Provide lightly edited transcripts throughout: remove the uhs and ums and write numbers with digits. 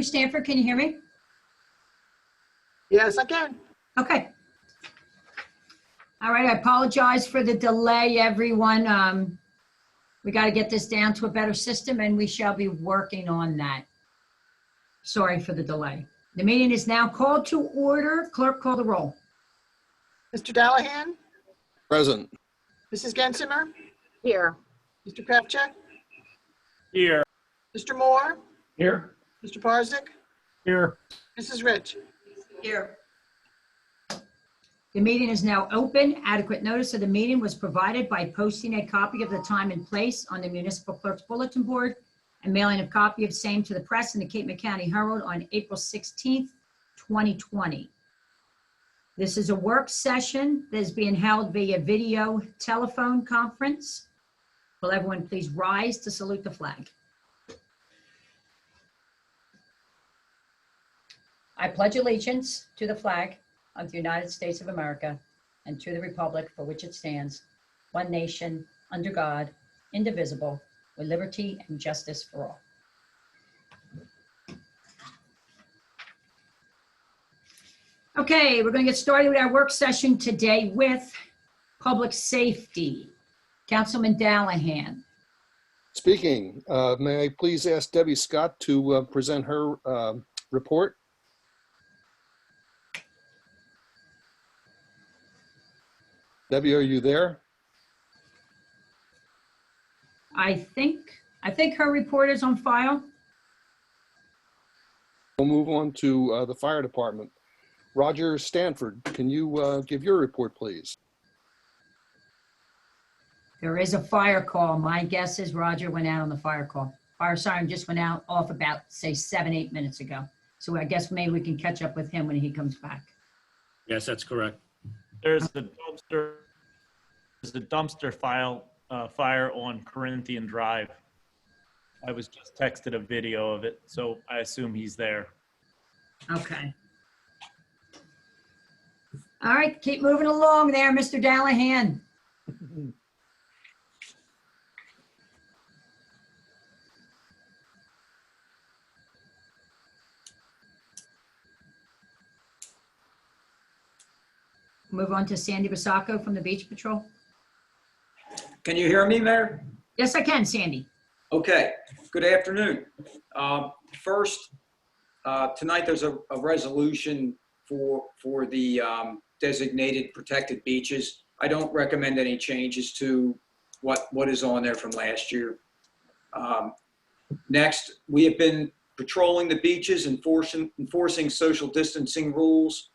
Stanford, can you hear me? Yes, I can. Okay. All right, I apologize for the delay, everyone. We got to get this down to a better system, and we shall be working on that. Sorry for the delay. The meeting is now called to order. Clerk, call the roll. Mr. Dallahan? Present. Mrs. Gensemer? Here. Mr. Krafczek? Here. Mr. Moore? Here. Mr. Parzik? Here. Mrs. Rich? Here. The meeting is now open. Adequate notice of the meeting was provided by posting a copy of the time and place on the municipal clerk's bulletin board and mailing a copy of same to the press in the Cape May County Herald on April 16th, 2020. This is a work session that is being held via video telephone conference. Will everyone please rise to salute the flag? I pledge allegiance to the flag of the United States of America and to the republic for which it stands, one nation, under God, indivisible, with liberty and justice for all. Okay, we're going to get started with our work session today with public safety. Councilman Dallahan. Speaking, may I please ask Debbie Scott to present her report? Debbie, are you there? I think her report is on file. We'll move on to the fire department. Roger Stanford, can you give your report, please? There is a fire call. My guess is Roger went out on the fire call. Fire siren just went out off about, say, 7-8 minutes ago. So I guess maybe we can catch up with him when he comes back. Yes, that's correct. There's the dumpster fire on Corinthian Drive. I was just texted a video of it, so I assume he's there. Okay. All right, keep moving along there, Mr. Dallahan. Move on to Sandy Basacco from the Beach Patrol. Can you hear me, Mayor? Yes, I can, Sandy. Okay, good afternoon. First, tonight there's a resolution for the designated protected beaches. I don't recommend any changes to what is on there from last year. Next, we have been patrolling the beaches, enforcing social distancing rules,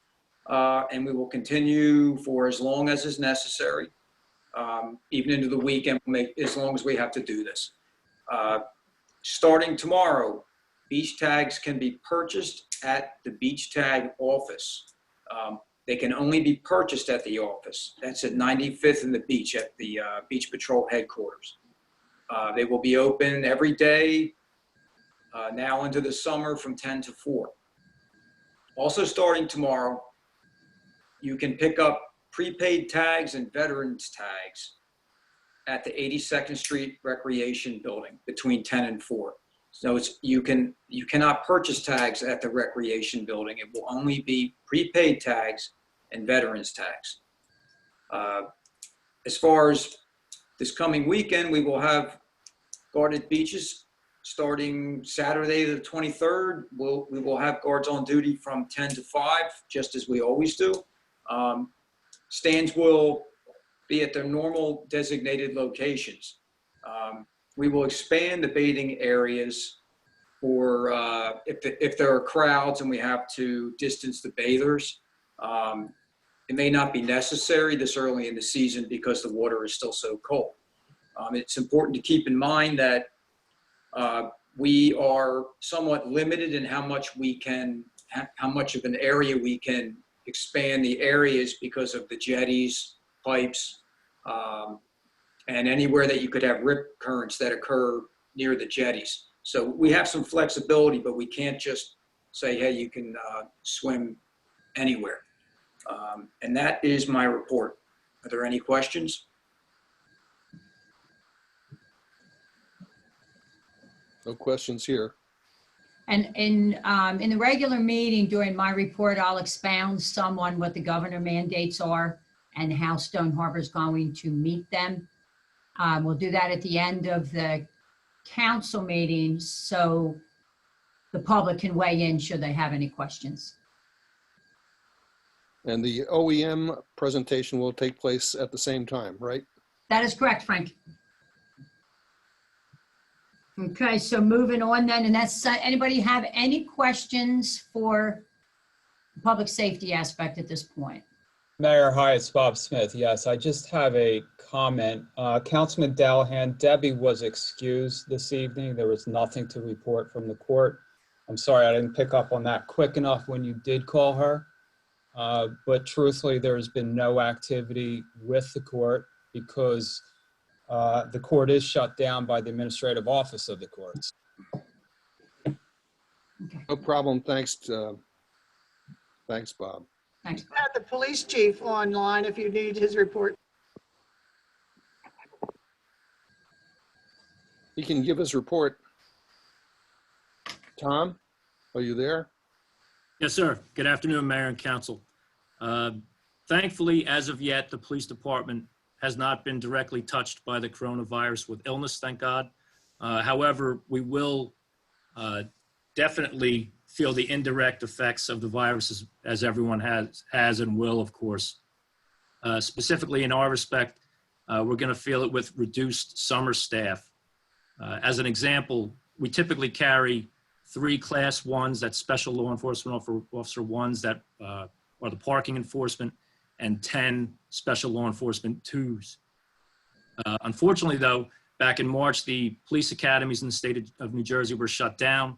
and we will continue for as long as is necessary. Even into the weekend, as long as we have to do this. Starting tomorrow, beach tags can be purchased at the beach tag office. They can only be purchased at the office. That's at 95th and the Beach at the Beach Patrol headquarters. They will be open every day now into the summer from 10 to 4. Also starting tomorrow, you can pick up prepaid tags and veterans tags at the 82nd Street Recreation Building between 10 and 4. So you cannot purchase tags at the Recreation Building. It will only be prepaid tags and veterans tags. As far as this coming weekend, we will have guarded beaches starting Saturday the 23rd. We will have guards on duty from 10 to 5, just as we always do. Stands will be at their normal designated locations. We will expand the bathing areas for if there are crowds and we have to distance the bathers. It may not be necessary this early in the season because the water is still so cold. It's important to keep in mind that we are somewhat limited in how much of an area we can expand the areas because of the jetties, pipes, and anywhere that you could have rip currents that occur near the jetties. So we have some flexibility, but we can't just say, hey, you can swim anywhere. And that is my report. Are there any questions? No questions here. And in the regular meeting during my report, I'll expound some on what the governor mandates are and how Stone Harbor is going to meet them. We'll do that at the end of the council meeting so the public can weigh in should they have any questions. And the OEM presentation will take place at the same time, right? That is correct, Frank. Okay, so moving on then, and that's, anybody have any questions for the public safety aspect at this point? Mayor, hi, it's Bob Smith. Yes, I just have a comment. Councilman Dallahan, Debbie was excused this evening. There was nothing to report from the court. I'm sorry I didn't pick up on that quick enough when you did call her. But truthfully, there's been no activity with the court because the court is shut down by the administrative office of the courts. No problem. Thanks, thanks, Bob. Thanks. We have the police chief online if you need his report. He can give his report. Tom, are you there? Yes, sir. Good afternoon, Mayor and Council. Thankfully, as of yet, the police department has not been directly touched by the coronavirus with illness, thank God. However, we will definitely feel the indirect effects of the virus as everyone has and will, of course. Specifically in our respect, we're going to feel it with reduced summer staff. As an example, we typically carry 3 class 1s, that's special law enforcement officer 1s that are the parking enforcement, and 10 special law enforcement 2s. Unfortunately though, back in March, the police academies in the state of New Jersey were shut down,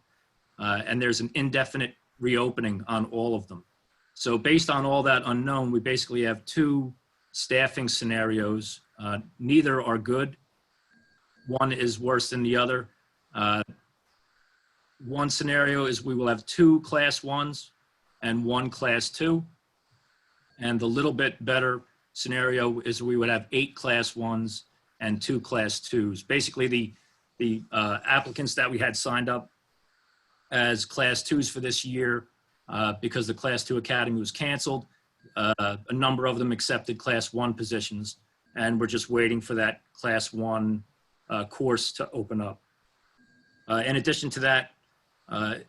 and there's an indefinite reopening on all of them. So based on all that unknown, we basically have 2 staffing scenarios. Neither are good. One is worse than the other. One scenario is we will have 2 class 1s and 1 class 2. And the little bit better scenario is we would have 8 class 1s and 2 class 2s. Basically, the applicants that we had signed up as class 2s for this year, because the class 2 academy was canceled, a number of them accepted class 1 positions, and we're just waiting for that class 1 course to open up. In addition to that,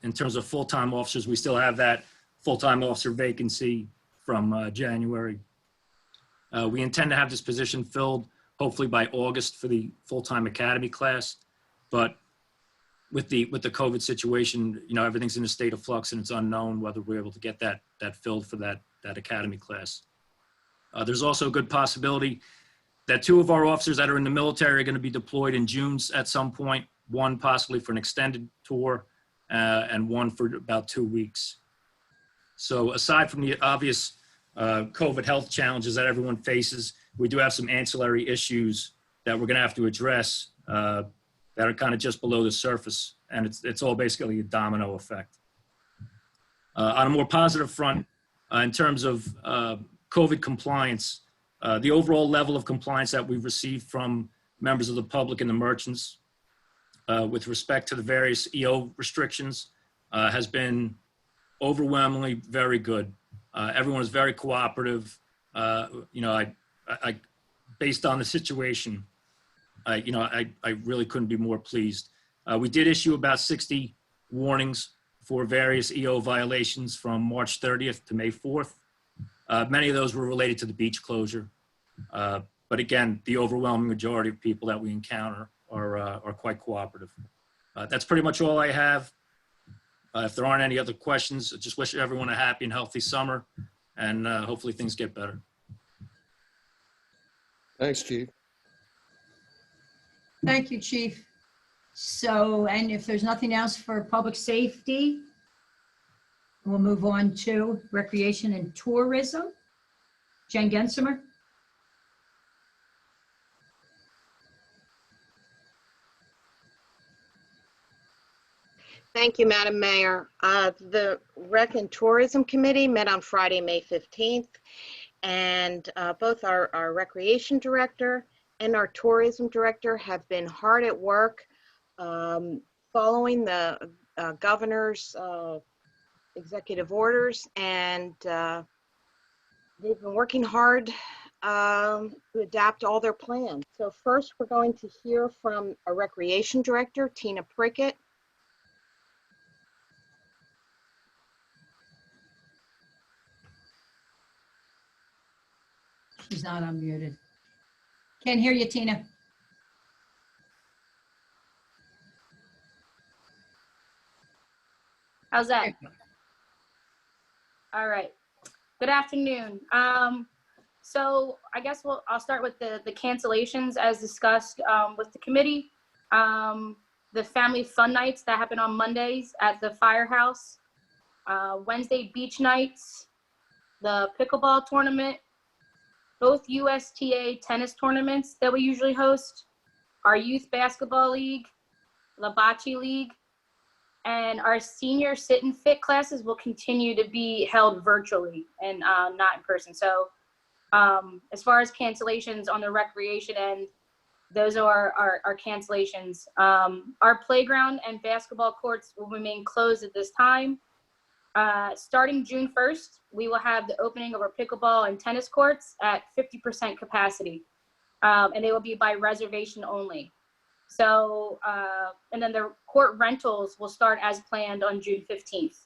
in terms of full-time officers, we still have that full-time officer vacancy from January. We intend to have this position filled hopefully by August for the full-time academy class, but with the COVID situation, you know, everything's in a state of flux and it's unknown whether we're able to get that filled for that academy class. There's also a good possibility that 2 of our officers that are in the military are going to be deployed in June at some point, 1 possibly for an extended tour, and 1 for about 2 weeks. So aside from the obvious COVID health challenges that everyone faces, we do have some ancillary issues that we're going to have to address that are kind of just below the surface, and it's all basically a domino effect. On a more positive front, in terms of COVID compliance, the overall level of compliance that we've received from members of the public and the merchants with respect to the various EO restrictions has been overwhelmingly very good. Everyone is very cooperative. You know, I based on the situation, you know, I really couldn't be more pleased. We did issue about 60 warnings for various EO violations from March 30th to May 4th. Many of those were related to the beach closure. But again, the overwhelming majority of people that we encounter are quite cooperative. That's pretty much all I have. If there aren't any other questions, I just wish everyone a happy and healthy summer, and hopefully things get better. Thanks, Chief. Thank you, Chief. So, and if there's nothing else for public safety, we'll move on to recreation and tourism. Jen Gensemer. Thank you, Madam Mayor. The Rec and Tourism Committee met on Friday, May 15th, and both our Recreation Director and our Tourism Director have been hard at work following the governor's executive orders, and they've been working hard to adapt all their plans. So first, we're going to hear from our recreation director, Tina Prickett. She's not unmuted. Can't hear you, Tina. How's that? All right. Good afternoon. So I guess I'll start with the cancellations as discussed with the committee. The family fun nights that happen on Mondays at the firehouse, Wednesday beach nights, the pickleball tournament, both USTA tennis tournaments that we usually host, our youth basketball league, the bocce league, and our senior sit and fit classes will continue to be held virtually and not in person. So as far as cancellations on the recreation end, those are our cancellations. Our playground and basketball courts will remain closed at this time. Starting June 1st, we will have the opening of our pickleball and tennis courts at 50% capacity, and they will be by reservation only. So, and then the court rentals will start as planned on June 15th.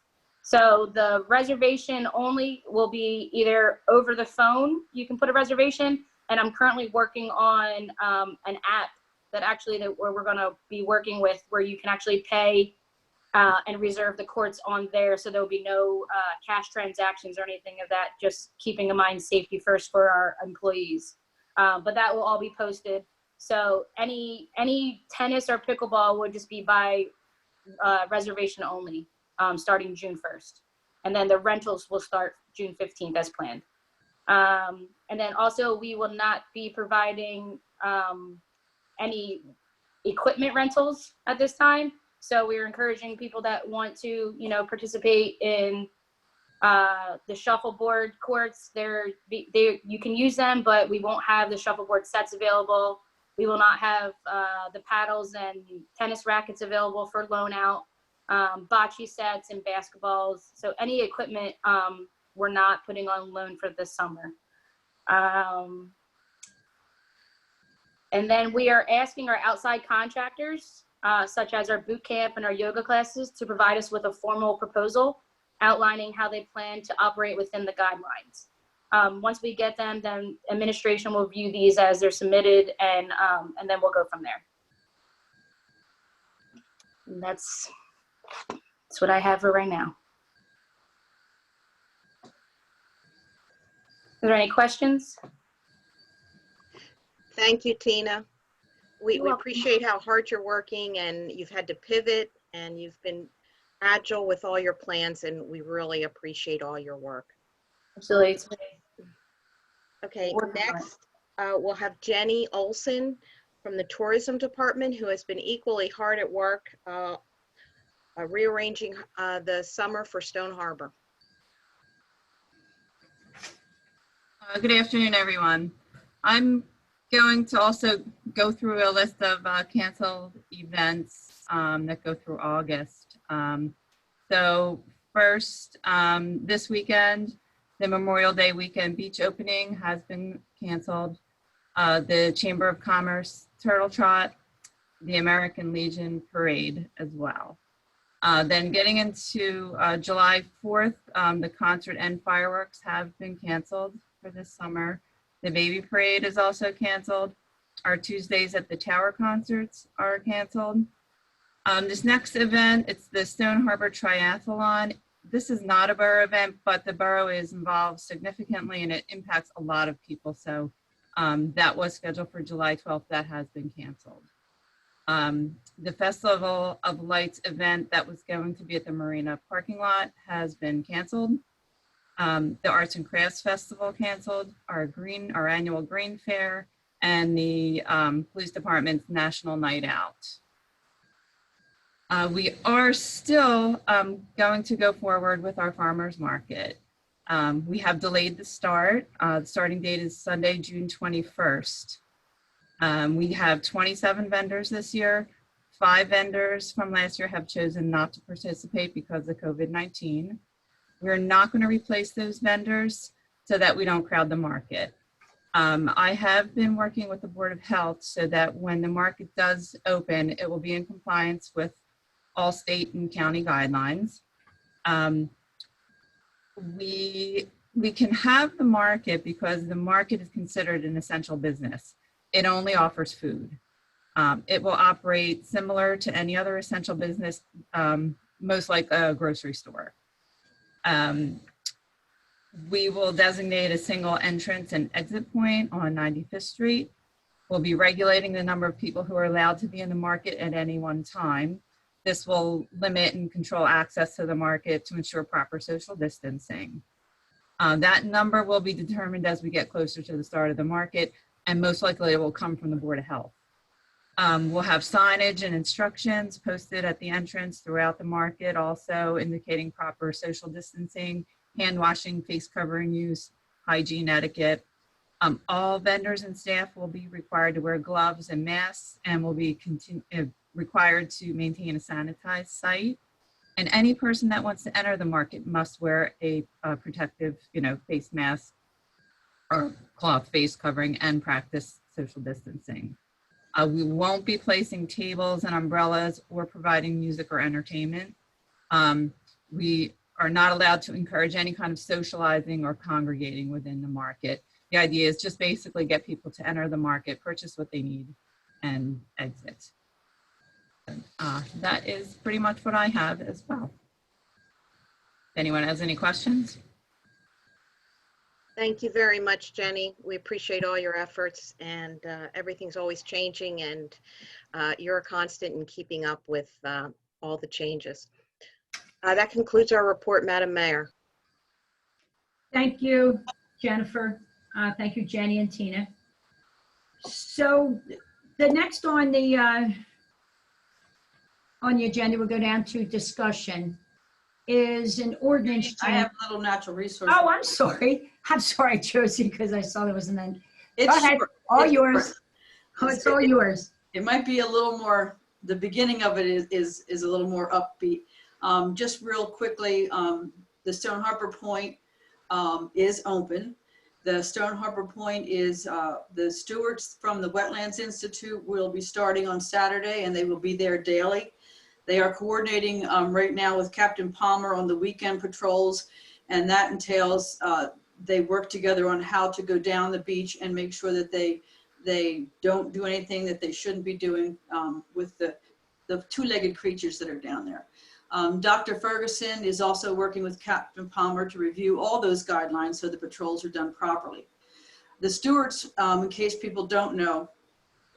So the reservation only will be either over the phone, you can put a reservation, and I'm currently working on an app that where we're gonna be working with, where you can actually pay and reserve the courts on there. So there'll be no cash transactions or anything of that, just keeping in mind safety first for our employees. But that will all be posted. So any tennis or pickleball would just be by reservation only, starting June 1st. And then the rentals will start June 15th as planned. And then also we will not be providing any equipment rentals at this time. So we're encouraging people that want to, participate in the shuffleboard courts. You can use them, but we won't have the shuffleboard sets available. We will not have the paddles and tennis rackets available for loan out, bocce sets and basketballs. So any equipment we're not putting on loan for this summer. And then we are asking our outside contractors, such as our boot camp and our yoga classes, to provide us with a formal proposal outlining how they plan to operate within the guidelines. Once we get them, then administration will view these as they're submitted, and then we'll go from there. And that's what I have for right now. Are there any questions? Thank you, Tina. We You're welcome. appreciate how hard you're working, and you've had to pivot, and you've been agile with all your plans, and we really appreciate all your work. Absolutely. Okay, Working on it. next we'll have Jenny Olson from the Tourism Department, who has been equally hard at work rearranging the summer for Stone Harbor. Good afternoon, everyone. I'm going to also go through a list of canceled events that go through August. So first, this weekend, the Memorial Day weekend beach opening has been canceled. The Chamber of Commerce Turtle Trot, the American Legion Parade as well. Then getting into July 4th, the concert and fireworks have been canceled for this summer. The Baby Parade is also canceled. Our Tuesdays at the Tower concerts are canceled. This next event, it's the Stone Harbor Triathlon. This is not a borough event, but the borough is involved significantly and it impacts a lot of people. So that was scheduled for July 12th. That has been canceled. The Festival of Lights event that was going to be at the Marina parking lot has been canceled. The Arts and Crafts Festival canceled, our annual Green Fair, and the Police Department's National Night Out. We are still going to go forward with our farmers market. We have delayed the start. The starting date is Sunday, June 21st. We have 27 vendors this year. 5 vendors from last year have chosen not to participate because of COVID-19. We're not going to replace those vendors so that we don't crowd the market. I have been working with the Board of Health so that when the market does open, it will be in compliance with all state and county guidelines. We can have the market because the market is considered an essential business. It only offers food. It will operate similar to any other essential business, most like a grocery store. We will designate a single entrance and exit point on 95th Street. We'll be regulating the number of people who are allowed to be in the market at any one time. This will limit and control access to the market to ensure proper social distancing. That number will be determined as we get closer to the start of the market, and most likely it will come from the Board of Health. We'll have signage and instructions posted at the entrance throughout the market, also indicating proper social distancing, hand washing, face covering use, hygiene etiquette. All vendors and staff will be required to wear gloves and masks and will be required to maintain a sanitized site. And any person that wants to enter the market must wear a protective, face mask or cloth face covering and practice social distancing. We won't be placing tables and umbrellas or providing music or entertainment. We are not allowed to encourage any kind of socializing or congregating within the market. The idea is just basically get people to enter the market, purchase what they need, and exit. That is pretty much what I have as well. If anyone has any questions? Thank you very much, Jenny. We appreciate all your efforts, and everything's always changing, and you're a constant in keeping up with all the changes. That concludes our report, Madam Mayor. Thank you, Jennifer. Thank you, Jenny and Tina. So the next on the agenda, we'll go down to discussion, is an ordinance. I have a little natural resource. Oh, I'm sorry. I'm sorry, Josie, because I saw there was an end. It's Go ahead. short. All It's yours. short. Oh, it's all yours. It might be a little more, the beginning of it is a little more upbeat. Just real quickly, the Stone Harbor Point is open. The Stone Harbor Point is, the stewards from the Wetlands Institute will be starting on Saturday, and they will be there daily. They are coordinating right now with Captain Palmer on the weekend patrols, and that entails they work together on how to go down the beach and make sure that they don't do anything that they shouldn't be doing with the two-legged creatures that are down there. Dr. Ferguson is also working with Captain Palmer to review all those guidelines so the patrols are done properly. The stewards, in case people don't know,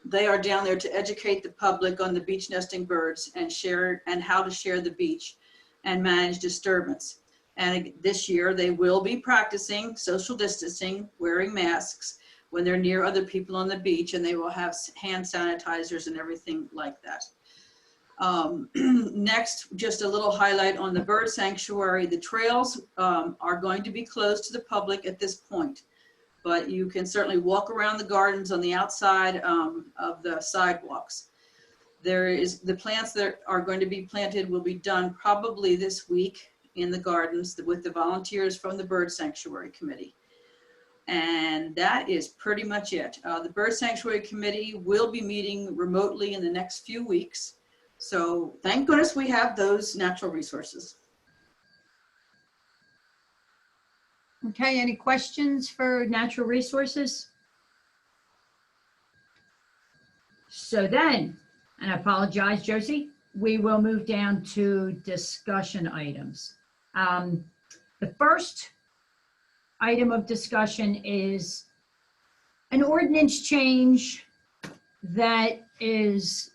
they are down there to educate the public on the beach nesting birds and how to share the beach and manage disturbance. And this year they will be practicing social distancing, wearing masks when they're near other people on the beach, and they will have hand sanitizers and everything like that. Next, just a little highlight on the bird sanctuary. The trails are going to be closed to the public at this point, but you can certainly walk around the gardens on the outside of the sidewalks. The plants that are going to be planted will be done probably this week in the gardens with the volunteers from the Bird Sanctuary Committee. And that is pretty much it. The Bird Sanctuary Committee will be meeting remotely in the next few weeks. So thank goodness we have those natural resources. Okay, any questions for natural resources? So then, and I apologize, Josie, we will move down to discussion items. The first item of discussion is an ordinance change that is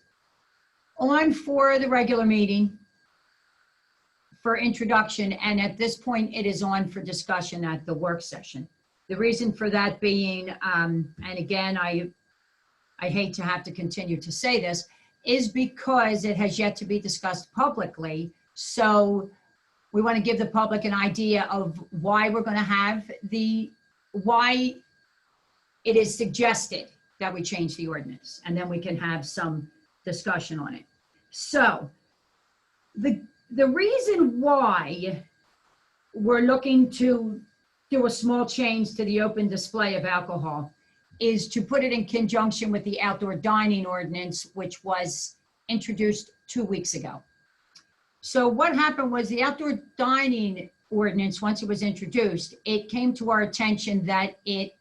on for the regular meeting for introduction, and at this point it is on for discussion at the work session. The reason for that being, and again, I hate to have to continue to say this, is because it has yet to be discussed publicly. So we want to give the public an idea of why we're going to have why it is suggested that we change the ordinance, and then we can have some discussion on it. So the reason why we're looking to do a small change to the open display of alcohol is to put it in conjunction with the outdoor dining ordinance, which was introduced 2 weeks ago. So what happened was the outdoor dining ordinance, once it was introduced, it came to our attention that it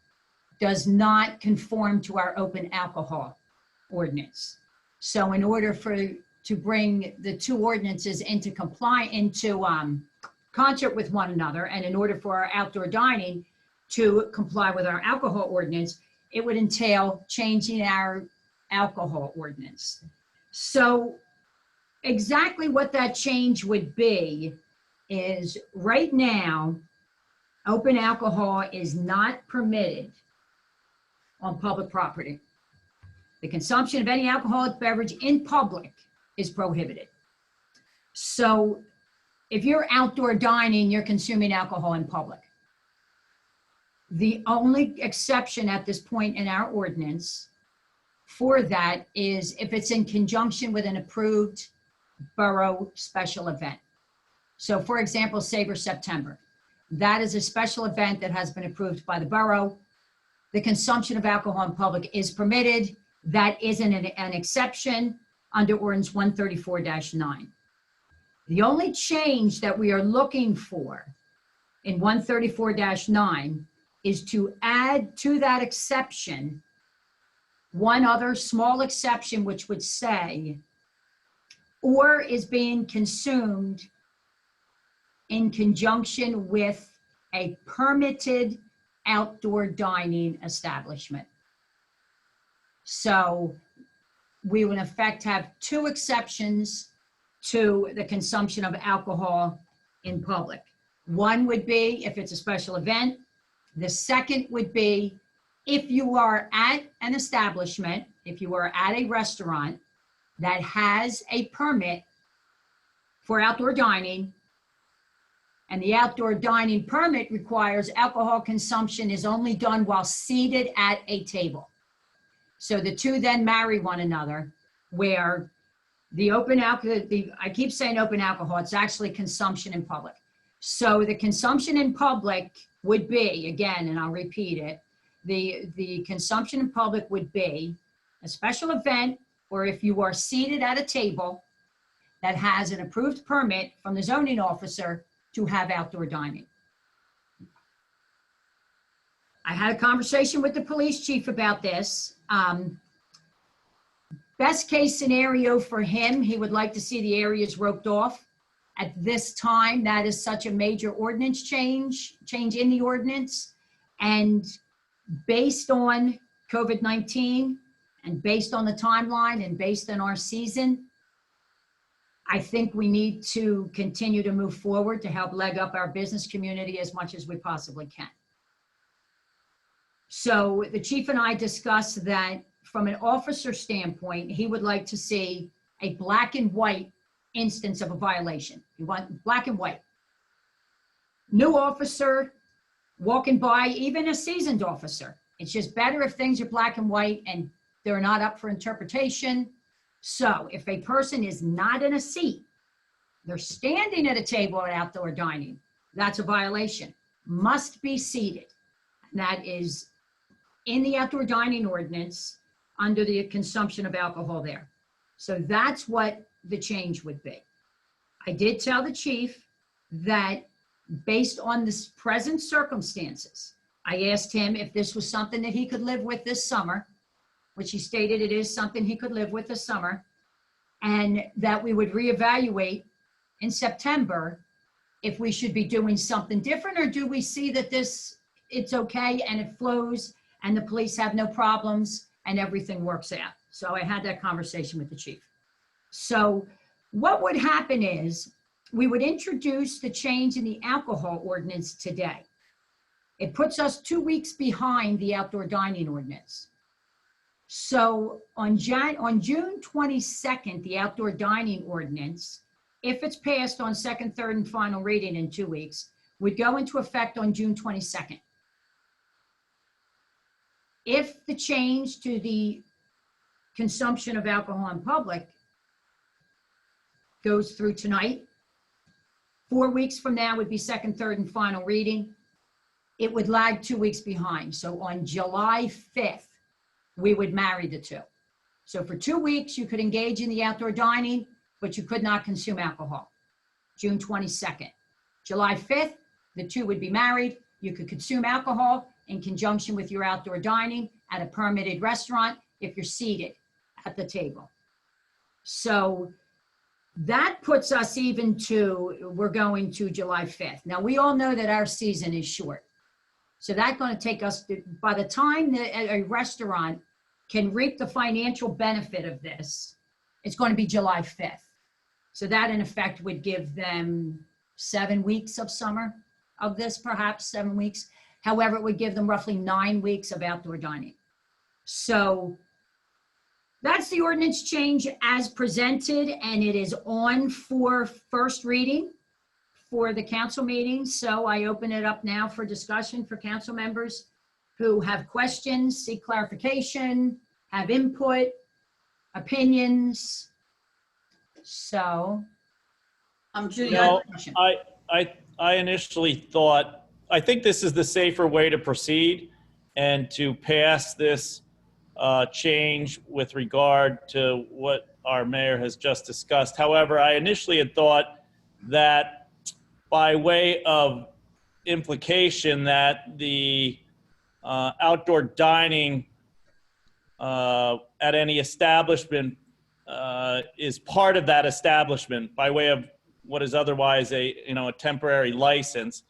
does not conform to our open alcohol ordinance. So in order to bring the two ordinances into concert with one another, and in order for our outdoor dining to comply with our alcohol ordinance, it would entail changing our alcohol ordinance. So exactly what that change would be is, right now, open alcohol is not permitted on public property. The consumption of any alcoholic beverage in public is prohibited. So if you're outdoor dining, you're consuming alcohol in public. The only exception at this point in our ordinance for that is if it's in conjunction with an approved borough special event. So for example, Savor September. That is a special event that has been approved by the borough. The consumption of alcohol in public is permitted. That isn't an exception under ordinance 134-9. The only change that we are looking for in 134-9 is to add to that exception one other small exception, which would say, or is being consumed in conjunction with a permitted outdoor dining establishment. So we would in effect have two exceptions to the consumption of alcohol in public. One would be if it's a special event. The second would be if you are at an establishment, if you are at a restaurant that has a permit for outdoor dining, and the outdoor dining permit requires alcohol consumption is only done while seated at a table. So the two then marry one another, where the open alcohol, I keep saying open alcohol, it's actually consumption in public. So the consumption in public would be, again, and I'll repeat it, the consumption in public would be a special event, or if you are seated at a table that has an approved permit from the zoning officer to have outdoor dining. I had a conversation with the police chief about this. Best case scenario for him, he would like to see the areas roped off. At this time, that is such a major ordinance change in the ordinance. And based on COVID-19 and based on the timeline and based on our season, I think we need to continue to move forward to help leg up our business community as much as we possibly can. So the chief and I discussed that from an officer standpoint, he would like to see a black and white instance of a violation. You want black and white. New officer walking by, even a seasoned officer. It's just better if things are black and white and they're not up for interpretation. So if a person is not in a seat, they're standing at a table at outdoor dining, that's a violation. Must be seated. That is in the outdoor dining ordinance under the consumption of alcohol there. So that's what the change would be. I did tell the chief that based on this present circumstances, I asked him if this was something that he could live with this summer, which he stated it is something he could live with this summer, and that we would reevaluate in September if we should be doing something different, or do we see that it's okay and it flows and the police have no problems and everything works out. So I had that conversation with the chief. So what would happen is we would introduce the change in the alcohol ordinance today. It puts us 2 weeks behind the outdoor dining ordinance. So on June 22nd, the outdoor dining ordinance, if it's passed on second, third, and final reading in 2 weeks, would go into effect on June 22nd. If the change to the consumption of alcohol in public goes through tonight. 4 weeks from now would be second, third, and final reading. It would lag 2 weeks behind. So on July 5th, we would marry the two. So for 2 weeks, you could engage in the outdoor dining, but you could not consume alcohol. June 22nd. July 5th, the two would be married. You could consume alcohol in conjunction with your outdoor dining at a permitted restaurant if you're seated at the table. So that puts us even to, we're going to July 5th. Now, we all know that our season is short. So that's going to take us, by the time that a restaurant can reap the financial benefit of this, it's going to be July 5th. So that in effect would give them 7 weeks of summer of this, perhaps 7 weeks. However, it would give them roughly 9 weeks of outdoor dining. So that's the ordinance change as presented, and it is on for first reading for the council meeting. So I open it up now for discussion for council members who have questions, seek clarification, have input, opinions. So. Judy. No, I initially thought, I think this is the safer way to proceed and to pass this change with regard to what our mayor has just discussed. However, I initially had thought that by way of implication that the outdoor dining at any establishment is part of that establishment by way of what is otherwise a temporary license.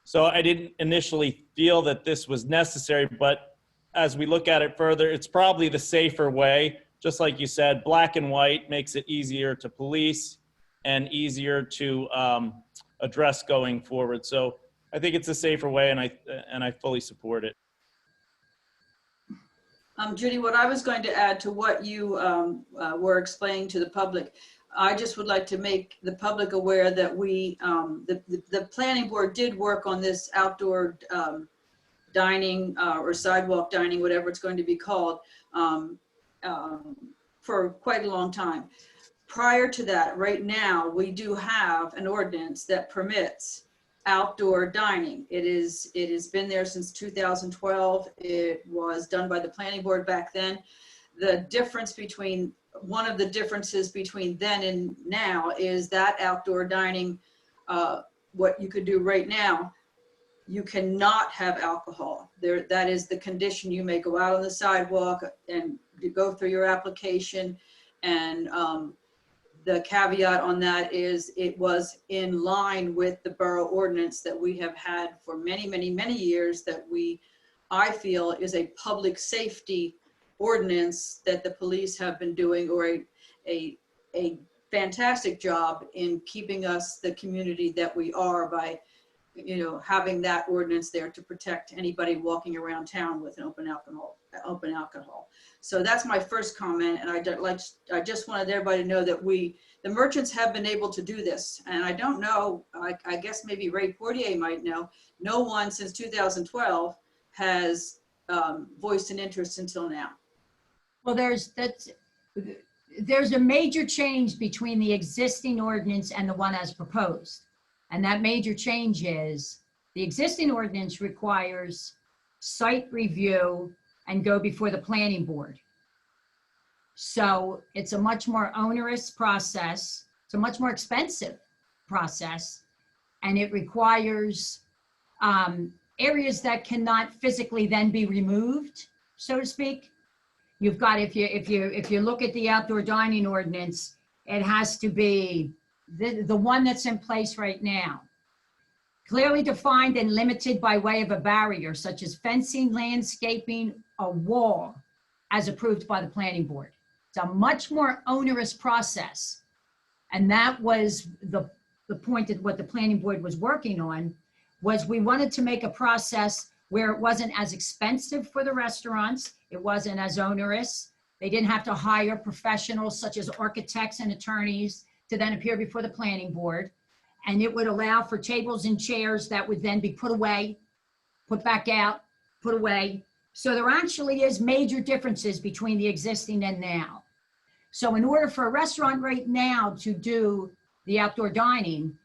So I didn't initially feel that this was necessary, but as we look at it further, it's probably the safer way. Just like you said, black and white makes it easier to police and easier to address going forward. So I think it's a safer way, and I fully support it. Judy, what I was going to add to what you were explaining to the public, I just would like to make the public aware that we, the planning board did work on this outdoor dining or sidewalk dining, whatever it's going to be called, for quite a long time. Prior to that, right now, we do have an ordinance that permits outdoor dining. It has been there since 2012. It was done by the planning board back then. The difference between, one of the differences between then and now is that outdoor dining, what you could do right now, you cannot have alcohol. That is the condition. You may go out on the sidewalk and you go through your application, and the caveat on that is it was in line with the borough ordinance that we have had for many, many, many years, that I feel is a public safety ordinance that the police have been doing, or a fantastic job in keeping us the community that we are by, having that ordinance there to protect anybody walking around town with an open alcohol. So that's my first comment, and I just wanted everybody to know that the merchants have been able to do this, and I don't know, I guess maybe Ray Portier might know, no one since 2012 has voiced an interest until now. Well, there's a major change between the existing ordinance and the one as proposed. And that major change is the existing ordinance requires site review and go before the planning board. So it's a much more onerous process. It's a much more expensive process. And it requires areas that cannot physically then be removed, so to speak. You've got, if you look at the outdoor dining ordinance, it has to be the one that's in place right now. Clearly defined and limited by way of a barrier, such as fencing, landscaping, a wall, as approved by the planning board. It's a much more onerous process. And that was the point that what the planning board was working on, was we wanted to make a process where it wasn't as expensive for the restaurants, it wasn't as onerous. They didn't have to hire professionals such as architects and attorneys to then appear before the planning board. And it would allow for tables and chairs that would then be put away, put back out, put away. So there actually is major differences between the existing and now. So in order for a restaurant right now to do the outdoor dining,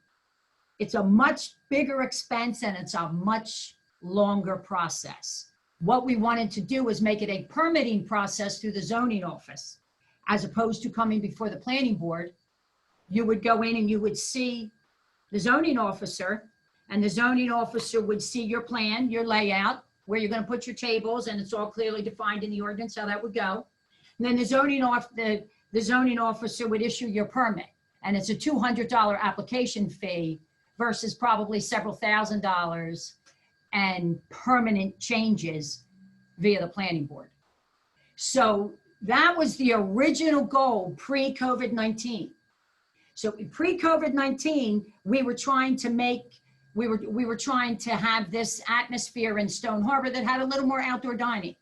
it's a much bigger expense and it's a much longer process. What we wanted to do was make it a permitting process through the zoning office, as opposed to coming before the planning board. You would go in and you would see the zoning officer, and the zoning officer would see your plan, your layout, where you're going to put your tables, and it's all clearly defined in the ordinance how that would go. And then the zoning officer would issue your permit, and it's a $200 application fee versus probably several $1,000s and permanent changes via the planning board. So that was the original goal pre-COVID-19. So pre-COVID-19, we were trying to have this atmosphere in Stone Harbor that had a little more outdoor dining.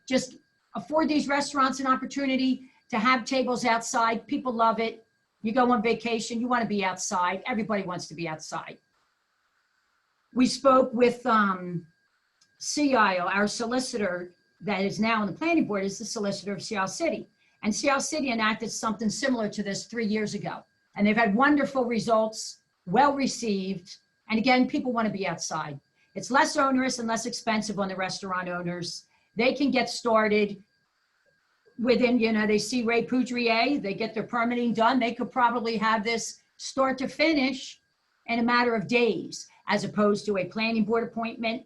Just afford these restaurants an opportunity to have tables outside. People love it. You go on vacation, you want to be outside. Everybody wants to be outside. We spoke with CIO, our solicitor that is now on the planning board is the solicitor of Sea Isle City. And Sea Isle City enacted something similar to this 3 years ago. And they've had wonderful results, well received. And again, people want to be outside. It's less onerous and less expensive on the restaurant owners. They can get started within, they see Ray Poudrier, they get their permitting done. They could probably have this start to finish in a matter of days, as opposed to a planning board appointment,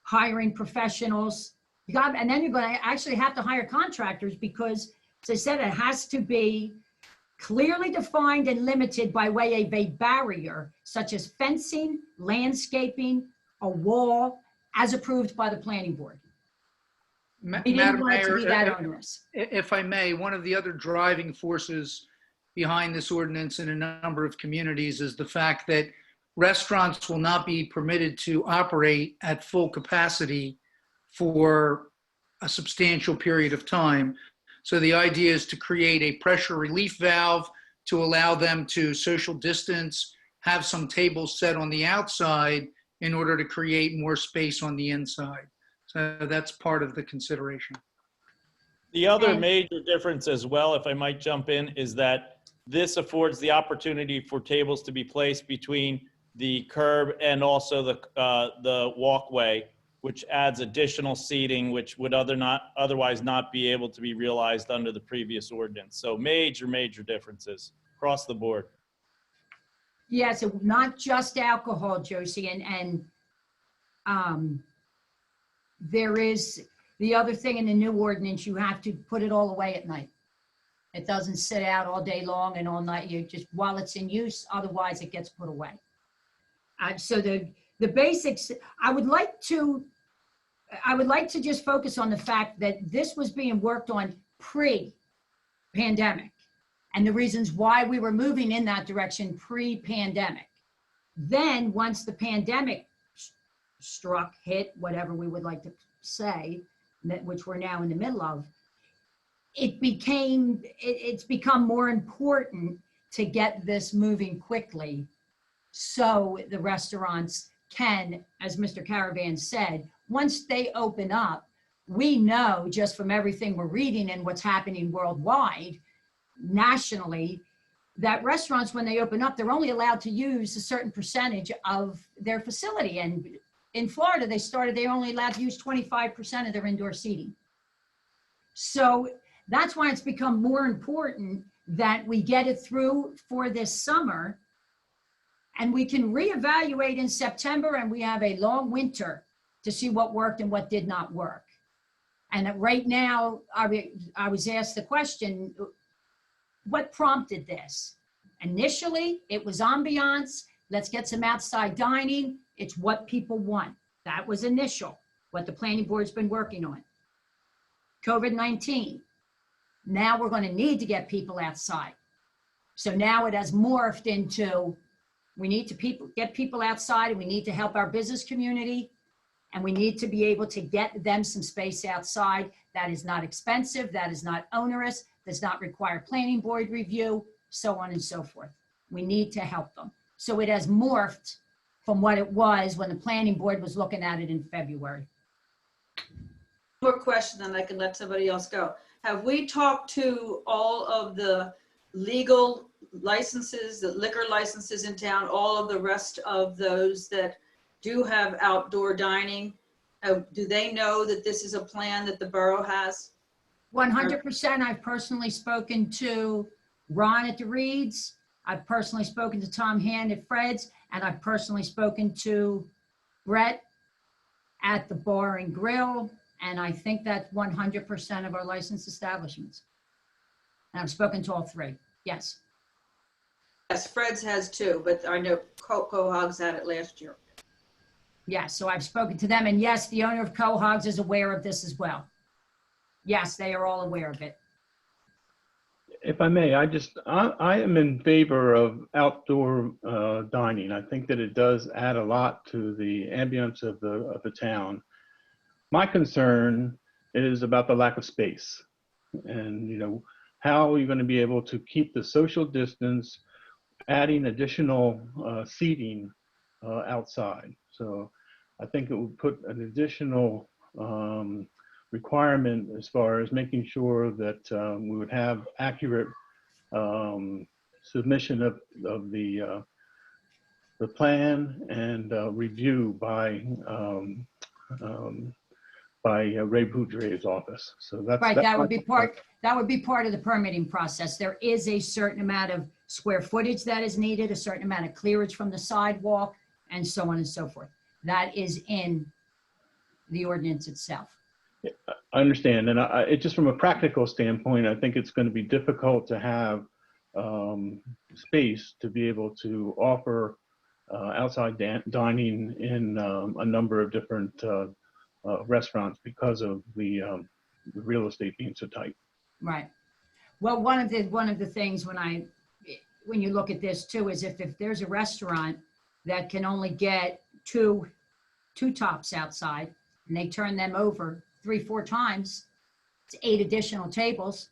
hiring professionals. And then you're going to actually have to hire contractors because, as I said, it has to be clearly defined and limited by way of a barrier, such as fencing, landscaping, a wall, as approved by the planning board. We didn't want it to be that onerous. If I may, one of the other driving forces behind this ordinance in a number of communities is the fact that restaurants will not be permitted to operate at full capacity for a substantial period of time. So the idea is to create a pressure relief valve to allow them to social distance, have some tables set on the outside in order to create more space on the inside. So that's part of the consideration. The other major difference as well, if I might jump in, is that this affords the opportunity for tables to be placed between the curb and also the walkway, which adds additional seating, which would otherwise not be able to be realized under the previous ordinance. So major, major differences across the board. Yeah, so not just alcohol, Josie, and there is the other thing in the new ordinance, you have to put it all away at night. It doesn't sit out all day long and all night. You just, while it's in use, otherwise it gets put away. So the basics, I would like to just focus on the fact that this was being worked on pre-pandemic and the reasons why we were moving in that direction pre-pandemic. Then once the pandemic struck, hit, whatever we would like to say, which we're now in the middle of, it's become more important to get this moving quickly so the restaurants can, as Mr. Caravan said, once they open up, we know just from everything we're reading and what's happening worldwide, nationally, that restaurants, when they open up, they're only allowed to use a certain percentage of their facility. And in Florida, they're only allowed to use 25% of their indoor seating. So that's why it's become more important that we get it through for this summer, and we can reevaluate in September, and we have a long winter to see what worked and what did not work. And right now, I was asked the question, what prompted this? Initially, it was ambiance. Let's get some outside dining. It's what people want. That was initial, what the planning board's been working on. COVID-19. Now we're going to need to get people outside. So now it has morphed into, we need to get people outside, and we need to help our business community, and we need to be able to get them some space outside that is not expensive, that is not onerous, does not require planning board review, so on and so forth. We need to help them. So it has morphed from what it was when the planning board was looking at it in February. More question, and I can let somebody else go. have we talked to all of the legal licenses, the liquor licenses in town, all of the rest of those that do have outdoor dining? Do they know that this is a plan that the borough has? 100%. I've personally spoken to Ron at the Reeds. I've personally spoken to Tom Hand at Fred's, and I've personally spoken to Brett at the Bar and Grill. And I think that's 100% of our licensed establishments. And I've spoken to all three. Yes. Yes, Fred's has too, but I know Cohogs had it last year. Yes. So I've spoken to them. And yes, the owner of Cohogs is aware of this as well. Yes, they are all aware of it. If I may, I am in favor of outdoor dining. I think that it does add a lot to the ambience of the town. My concern is about the lack of space, and how are you going to be able to keep the social distance, adding additional seating outside. So I think it would put an additional requirement as far as making sure that we would have accurate submission of the plan and review by Ray Boudreau's office. So that's Right, that's that would my- be part of the permitting process. There is a certain amount of square footage that is needed, a certain amount of clearance from the sidewalk, and so on and so forth. That is in the ordinance itself. I understand, and it just from a practical standpoint, I think it's going to be difficult to have space to be able to offer outside dining in a number of different restaurants because of the real estate being so tight. Right. Well, one of the things when you look at this too is if there's a restaurant that can only get two tops outside and they turn them over 3-4 times, it's 8 additional tables,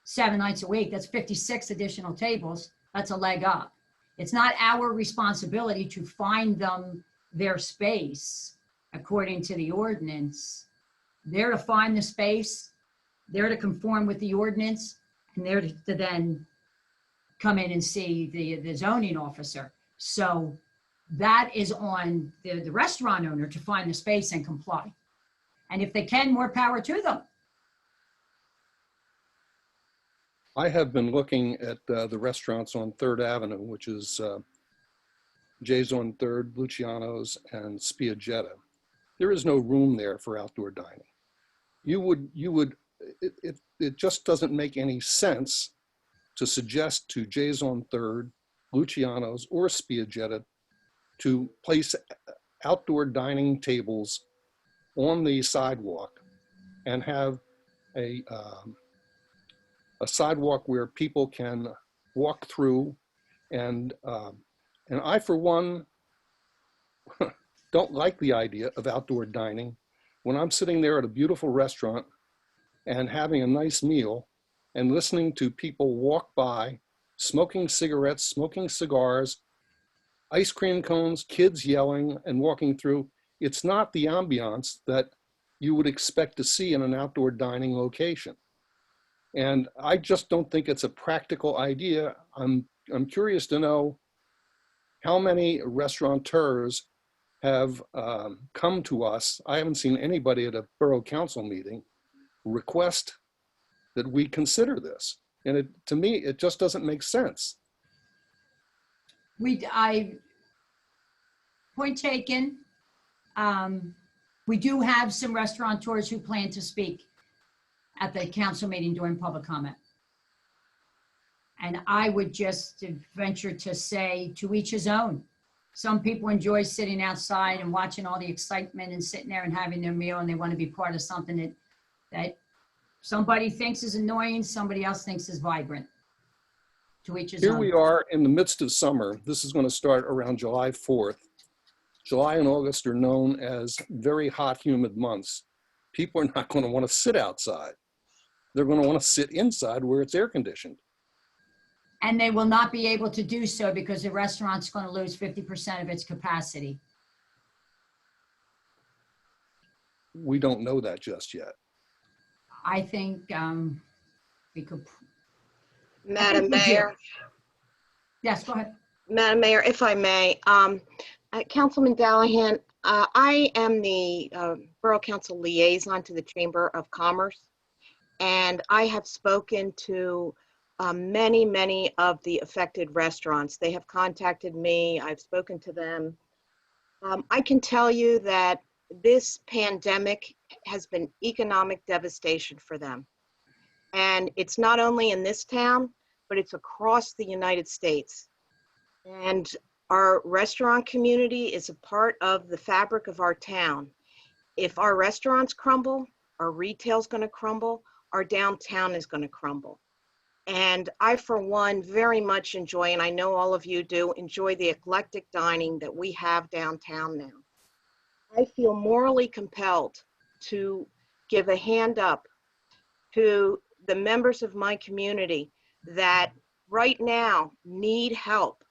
7 nights a week. That's 56 additional tables. That's a leg up. It's not our responsibility to find them their space according to the ordinance. They're to find the space. They're to conform with the ordinance, and they're to then come in and see the zoning officer. So that is on the restaurant owner to find the space and comply. And if they can, more power to them. I have been looking at the restaurants on 3rd Avenue, which is Jay's on 3rd, Luciano's, and Spiagetta. There is no room there for outdoor dining. It just doesn't make any sense to suggest to Jay's on 3rd, Luciano's, or Spiagetta to place outdoor dining tables on the sidewalk and have a sidewalk where people can walk through. And I, for one, don't like the idea of outdoor dining when I'm sitting there at a beautiful restaurant and having a nice meal and listening to people walk by, smoking cigarettes, smoking cigars, ice cream cones, kids yelling and walking through. It's not the ambiance that you would expect to see in an outdoor dining location. And I just don't think it's a practical idea. I'm curious to know how many restaurateurs have come to us. I haven't seen anybody at a borough council meeting request that we consider this. And to me, it just doesn't make sense. Point taken. We do have some restaurateurs who plan to speak at the council meeting during public comment. And I would just venture to say to each his own. Some people enjoy sitting outside and watching all the excitement and sitting there and having their meal, and they want to be part of something that somebody thinks is annoying, somebody else thinks is vibrant. To each his own. Here we are in the midst of summer. This is going to start around July 4th. July and August are known as very hot, humid months. People are not going to want to sit outside. They're going to want to sit inside where it's air conditioned. And they will not be able to do so because the restaurant's going to lose 50% of its capacity. We don't know that just yet. I think we could. Madam we do. Mayor, Yes, go ahead. Madam Mayor, if I may, Councilman Dallahan, I am the Borough Council liaison to the Chamber of Commerce, and I have spoken to many of the affected restaurants. They have contacted me. I've spoken to them. I can tell you that this pandemic has been economic devastation for them. And it's not only in this town, but it's across the United States. And our restaurant community is a part of the fabric of our town. If our restaurants crumble, our retail's gonna crumble, our downtown is gonna crumble. And I, for one, very much enjoy, and I know all of you do, enjoy the eclectic dining that we have downtown now. I feel morally compelled to give a hand up to the members of my community that right now need help.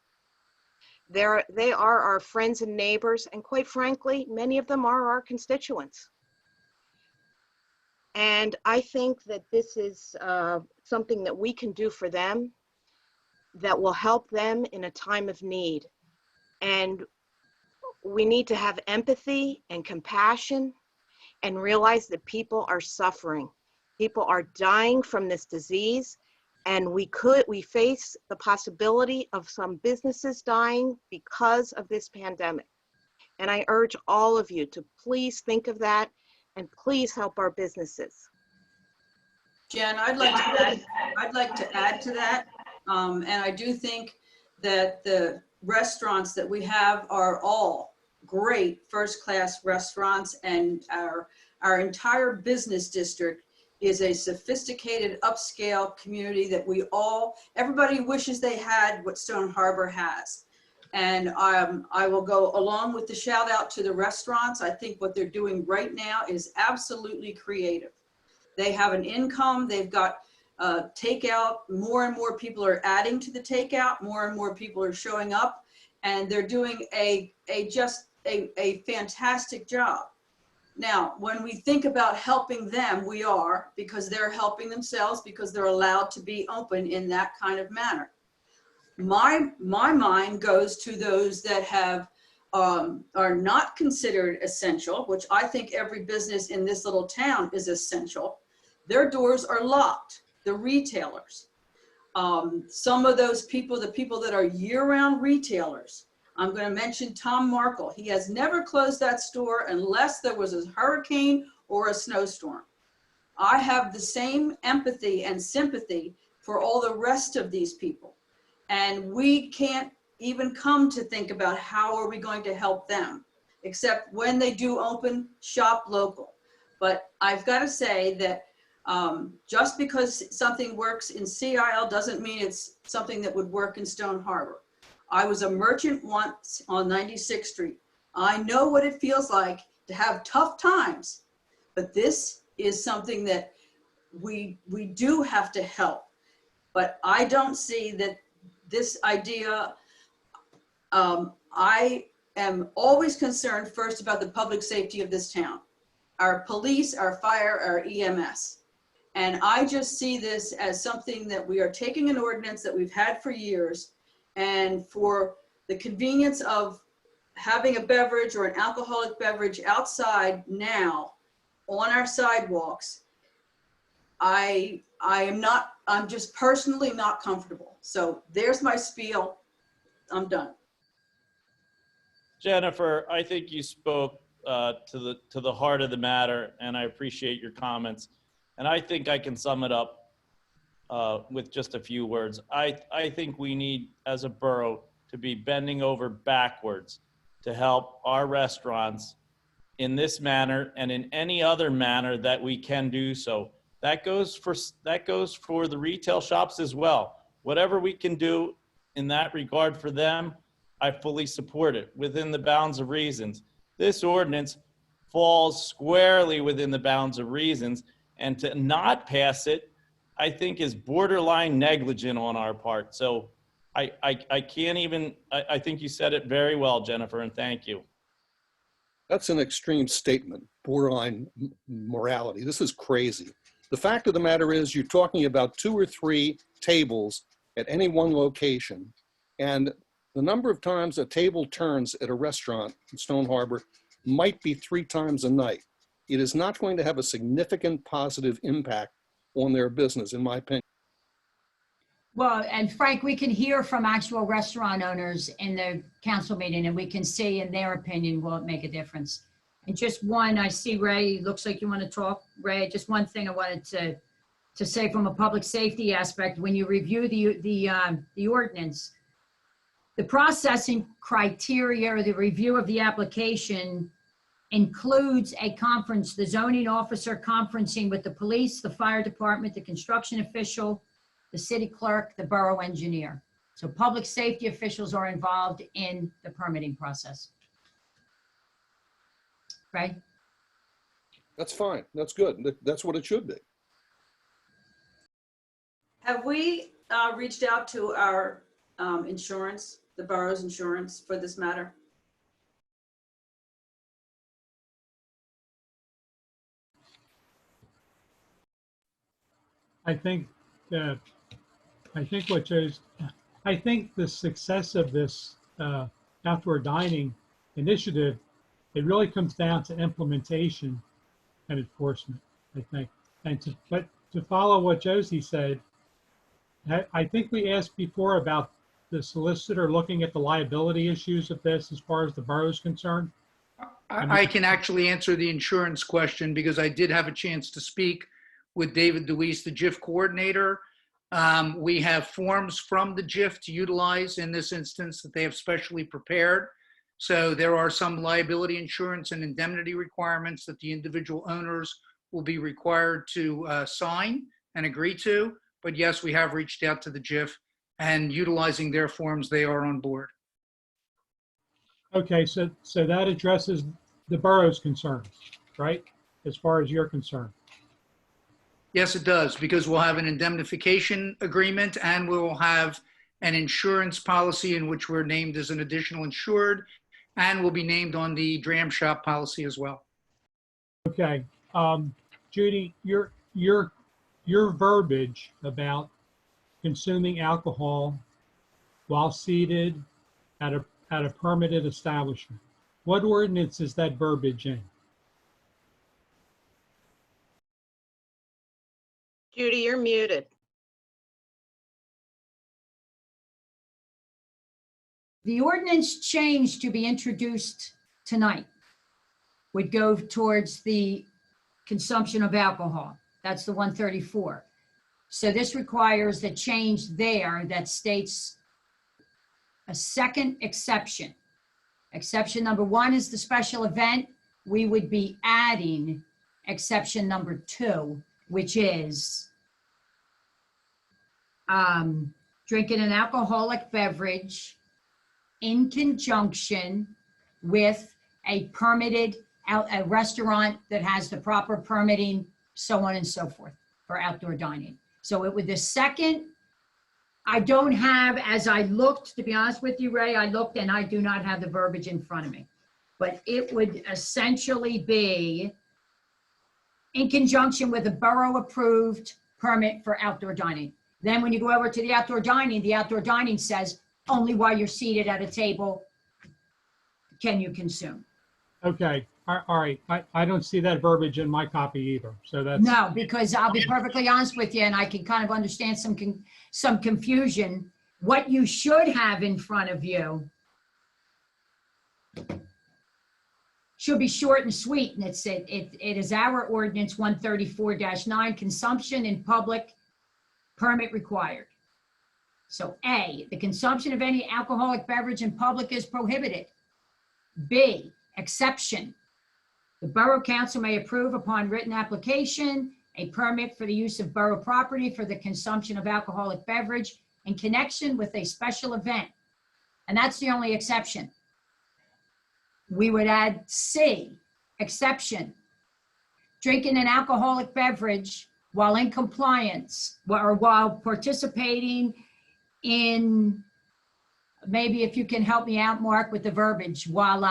They are our friends and neighbors, and quite frankly, many of them are our constituents. And I think that this is something that we can do for them that will help them in a time of need. And we need to have empathy and compassion and realize that people are suffering. People are dying from this disease, and we face the possibility of some businesses dying because of this pandemic. And I urge all of you to please think of that and please help our businesses. Jen, I'd like to add to that. And I do think that the restaurants that we have are all great first-class restaurants, and our entire business district is a sophisticated upscale community that everybody wishes they had what Stone Harbor has. And I will go along with the shout out to the restaurants. I think what they're doing right now is absolutely creative. They have an income, they've got takeout, more and more people are adding to the takeout, more and more people are showing up, and they're doing just a fantastic job. Now, when we think about helping them, we are, because they're helping themselves, because they're allowed to be open in that kind of manner. My mind goes to those that are not considered essential, which I think every business in this little town is essential. Their doors are locked, the retailers. Some of those people, the people that are year-round retailers, I'm going to mention Tom Markle. He has never closed that store unless there was a hurricane or a snowstorm. I have the same empathy and sympathy for all the rest of these people. And we can't even come to think about how are we going to help them, except when they do open, shop local. But I've got to say that just because something works in Sea Isle doesn't mean it's something that would work in Stone Harbor. I was a merchant once on 96th Street. I know what it feels like to have tough times, but this is something that we do have to help. But I don't see that this idea, I am always concerned first about the public safety of this town, our police, our fire, our EMS. And I just see this as something that we are taking an ordinance that we've had for years, and for the convenience of having a beverage or an alcoholic beverage outside now on our sidewalks, I'm just personally not comfortable. So there's my spiel. I'm done. Jennifer, I think you spoke to the heart of the matter, and I appreciate your comments. And I think I can sum it up with just a few words. I think we need, as a borough, to be bending over backwards to help our restaurants in this manner and in any other manner that we can do so. That goes for the retail shops as well. Whatever we can do in that regard for them, I fully support it within the bounds of reasons. This ordinance falls squarely within the bounds of reasons, and to not pass it, I think, is borderline negligent on our part. So I can't even, I think you said it very well, Jennifer, and thank you. That's an extreme statement, borderline morality. This is crazy. The fact of the matter is you're talking about 2 or 3 tables at any one location. And the number of times a table turns at a restaurant in Stone Harbor might be 3 times a night. It is not going to have a significant positive impact on their business, in my opinion. Well, and Frank, we can hear from actual restaurant owners in the council meeting, and we can see in their opinion, will it make a difference? And just one, I see Ray, looks like you want to talk. Ray, just one thing I wanted to say from a public safety aspect, when you review the ordinance, the processing criteria or the review of the application includes a conference, the zoning officer conferencing with the police, the fire department, the construction official, the city clerk, the borough engineer. So public safety officials are involved in the permitting process. Right? That's fine. That's good. That's what it should be. Have we reached out to our insurance, the borough's insurance for this matter? I think what Joe's, I think the success of this outdoor dining initiative, it really comes down to implementation and enforcement, I think. And to follow what Josie said, I think we asked before about the solicitor looking at the liability issues of this as far as the borough is concerned. I can actually answer the insurance question because I did have a chance to speak with David Deweese, the JIF coordinator. We have forms from the JIF to utilize in this instance that they have specially prepared. So there are some liability insurance and indemnity requirements that the individual owners will be required to sign and agree to. But yes, we have reached out to the JIF, and utilizing their forms, they are on board. Okay, so that addresses the borough's concerns, right? As far as you're concerned. Yes, it does, because we'll have an indemnification agreement and we'll have an insurance policy in which we're named as an additional insured, and we'll be named on the dram shop policy as well. Okay, Judy, your verbiage about consuming alcohol while seated at a permitted establishment, what ordinance is that verbiage in? Judy, you're muted. The ordinance change to be introduced tonight would go towards the consumption of alcohol. That's the 134. So this requires the change there that states a second exception. Exception number 1 is the special event. We would be adding exception number 2, which is drinking an alcoholic beverage in conjunction with a permitted a restaurant that has the proper permitting, so on and so forth, for outdoor dining. So it would, the second, I don't have, as I looked, to be honest with you, Ray, I looked and I do not have the verbiage in front of me, but it would essentially be in conjunction with a borough-approved permit for outdoor dining. Then when you go over to the outdoor dining says only while you're seated at a table can you consume. Okay, all right. I don't see that verbiage in my copy either. So that's No, because I'll be perfectly honest with you, and I can kind of understand some confusion. What you should have in front of you should be short and sweet, and it is our ordinance 134-9, consumption in public, permit required. So A, the consumption of any alcoholic beverage in public is prohibited. B, exception. The Borough Council may approve upon written application a permit for the use of borough property for the consumption of alcoholic beverage in connection with a special event. And that's the only exception. We would add C, exception. Drinking an alcoholic beverage while in compliance or while participating in, maybe if you can help me out, Mark, with the verbiage, while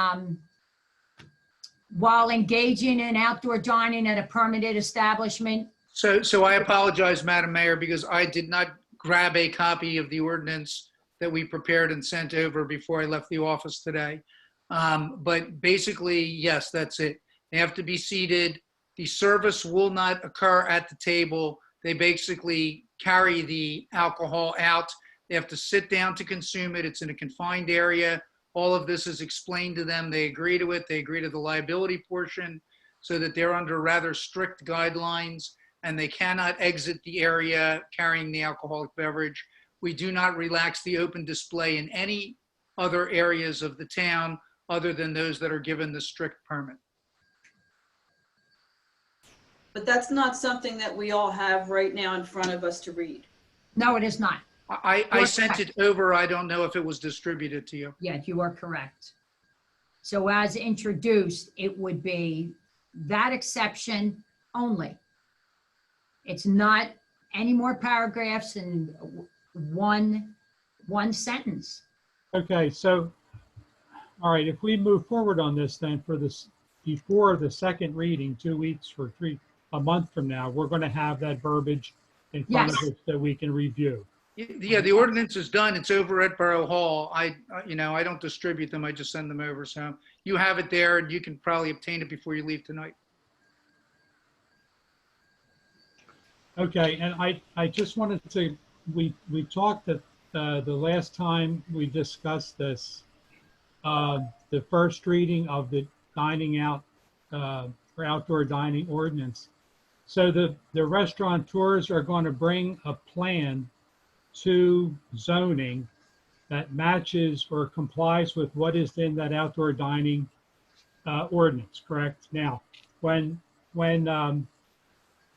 engaging in outdoor dining at a permitted establishment So I apologize, Madam Mayor, because I did not grab a copy of the ordinance that we prepared and sent over before I left the office today. But basically, yes, that's it. They have to be seated. The service will not occur at the table. They basically carry the alcohol out. They have to sit down to consume it. It's in a confined area. All of this is explained to them. They agree to it. They agree to the liability portion so that they're under rather strict guidelines, and they cannot exit the area carrying the alcoholic beverage. We do not relax the open display in any other areas of the town other than those that are given the strict permit. But that's not something that we all have right now in front of us to read. No, it is not. I sent it over. I don't know if it was distributed to you. Yeah, you are correct. So as introduced, it would be that exception only. It's not any more paragraphs than one sentence. Okay, so, all right, if we move forward on this then for this, before the second reading, 2 weeks or a month from now, we're going to have that verbiage in front of us that we can review. Yeah, the ordinance is done. It's over at Borough Hall. I don't distribute them. I just send them over. So you have it there, and you can probably obtain it before you leave tonight. Okay, and I just wanted to, we talked that the last time we discussed this, the first reading of the dining out for outdoor dining ordinance. So the restaurateurs are going to bring a plan to zoning that matches or complies with what is in that outdoor dining ordinance, correct? Now, when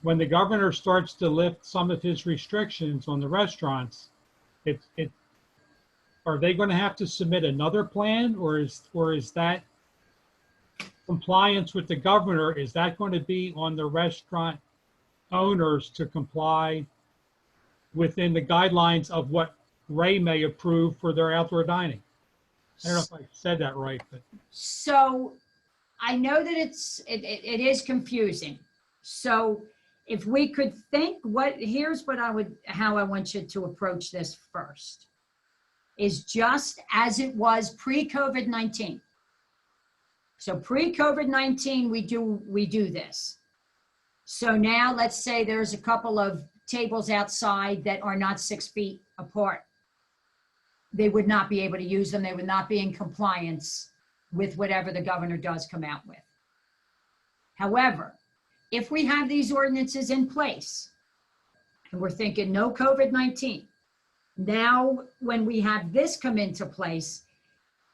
the governor starts to lift some of his restrictions on the restaurants, are they going to have to submit another plan, or is that compliance with the governor? Is that going to be on the restaurant owners to comply within the guidelines of what Ray may approve for their outdoor dining? I don't know if I said that right, but. So I know that it is confusing. So if we could think here's what how I want you to approach this first, is just as it was pre-COVID-19. So pre-COVID-19, we do this. So now let's say there's a couple of tables outside that are not 6 feet apart. They would not be able to use them. They would not be in compliance with whatever the governor does come out with. However, if we have these ordinances in place and we're thinking no COVID-19, now when we have this come into place,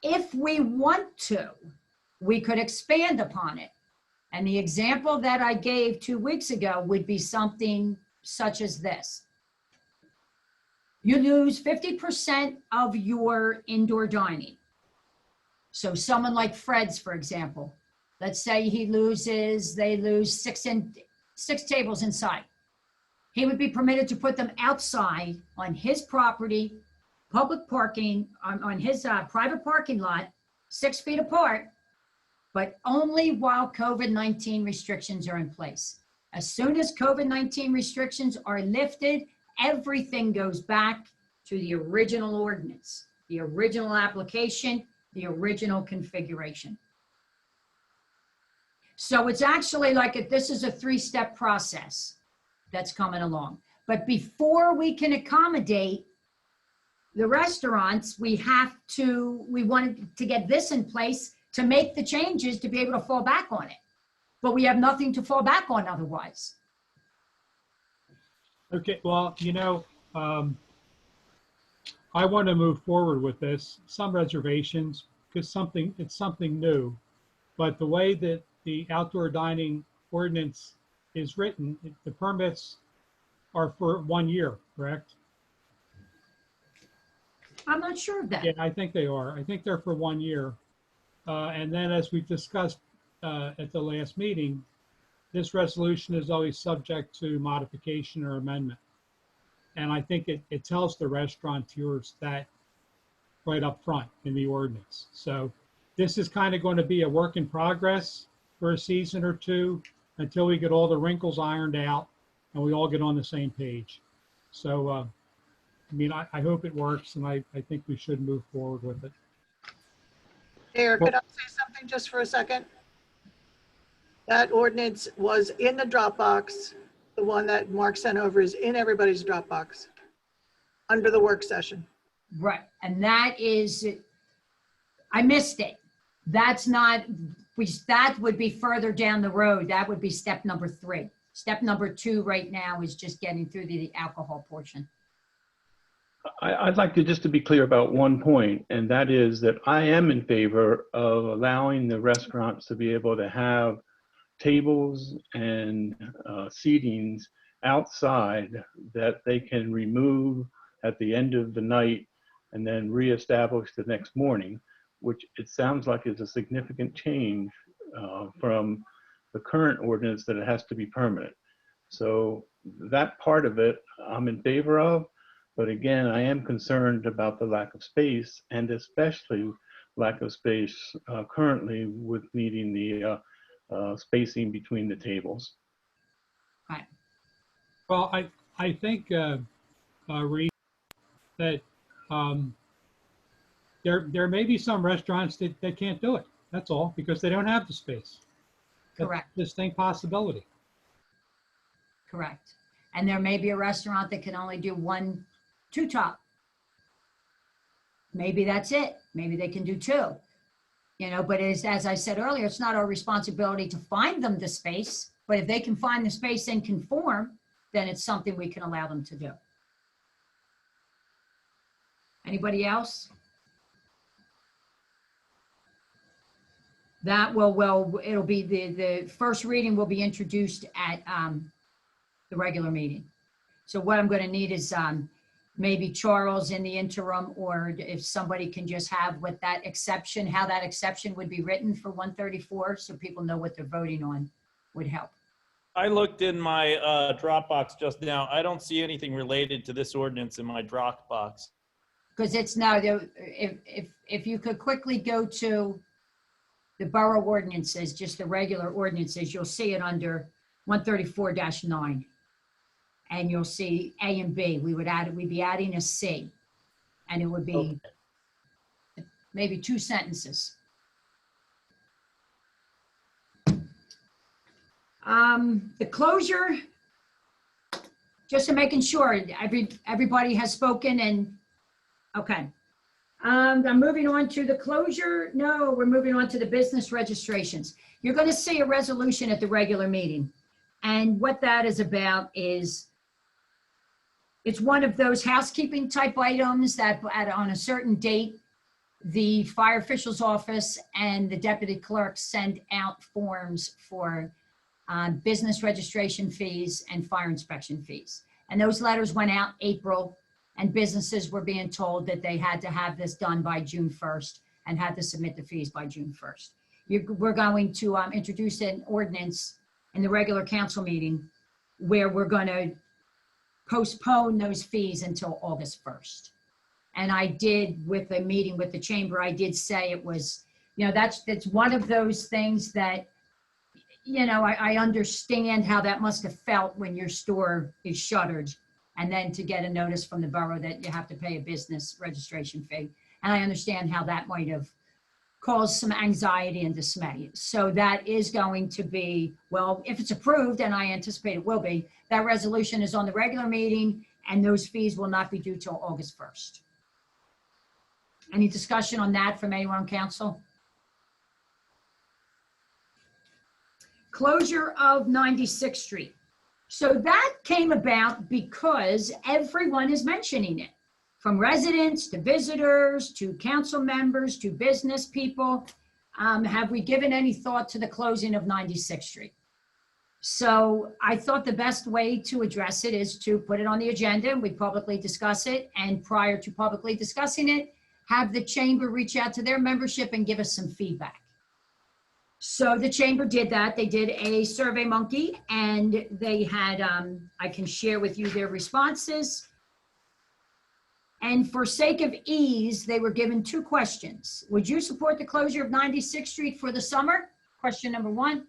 if we want to, we could expand upon it. And the example that I gave 2 weeks ago would be something such as this. You lose 50% of your indoor dining. So someone like Fred's, for example, let's say they lose six tables inside. He would be permitted to put them outside on his property, public parking, on his private parking lot, 6 feet apart, but only while COVID-19 restrictions are in place. As soon as COVID-19 restrictions are lifted, everything goes back to the original ordinance, the original application, the original configuration. So it's actually like this is a 3-step process that's coming along. But before we can accommodate the restaurants, we wanted to get this in place to make the changes to be able to fall back on it. But we have nothing to fall back on otherwise. Okay, well, I want to move forward with this. Some reservations, because it's something new. But the way that the outdoor dining ordinance is written, the permits are for 1 year, correct? I'm not sure of that. Yeah, I think they are. I think they're for 1 year. And then as we discussed at the last meeting, this resolution is always subject to modification or amendment. And I think it tells the restaurateurs that right up front in the ordinance. So this is kind of going to be a work in progress for a season or two until we get all the wrinkles ironed out and we all get on the same page. So, I mean, I hope it works, and I think we should move forward with it. Mayor, could I say something just for a second? That ordinance was in the Dropbox. The one that Mark sent over is in everybody's Dropbox under the work session. Right, and that is, I missed it. That's not, that would be further down the road. That would be step number 3. Step number 2 right now is just getting through the alcohol portion. I'd like to just to be clear about one point, and that is that I am in favor of allowing the restaurants to be able to have tables and seatings outside that they can remove at the end of the night and then reestablish the next morning, which it sounds like is a significant change from the current ordinance that it has to be permanent. So that part of it I'm in favor of. But again, I am concerned about the lack of space, and especially lack of space currently with needing the spacing between the tables. Right. Well, I think, Reed, that there may be some restaurants that can't do it. That's all, because they don't have the space. Correct. That's a distinct possibility. Correct. And there may be a restaurant that can only do 1 2-top. Maybe that's it. Maybe they can do 2. You know, but as I said earlier, it's not our responsibility to find them the space, but if they can find the space and conform, then it's something we can allow them to do. Anybody else? That will, it'll be the first reading will be introduced at the regular meeting. So what I'm going to need is maybe Charles in the interim, or if somebody can just have what that exception, how that exception would be written for 134, so people know what they're voting on, would help. I looked in my Dropbox just now. I don't see anything related to this ordinance in my Dropbox. Because it's now, if you could quickly go to the borough ordinances, just the regular ordinances, you'll see it under 134-9. And you'll see A and B. We'd be adding a C, and it would be maybe 2 sentences. The closure, just to making sure everybody has spoken, and okay. I'm moving on to the closure. No, we're moving on to the business registrations. You're going to see a resolution at the regular meeting, and what that is about is, it's one of those housekeeping type items that on a certain date, the fire official's office and the deputy clerk send out forms for business registration fees and fire inspection fees. And those letters went out April, and businesses were being told that they had to have this done by June 1st and had to submit the fees by June 1st. We're going to introduce an ordinance in the regular council meeting where we're going to postpone those fees until August 1st. And I did, with a meeting with the chamber, I did say it was, you know, that's one of those things that, you know, I understand how that must have felt when your store is shuttered, and then to get a notice from the borough that you have to pay a business registration fee. And I understand how that might have caused some anxiety and dismay. So that is going to be, well, if it's approved, and I anticipate it will be, that resolution is on the regular meeting, and those fees will not be due till August 1st. Any discussion on that from anyone on council? Closure of 96th Street. So that came about because everyone is mentioning it, from residents to visitors to council members to business people. Have we given any thought to the closing of 96th Street? So I thought the best way to address it is to put it on the agenda, and we publicly discuss it, and prior to publicly discussing it, have the chamber reach out to their membership and give us some feedback. So the chamber did that. They did a Survey Monkey, and they had, I can share with you their responses. And for sake of ease, they were given 2 questions. Would you support the closure of 96th Street for the summer? Question number 1.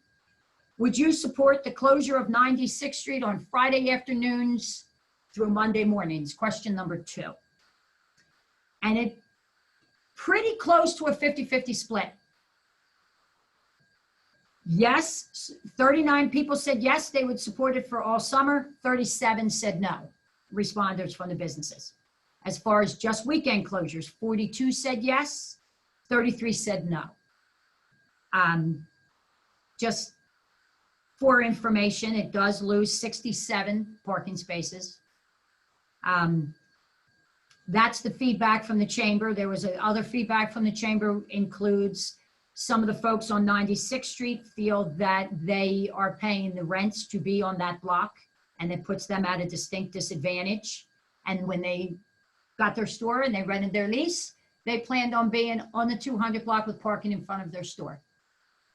Would you support the closure of 96th Street on Friday afternoons through Monday mornings? Question number 2. And it pretty close to a 50-50 split. Yes, 39 people said yes, they would support it for all summer. 37 said no, responders from the businesses. As far as just weekend closures, 42 said yes, 33 said no. Just for information, it does lose 67 parking spaces. That's the feedback from the chamber. There was other feedback from the chamber, includes some of the folks on 96th Street feel that they are paying the rents to be on that block, and it puts them at a distinct disadvantage. And when they got their store and they rented their lease, they planned on being on the 200 block with parking in front of their store,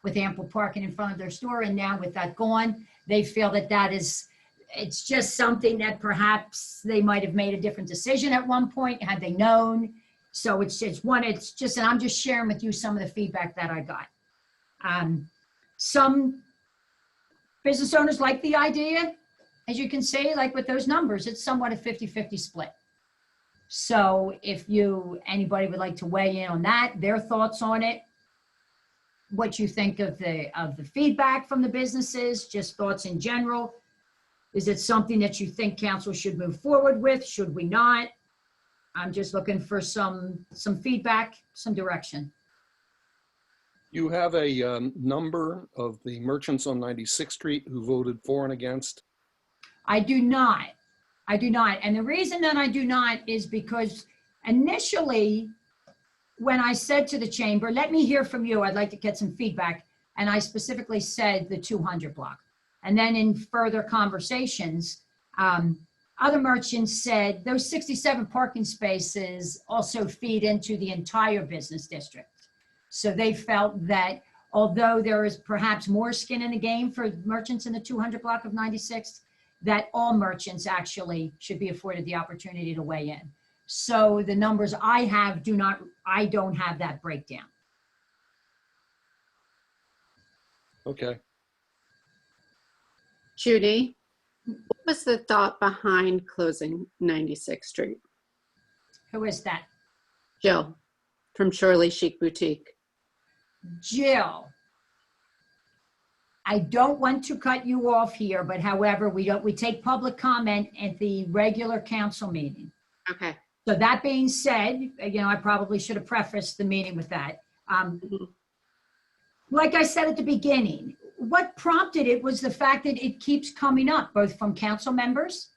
with ample parking in front of their store. And now with that gone, they feel that it's just something that perhaps they might have made a different decision at one point had they known. So and I'm just sharing with you some of the feedback that I got. Some business owners like the idea. As you can see, like with those numbers, it's somewhat a 50-50 split. So if anybody would like to weigh in on that, their thoughts on it, what you think of the feedback from the businesses, just thoughts in general. Is it something that you think council should move forward with? Should we not? I'm just looking for some feedback, some direction. You have a number of the merchants on 96th Street who voted for and against? I do not. And the reason that I do not is because initially, when I said to the chamber, let me hear from you, I'd like to get some feedback. And I specifically said the 200 block. And then in further conversations, other merchants said those 67 parking spaces also feed into the entire business district. So they felt that although there is perhaps more skin in the game for merchants in the 200 block of 96th, that all merchants actually should be afforded the opportunity to weigh in. So the numbers I have I don't have that breakdown. Okay. Judy, what was the thought behind closing 96th Street? Who is that? Jill from Shirley Chic Boutique. Jill, I don't want to cut you off here, but however, we take public comment at the regular council meeting. Okay. So that being said, I probably should have prefaced the meeting with that. Like I said at the beginning, what prompted it was the fact that it keeps coming up, both from council members,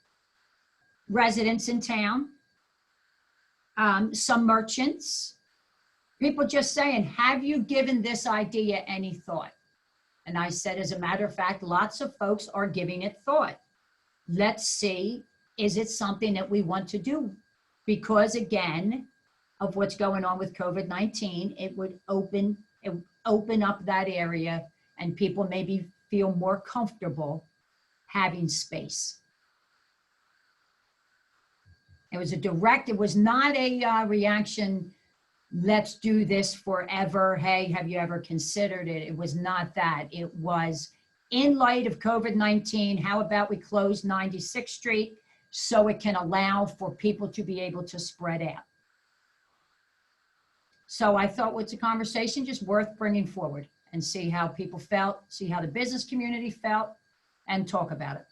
residents in town, some merchants, people just saying, have you given this idea any thought? And I said, as a matter of fact, lots of folks are giving it thought. Let's see, is it something that we want to do? Because again, of what's going on with COVID-19, it would open up that area and people maybe feel more comfortable having space. It was not a reaction, let's do this forever. Hey, have you ever considered it? It was not that. It was, in light of COVID-19, how about we close 96th Street so it can allow for people to be able to spread out. So I thought it's a conversation just worth bringing forward and see how people felt, see how the business community felt, and talk about it.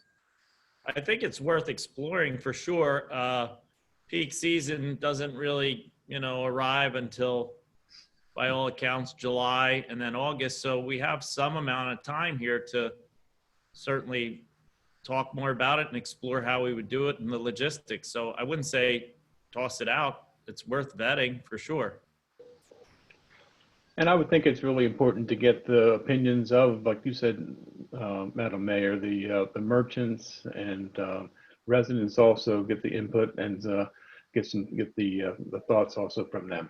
I think it's worth exploring for sure. Peak season doesn't really, arrive until, by all accounts, July and then August. So we have some amount of time here to certainly talk more about it and explore how we would do it and the logistics. So I wouldn't say toss it out. It's worth vetting for sure. And I would think it's really important to get the opinions of, like you said, Madam Mayor, the merchants and residents also get the input and get the thoughts also from them.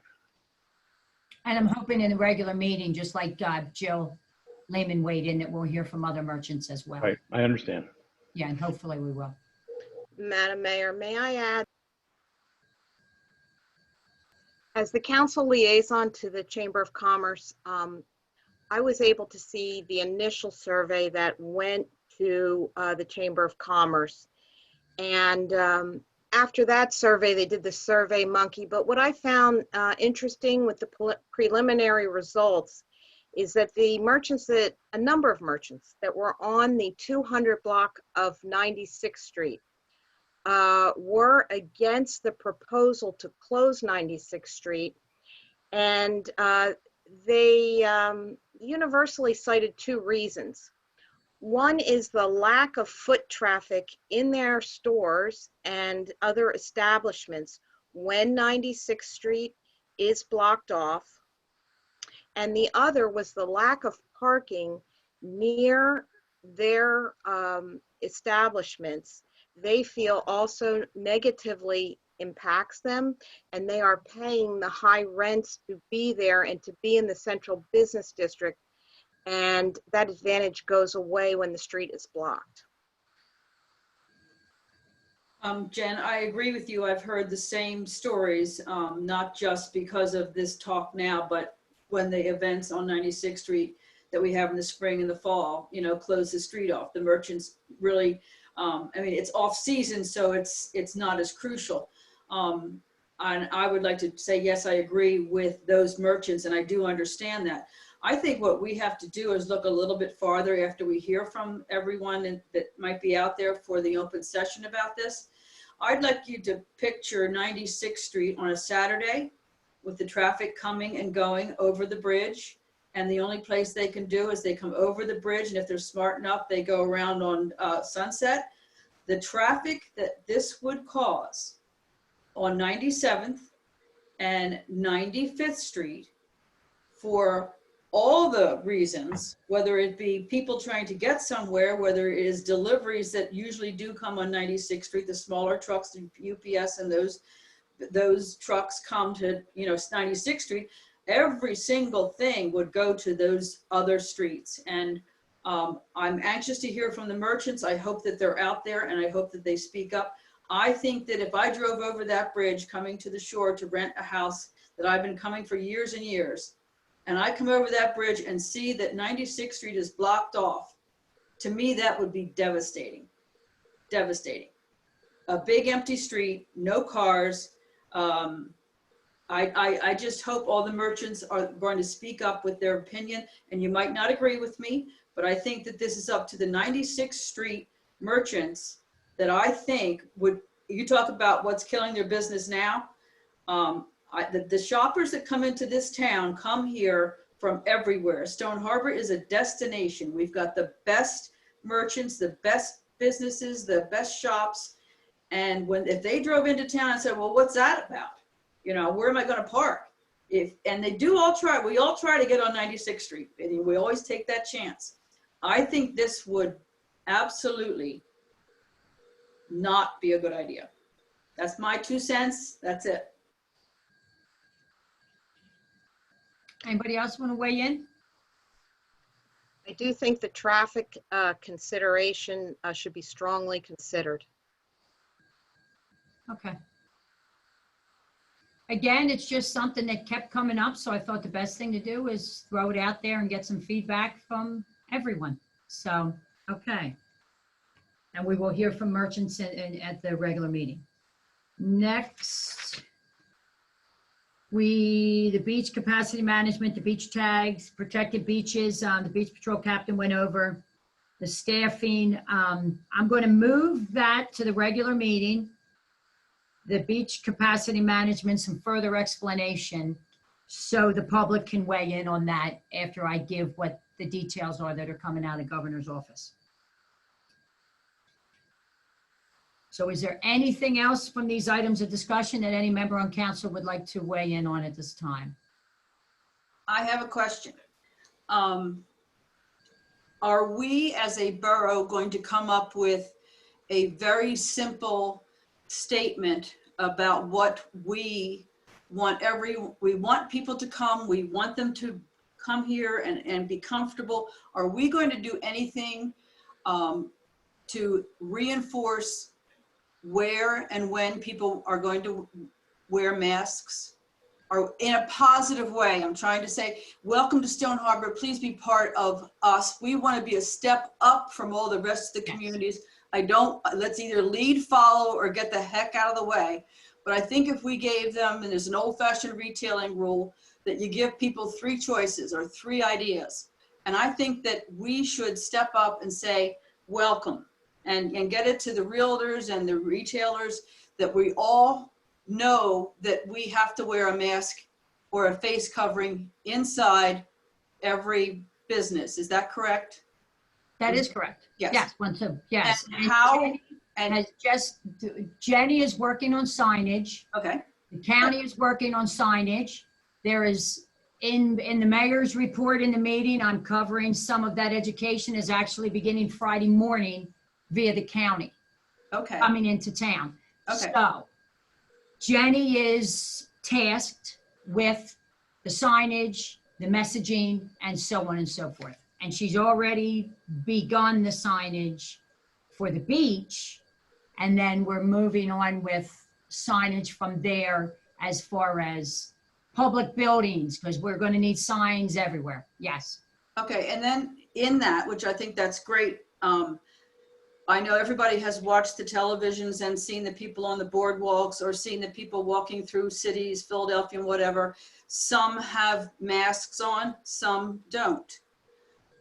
And I'm hoping in the regular meeting, just like Jill Lehman weighed in, that we'll hear from other merchants as well. Right, I understand. Yeah, and hopefully we will. Madam Mayor, may I add, as the council liaison to the Chamber of Commerce, I was able to see the initial survey that went to the Chamber of Commerce. And after that survey, they did the Survey Monkey. But what I found interesting with the preliminary results is that the merchants that, a number of merchants that were on the 200 block of 96th Street were against the proposal to close 96th Street. And they universally cited two reasons. One is the lack of foot traffic in their stores and other establishments when 96th Street is blocked off. And the other was the lack of parking near their establishments. They feel also negatively impacts them, and they are paying the high rents to be there and to be in the central business district. And that advantage goes away when the street is blocked. Jen, I agree with you. I've heard the same stories, not just because of this talk now, but when the events on 96th Street that we have in the spring and the fall, you know, close the street off. The merchants really, I mean, it's off season, so it's not as crucial. And I would like to say, yes, I agree with those merchants, and I do understand that. I think what we have to do is look a little bit farther after we hear from everyone that might be out there for the open session about this. I'd like you to picture 96th Street on a Saturday with the traffic coming and going over the bridge. And the only place they can do is they come over the bridge. And if they're smart enough, they go around on Sunset. The traffic that this would cause on 97th and 95th Street for all the reasons, whether it be people trying to get somewhere, whether it is deliveries that usually do come on 96th Street, the smaller trucks, the UPS and those trucks come to, you know, 96th Street, every single thing would go to those other streets. And I'm anxious to hear from the merchants. I hope that they're out there and I hope that they speak up. I think that if I drove over that bridge coming to the shore to rent a house that I've been coming for years and years, and I come over that bridge and see that 96th Street is blocked off, to me, that would be devastating. Devastating. A big empty street, no cars. I just hope all the merchants are going to speak up with their opinion, and you might not agree with me, but I think that this is up to the 96th Street merchants that I think would, you talk about what's killing their business now. The shoppers that come into this town come here from everywhere. Stone Harbor is a destination. We've got the best merchants, the best businesses, the best shops. And if they drove into town and said, well, what's that about? You know, where am I going to park? And they do all try, we all try to get on 96th Street, and we always take that chance. I think this would absolutely not be a good idea. That's my 2 cents. That's it. Anybody else want to weigh in? I do think the traffic consideration should be strongly considered. Okay. Again, it's just something that kept coming up, so I thought the best thing to do is throw it out there and get some feedback from everyone. So, okay. And we will hear from merchants at the regular meeting. Next, the beach capacity management, the beach tags, protected beaches, the beach patrol captain went over the staffing. I'm going to move that to the regular meeting. The beach capacity management, some further explanation, so the public can weigh in on that after I give what the details are that are coming out of the governor's office. So is there anything else from these items of discussion that any member on council would like to weigh in on at this time? I have a question. Are we as a borough going to come up with a very simple statement about what we want? We want people to come, we want them to come here and be comfortable. Are we going to do anything to reinforce where and when people are going to wear masks? or in a positive way. I'm trying to say, welcome to Stone Harbor. Please be part of us. We want to be a step up from all the rest of the communities. Let's either lead, follow, or get the heck out of the way. But I think if we gave them, and there's an old-fashioned retailing rule, that you give people 3 choices or 3 ideas. And I think that we should step up and say, welcome, and get it to the realtors and the retailers that we all know that we have to wear a mask or a face covering inside every business. Is that correct? That is correct. Yes. Yes, yes. And how, Jenny is working on signage. Okay. The county is working on signage. There is, in the mayor's report in the meeting, I'm covering some of that education is actually beginning Friday morning via the county. Okay. Coming into town. Okay. So Jenny is tasked with the signage, the messaging, and so on and so forth. And she's already begun the signage for the beach. And then we're moving on with signage from there as far as public buildings, because we're going to need signs everywhere. Yes. Okay, and then in that, which I think that's great, I know everybody has watched the televisions and seen the people on the boardwalks or seen the people walking through cities, Philadelphia and whatever. Some have masks on, some don't.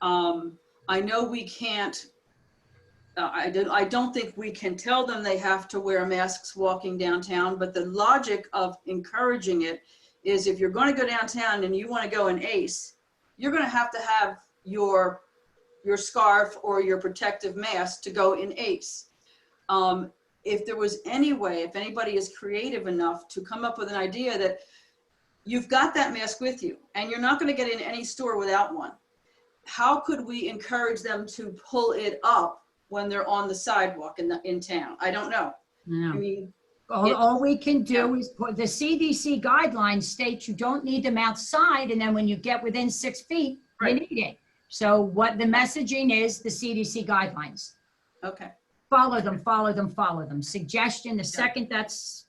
I know we can't, I don't think we can tell them they have to wear masks walking downtown, but the logic of encouraging it is if you're going to go downtown and you want to go in ACE, you're going to have your scarf or your protective mask to go in ACE. If there was any way, if anybody is creative enough to come up with an idea that you've got that mask with you and you're not going to get in any store without one, how could we encourage them to pull it up when they're on the sidewalk in town? I don't know. No. I mean, all we can do is put the CDC guidelines state you don't need them outside, and then when you get within 6 feet, you need it. So what the messaging is, the CDC guidelines. Okay. Follow them, follow them, follow them. Suggestion, the second that's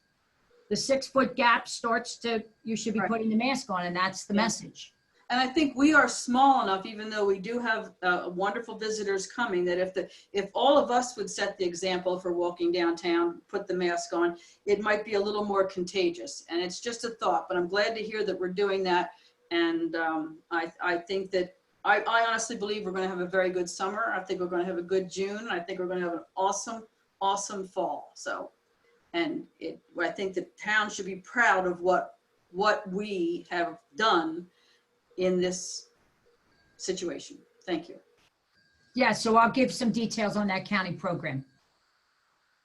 the 6 foot gap starts to, you should be putting the mask on, and that's the message. And I think we are small enough, even though we do have wonderful visitors coming, that if all of us would set the example for walking downtown, put the mask on, it might be a little more contagious. And it's just a thought, but I'm glad to hear that we're doing that. And I think that I honestly believe we're going to have a very good summer. I think we're going to have a good June. I think we're going to have an awesome, awesome fall. So, and I think the town should be proud of what we have done in this situation. Thank you. Yeah, so I'll give some details on that county program.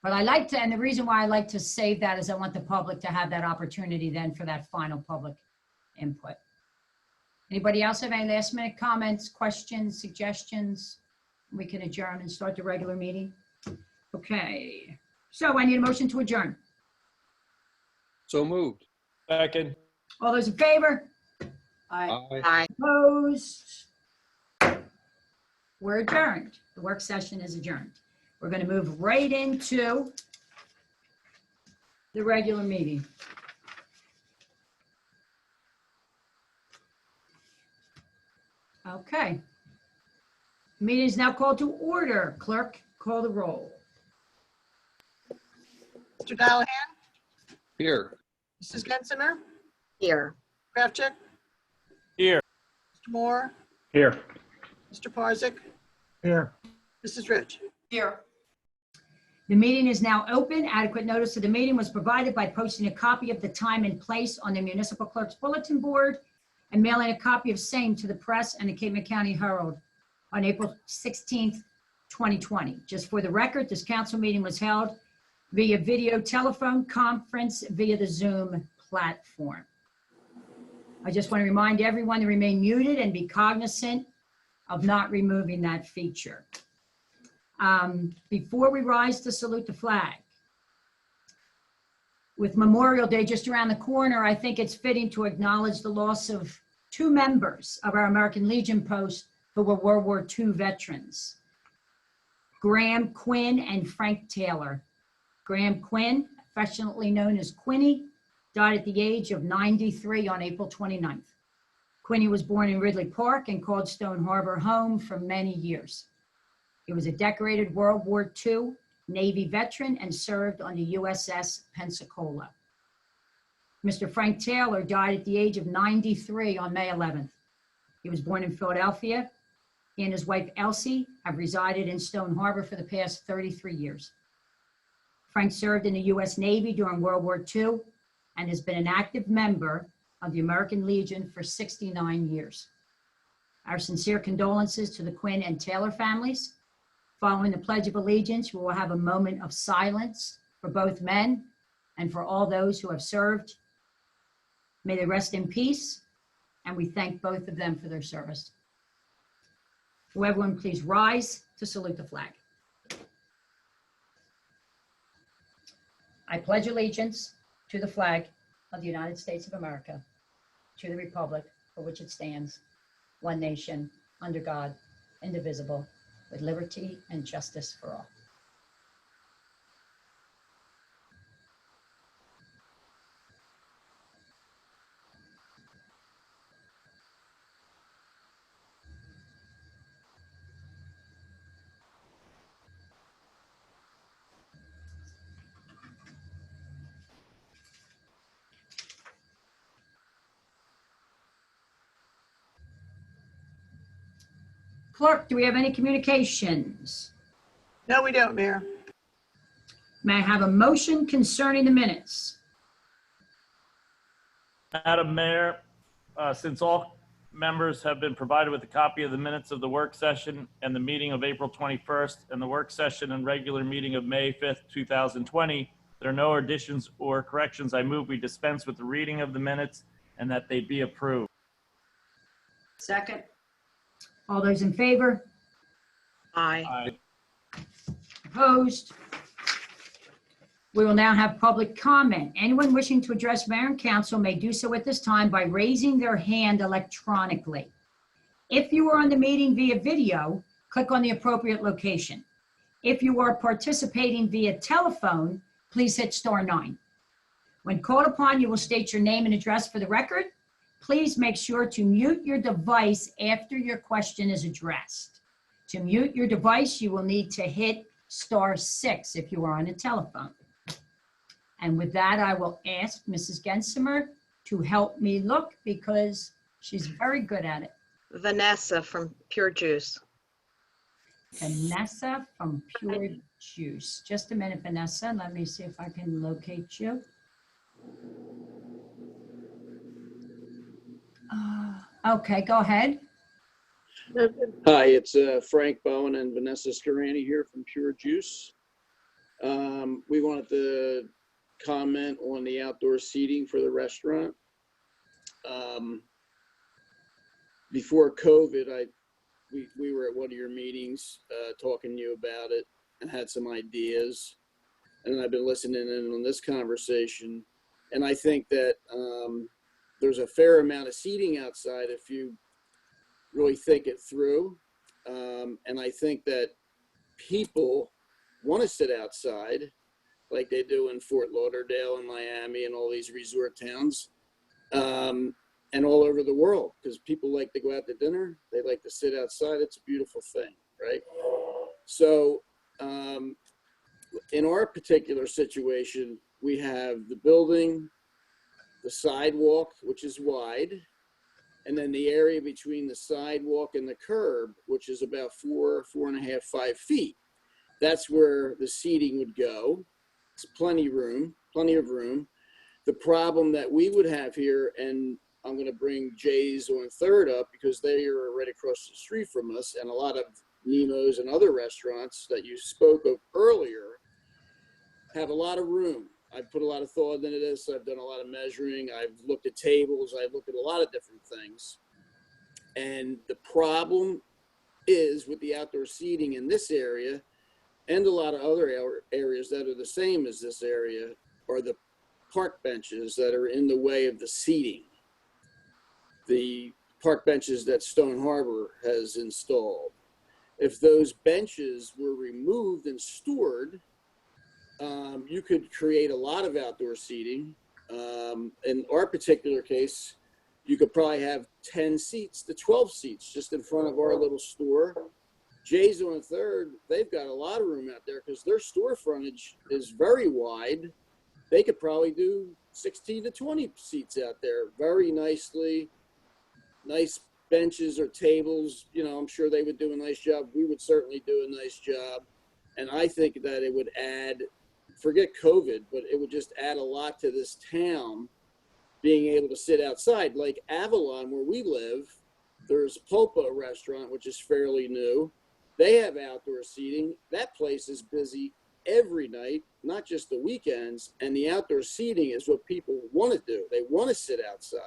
But I like to, and the reason why I like to save that is I want the public to have that opportunity then for that final public input. Anybody else have any last minute comments, questions, suggestions? We can adjourn and start the regular meeting. Okay, so I need a motion to adjourn. So moved. Second. All those in favor? Aye. Opposed? We're adjourned. The work session is adjourned. We're going to move right into the regular meeting. Okay. Meeting is now called to order. Clerk, call the roll. Mr. Dallahan? Here. Mrs. Gensemer? Here. Krafczek? Here. Mr. Moore? Here. Mr. Parzak? Here. Mrs. Rich? Here. The meeting is now open. Adequate notice of the meeting was provided by posting a copy of the time and place on the municipal clerk's bulletin board and mailing a copy of same to the press and the Cape May County Herald on April 16th, 2020. Just for the record, this council meeting was held via video telephone conference via the Zoom platform. I just want to remind everyone to remain muted and be cognizant of not removing that feature. Before we rise to salute the flag, with Memorial Day just around the corner, I think it's fitting to acknowledge the loss of 2 members of our American Legion post who were World War II veterans, Graham Quinn and Frank Taylor. Graham Quinn, affectionately known as Quinny, died at the age of 93 on April 29th. Quinney was born in Ridley Park and called Stone Harbor home for many years. He was a decorated World War II Navy veteran and served on the USS Pensacola. Mr. Frank Taylor died at the age of 93 on May 11th. He was born in Philadelphia. He and his wife Elsie have resided in Stone Harbor for the past 33 years. Frank served in the U.S. Navy during World War II and has been an active member of the American Legion for 69 years. Our sincere condolences to the Quinn and Taylor families. Following the Pledge of Allegiance, we will have a moment of silence for both men and for all those who have served. May they rest in peace, and we thank both of them for their service. Will everyone please rise to salute the flag? I pledge allegiance to the flag of the United States of America, to the republic for which it stands, one nation, under God, indivisible, with liberty and justice for all. Clerk, do we have any communications? No, we don't, Mayor. May I have a motion concerning the minutes? Madam Mayor, since all members have been provided with a copy of the minutes of the work session and the meeting of April 21st and the work session and regular meeting of May 5th, 2020, there are no additions or corrections. I move we dispense with the reading of the minutes and that they be approved. Second. All those in favor? Aye. Aye. Opposed? We will now have public comment. Anyone wishing to address mayor and council may do so at this time by raising their hand electronically. If you are on the meeting via video, click on the appropriate location. If you are participating via telephone, please hit *9. When called upon, you will state your name and address for the record. Please make sure to mute your device after your question is addressed. To mute your device, you will need to hit *6 if you are on a telephone. And with that, I will ask Mrs. Gensemer to help me look because she's very good at it. Vanessa from Pure Juice. Vanessa from Pure Juice. Just a minute, Vanessa. Let me see if I can locate you. Okay, go ahead. Hi, it's Frank Bowen and Vanessa Scarani here from Pure Juice. We wanted to comment on the outdoor seating for the restaurant. Before COVID, we were at one of your meetings talking to you about it and had some ideas. And I've been listening in on this conversation. And I think that there's a fair amount of seating outside if you really think it through. And I think that people want to sit outside like they do in Fort Lauderdale and Miami and all these resort towns and all over the world, because people like to go out to dinner. They like to sit outside. It's a beautiful thing, right? So in our particular situation, we have the building, the sidewalk, which is wide, and then the area between the sidewalk and the curb, which is about 4.5, 5 feet. That's where the seating would go. It's plenty of room. The problem that we would have here, and I'm going to bring Jay's on third up because they are right across the street from us, and a lot of Nemo's and other restaurants that you spoke of earlier have a lot of room. I've put a lot of thought into this. I've done a lot of measuring. I've looked at tables. I've looked at a lot of different things. And the problem is with the outdoor seating in this area and a lot of other areas that are the same as this area are the park benches that are in the way of the seating. The park benches that Stone Harbor has installed. If those benches were removed and stored, you could create a lot of outdoor seating In our particular case, you could probably have 10 seats to 12 seats just in front of our little store. Jay's on 3rd, they've got a lot of room out there because their store frontage is very wide. They could probably do 16 to 20 seats out there very nicely. Nice benches or tables. You know, I'm sure they would do a nice job. We would certainly do a nice job. And I think that it would add, forget COVID, but it would just add a lot to this town being able to sit outside. Like Avalon, where we live, there's Pulpa restaurant, which is fairly new. They have outdoor seating. That place is busy every night, not just the weekends. And the outdoor seating is what people want to do. They want to sit outside.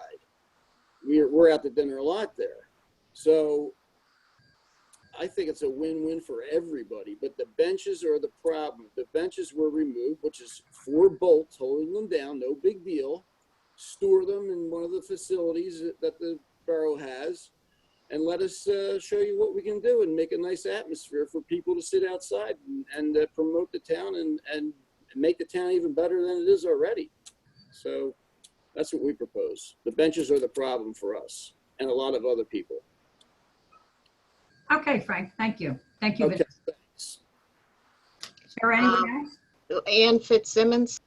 We're out to dinner a lot there. So I think it's a win-win for everybody, but the benches are the problem. The benches were removed, which is 4 bolts holding them down, no big deal. Store them in one of the facilities that the borough has, and let us show you what we can do and make a nice atmosphere for people to sit outside and promote the town and make the town even better than it is already. So that's what we propose. The benches are the problem for us and a lot of other people. Okay, Frank, thank you. Thank you. Okay, Is there anyone else? Ann Fitzsimmons.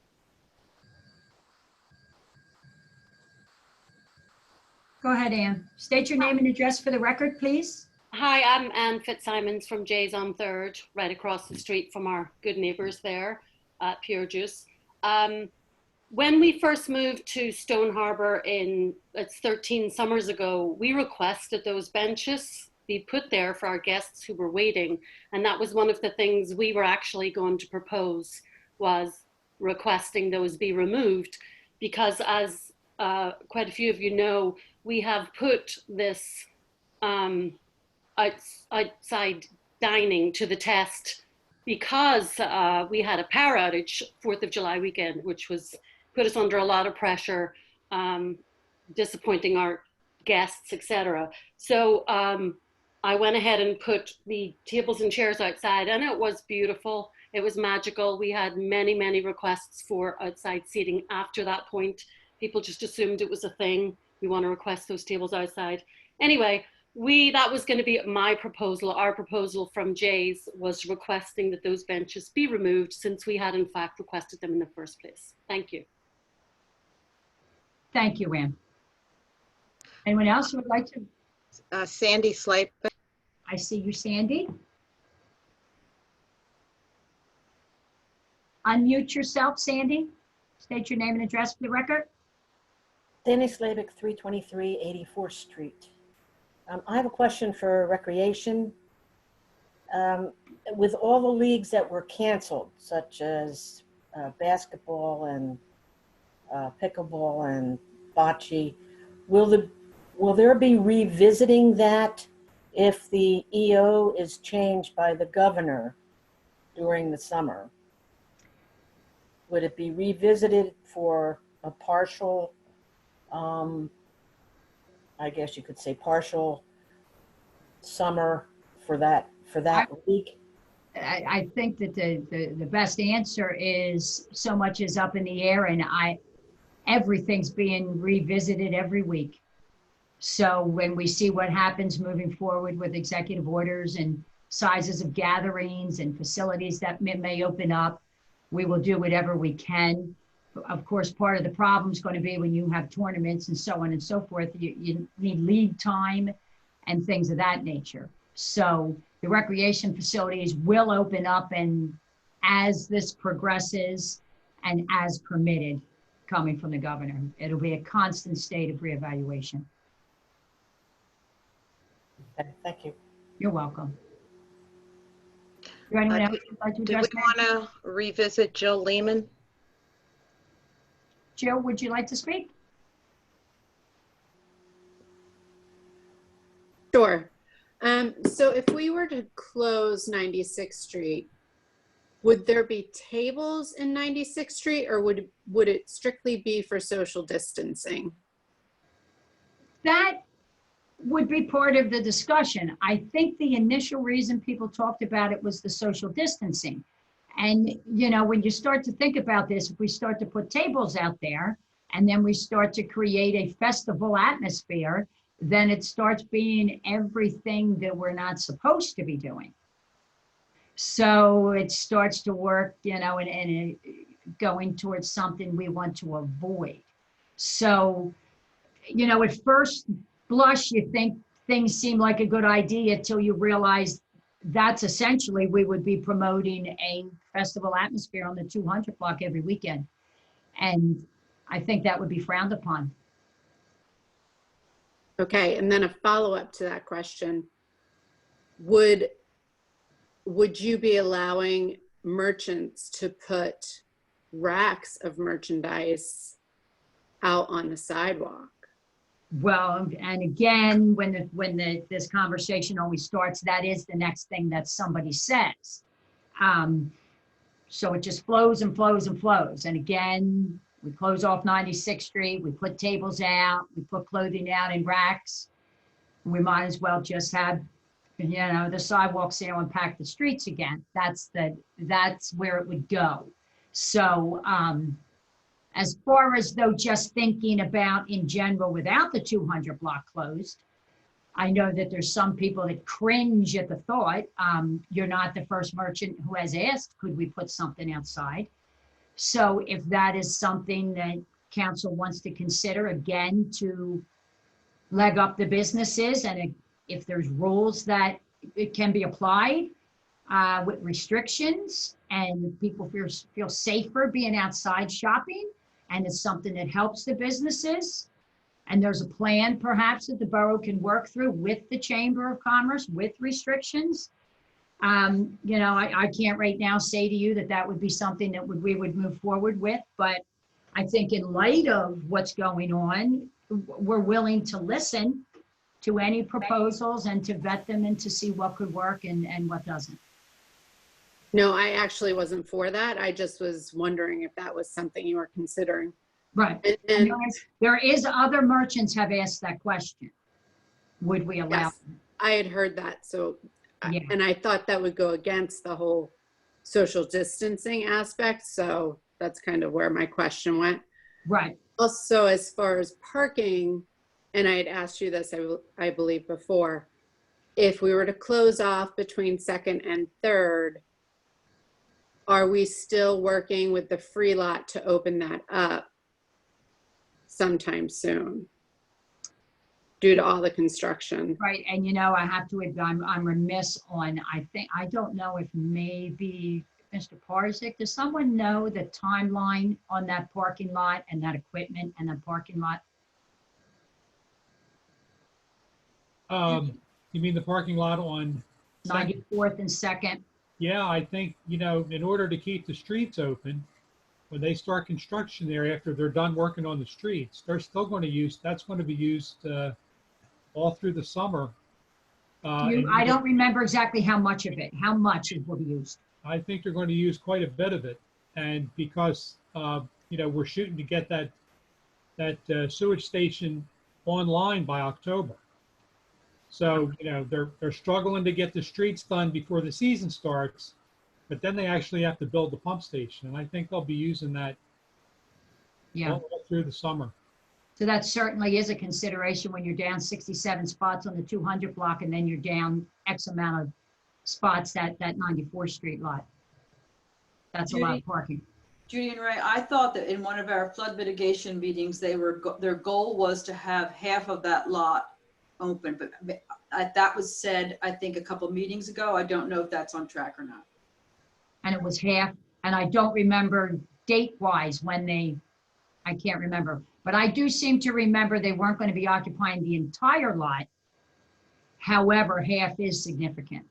Go ahead, Ann. State your name and address for the record, please. Hi, I'm Ann Fitzsimons from Jay's on 3rd, right across the street from our good neighbors there at Pure Juice. When we first moved to Stone Harbor it's 13 summers ago, we requested those benches be put there for our guests who were waiting. And that was one of the things we were actually going to propose, was requesting those be removed, because as quite a few of you know, we have put this outside dining to the test because we had a power outage 4th of July weekend, which put us under a lot of pressure, disappointing our guests, etc. So I went ahead and put the tables and chairs outside, and it was beautiful. It was magical. We had many, many requests for outside seating after that point. People just assumed it was a thing. We want to request those tables outside. Anyway, that was going to be my proposal. Our proposal from Jay's was requesting that those benches be removed, since we had in fact requested them in the first place. Thank you. Thank you, Ann. Anyone else who would like to? Sandy Slipe. I see you, Sandy. Unmute yourself, Sandy. State your name and address for the record. Danny Slavik, 323 84th Street. I have a question for recreation. With all the leagues that were canceled, such as basketball and pickleball and bocce, will there be revisiting that if the EO is changed by the governor during the summer? Would it be revisited for a partial, I guess you could say partial summer for that week? I think that the best answer is so much is up in the air, and everything's being revisited every week. So when we see what happens moving forward with executive orders and sizes of gatherings and facilities that may open up, we will do whatever we can. Of course, part of the problem is going to be when you have tournaments and so on and so forth, you need lead time and things of that nature. So the recreation facilities will open up, and as this progresses and as permitted coming from the governor, it'll be a constant state of reevaluation. Okay, thank you. You're welcome. Do anyone else would like to Do address we that? want to revisit Jill Lehman? Jill, would you like to speak? Sure. So if we were to close 96th Street, would there be tables in 96th Street, or would it strictly be for social distancing? That would be part of the discussion. I think the initial reason people talked about it was the social distancing. And, you know, when you start to think about this, if we start to put tables out there and then we start to create a festival atmosphere, then it starts being everything that we're not supposed to be doing. So it starts to work, and going towards something we want to avoid. So, at first blush, you think things seem like a good idea till you realize that's essentially, we would be promoting a festival atmosphere on the 200 block every weekend. And I think that would be frowned upon. Okay, and then a follow-up to that question. Would you be allowing merchants to put racks of merchandise out on the sidewalk? Well, and again, when this conversation always starts, that is the next thing that somebody says. So it just flows and flows and flows. And again, we close off 96th Street, we put tables out, we put clothing out in racks. We might as well just have, the sidewalks there and pack the streets again. That's where it would go. So, as far as though just thinking about in general without the 200 block closed, I know that there's some people that cringe at the thought. You're not the first merchant who has asked, could we put something outside? So if that is something that council wants to consider, again, to leg up the businesses, and if there's rules that it can be applied with restrictions, and people feel safer being outside shopping, and it's something that helps the businesses, and there's a plan perhaps that the borough can work through with the Chamber of Commerce with restrictions. I can't right now say to you that would be something that we would move forward with, but I think in light of what's going on, we're willing to listen to any proposals and to vet them and to see what could work and what doesn't. No, I actually wasn't for that. I just was wondering if that was something you were considering. Right. And there is other merchants have asked that question. Would we allow? Yes, I had heard that. So, yeah. And I thought that would go against the whole social distancing aspect. So that's kind of where my question went. Right. Also, as far as parking, and I had asked you this, I believe before, if we were to close off between 2nd and 3rd, are we still working with the free lot to open that up sometime soon due to all the construction? Right, and I have to admit, I'm remiss on, I don't know if maybe Mr. Parzik, does someone know the timeline on that parking lot and that equipment and that parking lot? You mean the parking lot on 94th and 2nd? Yeah, I think, in order to keep the streets open, when they start construction there, after they're done working on the streets, they're still going to use, that's going to be used all through the summer. I don't remember exactly how much of it, how much it will be used. I think they're going to use quite a bit of it. And because, we're shooting to get that sewage station online by October. So, they're struggling to get the streets done before the season starts, but then they actually have to build the pump station. And I think they'll be using that all through the summer. So that certainly is a consideration when you're down 67 spots on the 200 block and then you're down X amount of spots that 94th Street lot. That's a lot of parking. Judy and Ray, I thought that in one of our flood mitigation meetings, their goal was to have half of that lot open, but that was said, I think, a couple of meetings ago. I don't know if that's on track or not. And it was half, and I don't remember date-wise when I can't remember, but I do seem to remember they weren't going to be occupying the entire lot. However, half is significant.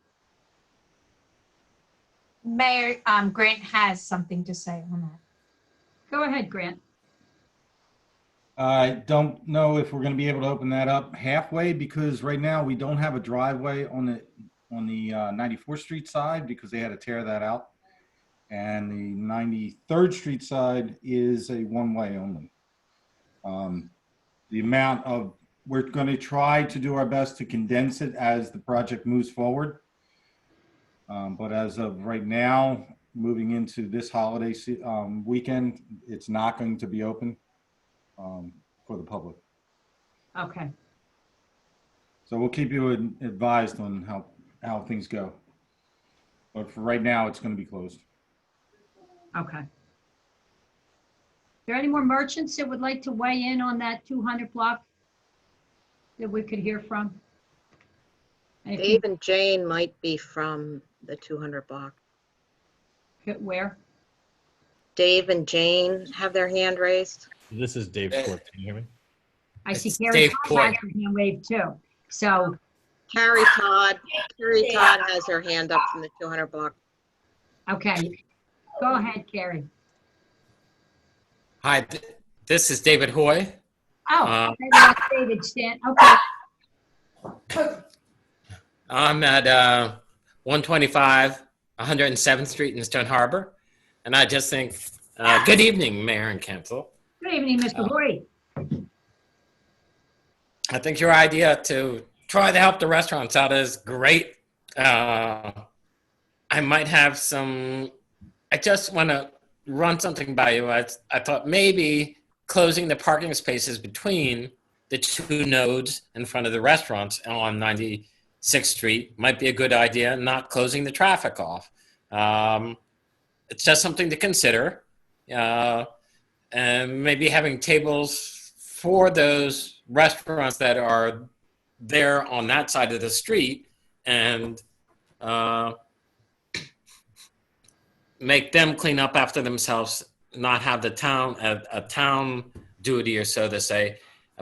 Mayor, Grant has something to say on that. Go ahead, Grant. I don't know if we're going to be able to open that up halfway, because right now we don't have a driveway on the 94th Street side because they had to tear that out. And the 93rd Street side is a one-way only. The amount of, we're going to try to do our best to condense it as the project moves forward. But as of right now, moving into this holiday weekend, it's not going to be open. for the public. Okay. So we'll keep you advised on how things go. But for right now, it's going to be closed. Okay. Are there any more merchants that would like to weigh in on that 200 block that we could hear from? Dave and Jane might be from the 200 block. Where? Dave and Jane have their hand raised. This is Dave Court. Can you hear me? I see It's Carrie Dave Todd Court. has her hand waved too. So Carrie Todd has her hand up from the 200 block. okay, go ahead, Carrie. Hi, this is David Hoy. Oh, okay, well, David Stan. Okay. I'm at 125 107th Street in Stone Harbor. And I just think, good evening, Mayor and Council. Good evening, Mr. Hoy. I think your idea to try to help the restaurants out is great. I might have some, I just want to run something by you. I thought maybe closing the parking spaces between the two nodes in front of the restaurants on 96th Street might be a good idea, not closing the traffic off. It's just something to consider. And maybe having tables for those restaurants that are there on that side of the street and make them clean up after themselves, not have the town, a town duty or so to say,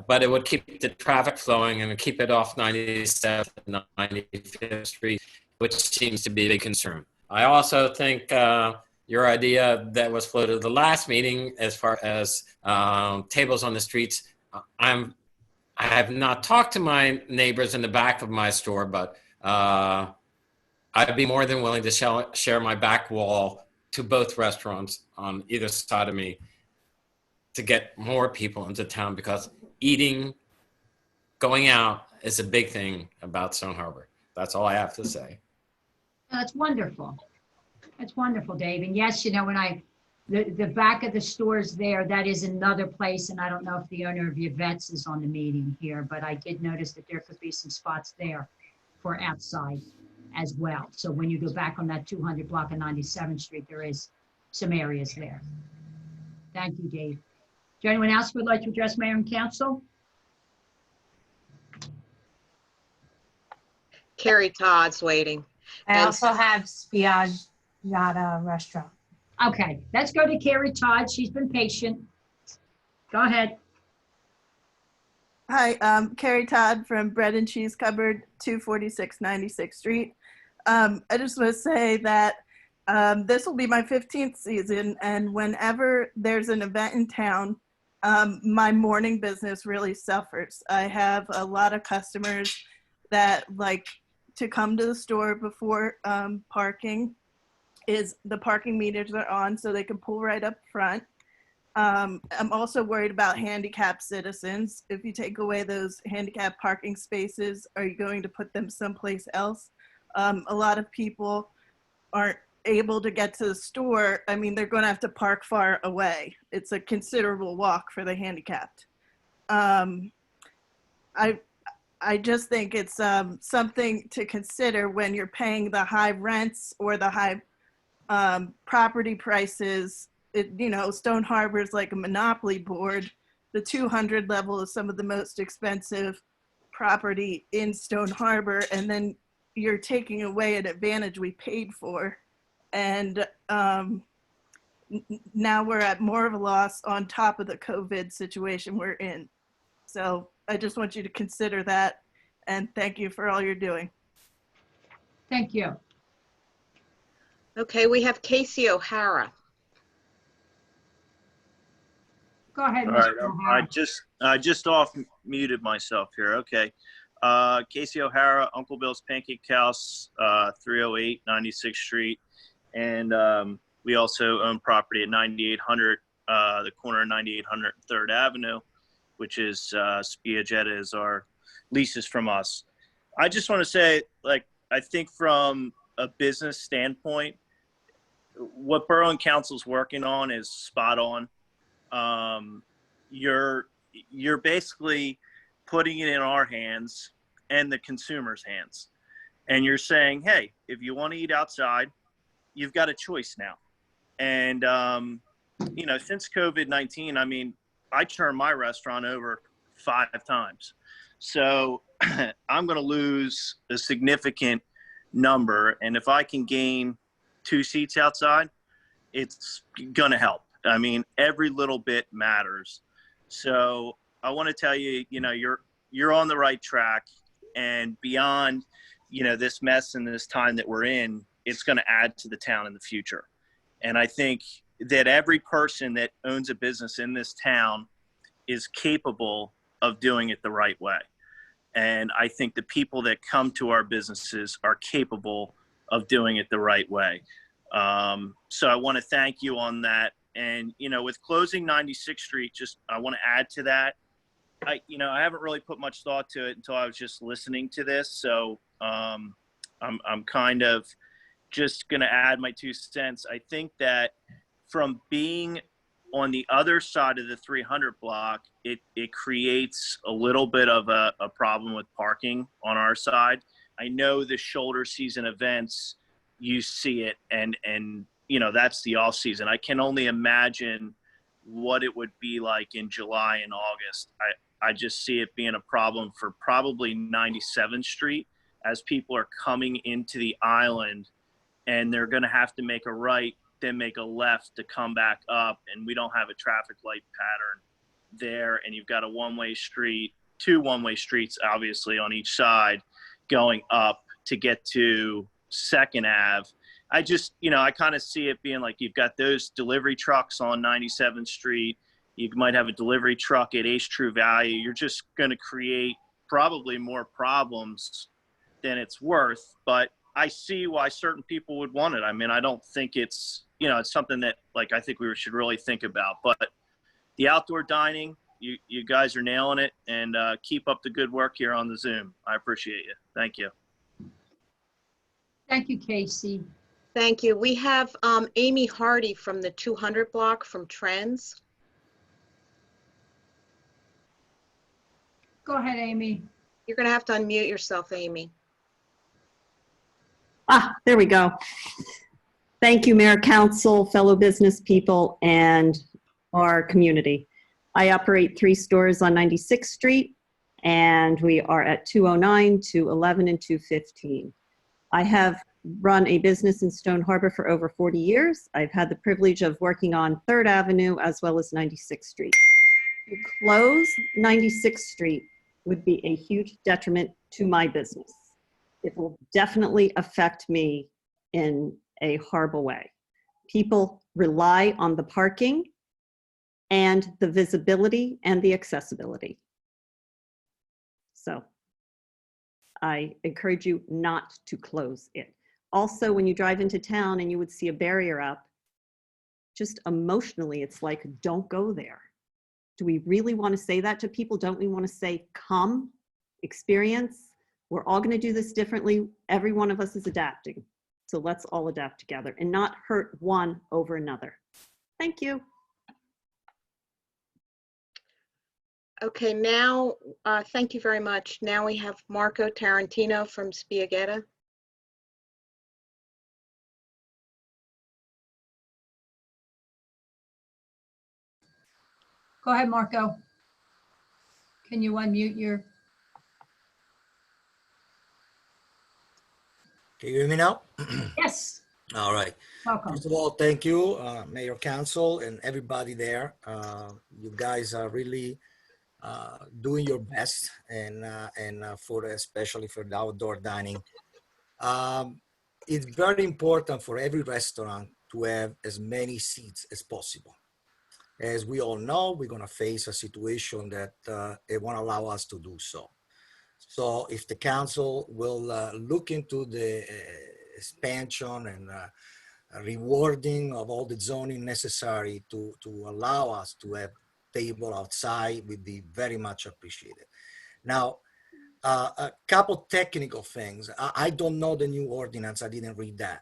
but it would keep the traffic flowing and keep it off 97th and 95th Street, which seems to be a big concern. I also think your idea that was floated at the last meeting as far as tables on the streets, I have not talked to my neighbors in the back of my store, but I'd be more than willing to share my back wall to both restaurants on either side of me to get more people into town, because eating, going out is a big thing about Stone Harbor. That's all I have to say. That's wonderful. That's wonderful, Dave. And yes, you know, when the back of the stores there, that is another place, and I don't know if the owner of Yvette's is on the meeting here, but I did notice that there could be some spots there for outside as well. So when you go back on that 200 block of 97th Street, there is some areas there. Thank you, Dave. Is there anyone else who would like to address Mayor and Council? Carrie Todd's waiting. I also have Spiaggiata Restaurant. Okay, let's go to Carrie Todd. She's been patient. Go ahead. Hi, Carrie Todd from Bread and Cheese Cupboard, 246 96th Street. I just want to say that this will be my 15th season, and whenever there's an event in town, my morning business really suffers. I have a lot of customers that like to come to the store before parking. The parking meters are on so they can pull right up front. I'm also worried about handicapped citizens. If you take away those handicapped parking spaces, are you going to put them someplace else? A lot of people aren't able to get to the store. I mean, they're going to have to park far away. It's a considerable walk for the handicapped. I just think it's something to consider when you're paying the high rents or the high property prices. Stone Harbor is like a monopoly board. The 200 level is some of the most expensive property in Stone Harbor, and then you're taking away an advantage we paid for. And now we're at more of a loss on top of the COVID situation we're in. So I just want you to consider that, and thank you for all you're doing. Thank you. Okay, we have Casey O'Hara. Go ahead, All Mr. right, O'Hara. I just off muted myself here. Okay. Casey O'Hara, Uncle Bill's Pancake House, 308 96th Street. And we also own property at 9800, the corner of 9800 3rd Avenue, which is Spiaggiata is our leases from us. I just want to say, I think from a business standpoint, what Borough and Council's working on is spot on. you're basically putting it in our hands and the consumer's hands. And you're saying, hey, if you want to eat outside, you've got a choice now. And, you know, since COVID-19, I mean, I turned my restaurant over 5 times. So I'm going to lose a significant number. And if I can gain 2 seats outside, it's going to help. I mean, every little bit matters. So I want to tell you, you know, you're on the right track, and beyond, you know, this mess and this time that we're in, it's going to add to the town in the future. And I think that every person that owns a business in this town is capable of doing it the right way. And I think the people that come to our businesses are capable of doing it the right way. So I want to thank you on that. And, you know, with closing 96th Street, just, I want to add to that. I haven't really put much thought to it until I was just listening to this. So I'm kind of just going to add my 2 cents. I think that from being on the other side of the 300 block, it creates a little bit of a problem with parking on our side. I know the shoulder season events, you see it, and you know, that's the off season. I can only imagine what it would be like in July and August. I just see it being a problem for probably 97th Street as people are coming into the island, and they're going to have to make a right, then make a left to come back up, and we don't have a traffic light pattern there, and you've got a one-way street, 2 one-way streets obviously on each side going up to get to 2nd Ave. I just, you know, I kind of see it being like you've got those delivery trucks on 97th Street. You might have a delivery truck at Ace True Value. You're just going to create probably more problems than it's worth. But I see why certain people would want it. I mean, I don't think it's, you know, it's something that, like, I think we should really think about. But the outdoor dining, you guys are nailing it, and keep up the good work here on the Zoom. I appreciate you. Thank you. Thank you, Casey. Thank you. We have Amy Hardy from the 200 block from Trends. Go ahead, Amy. You're going to have to unmute yourself, Amy. There we go. Thank you, Mayor, Council, fellow business people, and our community. I operate 3 stores on 96th Street, and we are at 209, 211, and 215. I have run a business in Stone Harbor for over 40 years. I've had the privilege of working on 3rd Avenue as well as 96th Street. To close 96th Street would be a huge detriment to my business. It will definitely affect me in a horrible way. People rely on the parking and the visibility and the accessibility. So I encourage you not to close it. Also, when you drive into town and you would see a barrier up, just emotionally, it's like, don't go there. Do we really want to say that to people? Don't we want to say, come, experience? We're all going to do this differently. Every one of us is adapting. So let's all adapt together and not hurt one over another. Thank you. Okay, now, thank you very much. Now we have Marco Tarantino from Spiagetta. Go ahead, Marco. Can you unmute your? Can you hear me now? Yes. All right. Welcome. First of all, thank you, Mayor, Council, and everybody there. You guys are really doing your best, and for especially for the outdoor dining. It's very important for every restaurant to have as many seats as possible. As we all know, we're going to face a situation that it won't allow us to do so. So if the council will look into the expansion and rewarding of all the zoning necessary to allow us to have table outside, would be very much appreciated. Now, a couple technical things. I don't know the new ordinance. I didn't read that.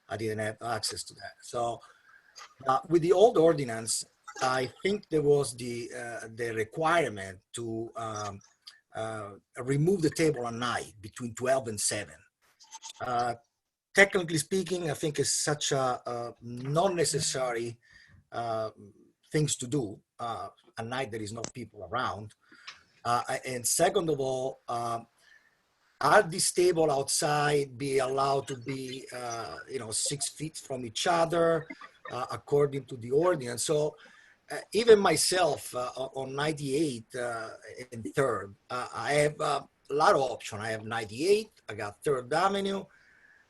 I didn't have access to that. So with the old ordinance, I think there was the requirement to remove the table at night between 12 and 7. Technically speaking, I think it's such a non-necessary things to do at night. There is no people around. And second of all, are this table outside be allowed to be, 6 feet from each other according to the ordinance? So even myself on 98 and 3rd, I have a lot of options. I have 98, I got 3rd Avenue,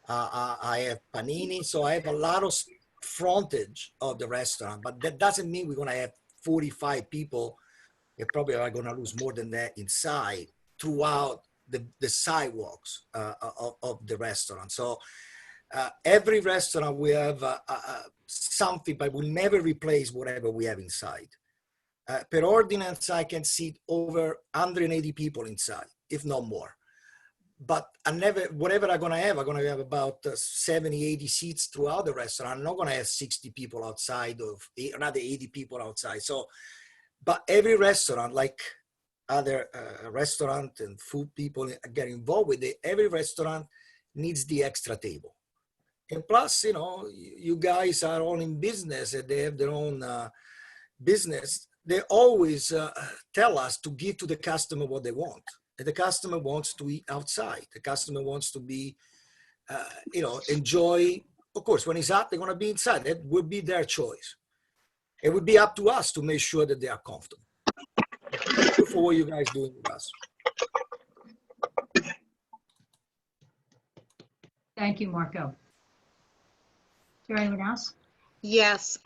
I have Panini, so I have a lot of frontage of the restaurant, but that doesn't mean we're gonna have 45 people. They probably are gonna lose more than that inside throughout the sidewalks of the restaurant. So every restaurant we have something, but will never replace whatever we have inside. Per ordinance, I can seat over 180 people inside, if not more. But whatever I'm gonna have about 70, 80 seats throughout the restaurant. I'm not gonna have 60 people outside of another 80 people outside. So, but every restaurant, like other restaurant and food people get involved with it, every restaurant needs the extra table. And plus, you guys are all in business and they have their own business. They always tell us to give to the customer what they want. And the customer wants to eat outside. The customer wants to be, enjoy. Of course, when he's out, they're going to be inside. That will be their choice. It would be up to us to make sure that they are comfortable. Thank you for what you guys doing with us. Thank you, Marco. Is there anyone else? Yes.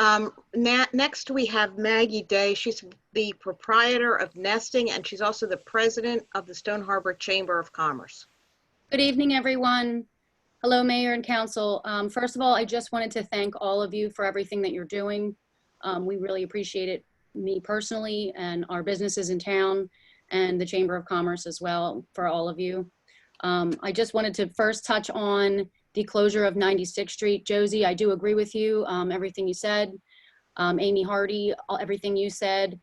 Next, we have Maggie Day. She's the proprietor of Nesting, and she's also the president of the Stone Harbor Chamber of Commerce. Good evening, everyone. Hello, Mayor and Council. First of all, I just wanted to thank all of you for everything that you're doing. We really appreciate it, me personally, and our businesses in town, and the Chamber of Commerce as well, for all of you. I just wanted to first touch on the closure of 96th Street. Josie, I do agree with you, everything you said. Amy Hardy, everything you said.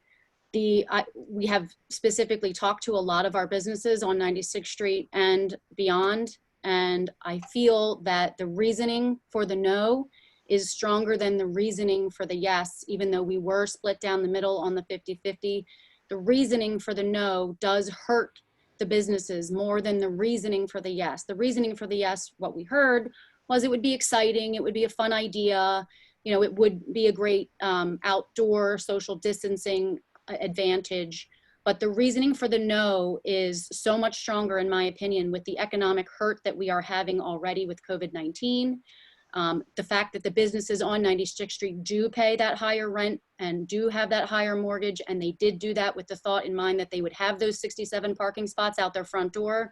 We have specifically talked to a lot of our businesses on 96th Street and beyond, and I feel that the reasoning for the no is stronger than the reasoning for the yes, even though we were split down the middle on the 50-50. The reasoning for the no does hurt the businesses more than the reasoning for the yes. The reasoning for the yes, what we heard was it would be exciting, it would be a fun idea, it would be a great outdoor social distancing advantage. But the reasoning for the no is so much stronger, in my opinion, with the economic hurt that we are having already with COVID-19. The fact that the businesses on 96th Street do pay that higher rent and do have that higher mortgage, and they did do that with the thought in mind that they would have those 67 parking spots out their front door.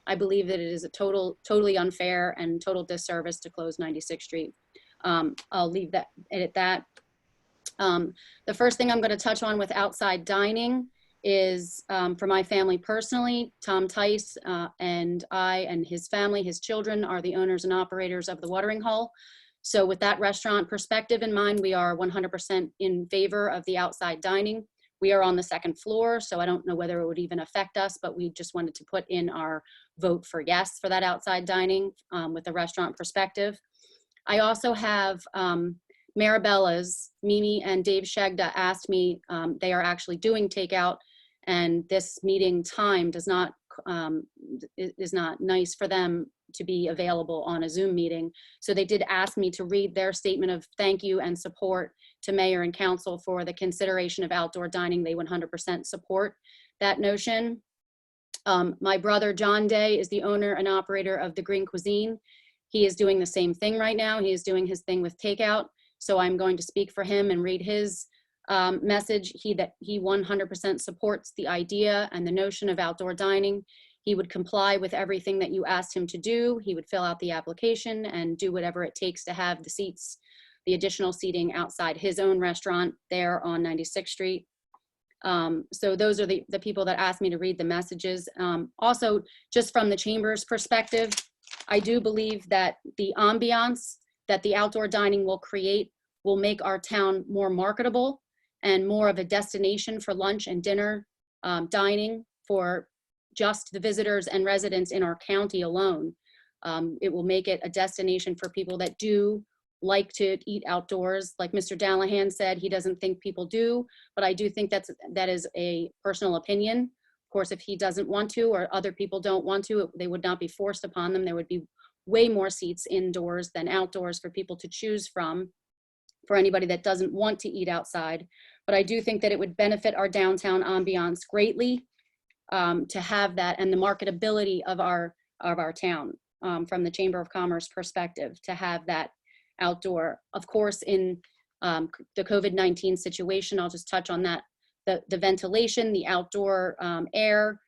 I believe that it is a totally unfair and total disservice to close 96th Street. I'll leave that at that. The first thing I'm going to touch on with outside dining is for my family personally. Tom Tice and I and his family, his children, are the owners and operators of the watering hole. So with that restaurant perspective in mind, we are 100% in favor of the outside dining. We are on the 2nd floor, so I don't know whether it would even affect us, but we just wanted to put in our vote for yes for that outside dining with the restaurant perspective. I also have Marabella's, Mimi and Dave Shegda asked me, they are actually doing takeout, and this meeting time is not nice for them to be available on a Zoom meeting. So they did ask me to read their statement of thank you and support to Mayor and Council for the consideration of outdoor dining. They 100% support that notion. My brother, John Day, is the owner and operator of the Green Cuisine. He is doing the same thing right now. He is doing his thing with takeout. So I'm going to speak for him and read his message. He 100% supports the idea and the notion of outdoor dining. He would comply with everything that you asked him to do. He would fill out the application and do whatever it takes to have the seats, the additional seating outside his own restaurant there on 96th Street. So those are the people that asked me to read the messages. Also, just from the Chamber's perspective, I do believe that the ambiance that the outdoor dining will create will make our town more marketable and more of a destination for lunch and dinner dining for just the visitors and residents in our county alone. It will make it a destination for people that do like to eat outdoors. Like Mr. Dallahan said, he doesn't think people do, but I do think that is a personal opinion. Of course, if he doesn't want to or other people don't want to, they would not be forced upon them. There would be way more seats indoors than outdoors for people to choose from, for anybody that doesn't want to eat outside. But I do think that it would benefit our downtown ambiance greatly to have that, and the marketability of our town from the Chamber of Commerce perspective, to have that outdoor. Of course, in the COVID-19 situation, I'll just touch on that, the ventilation, the outdoor air,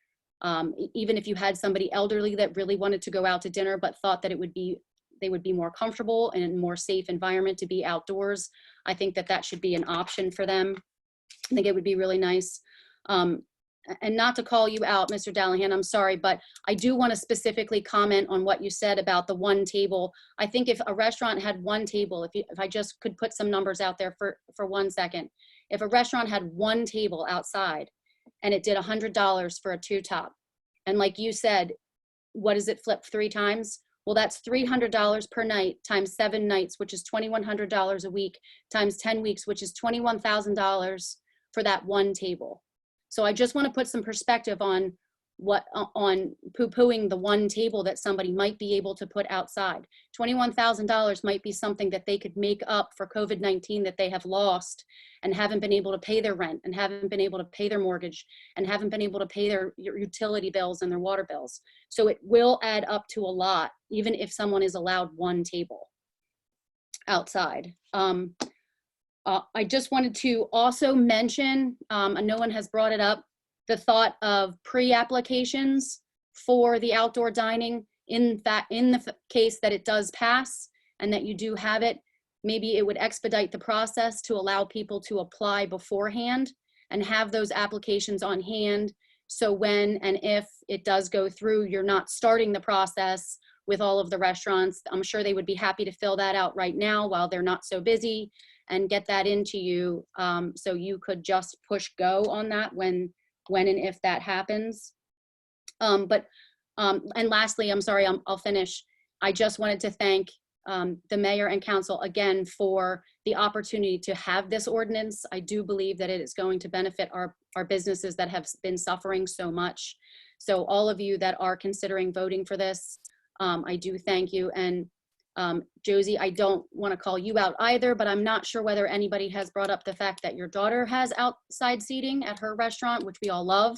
even if you had somebody elderly that really wanted to go out to dinner but thought that they would be more comfortable and in a more safe environment to be outdoors, I think that should be an option for them. I think it would be really nice. And not to call you out, Mr. Dallahan, I'm sorry, but I do want to specifically comment on what you said about the one table. I think if a restaurant had one table, if I just could put some numbers out there for 1 second, if a restaurant had one table outside and it did $100 for a two-top, and like you said, what does it flip 3 times? Well, that's $300 per night times 7 nights, which is $2,100 a week, times 10 weeks, which is $21,000 for that one table. So I just want to put some perspective on on poo-pooing the one table that somebody might be able to put outside. $21,000 might be something that they could make up for COVID-19 that they have lost and haven't been able to pay their rent and haven't been able to pay their mortgage and haven't been able to pay their utility bills and their water bills. So it will add up to a lot, even if someone is allowed one table outside. I just wanted to also mention, and no one has brought it up, the thought of pre-applications for the outdoor dining in the case that it does pass and that you do have it. Maybe it would expedite the process to allow people to apply beforehand and have those applications on hand. So when and if it does go through, you're not starting the process with all of the restaurants. I'm sure they would be happy to fill that out right now while they're not so busy and get that into you, so you could just push go on that when and if that happens. And lastly, I'm sorry, I'll finish. I just wanted to thank the mayor and council again for the opportunity to have this ordinance. I do believe that it is going to benefit our businesses that have been suffering so much. So all of you that are considering voting for this, I do thank you. And Josie, I don't want to call you out either, but I'm not sure whether anybody has brought up the fact that your daughter has outside seating at her restaurant, which we all love.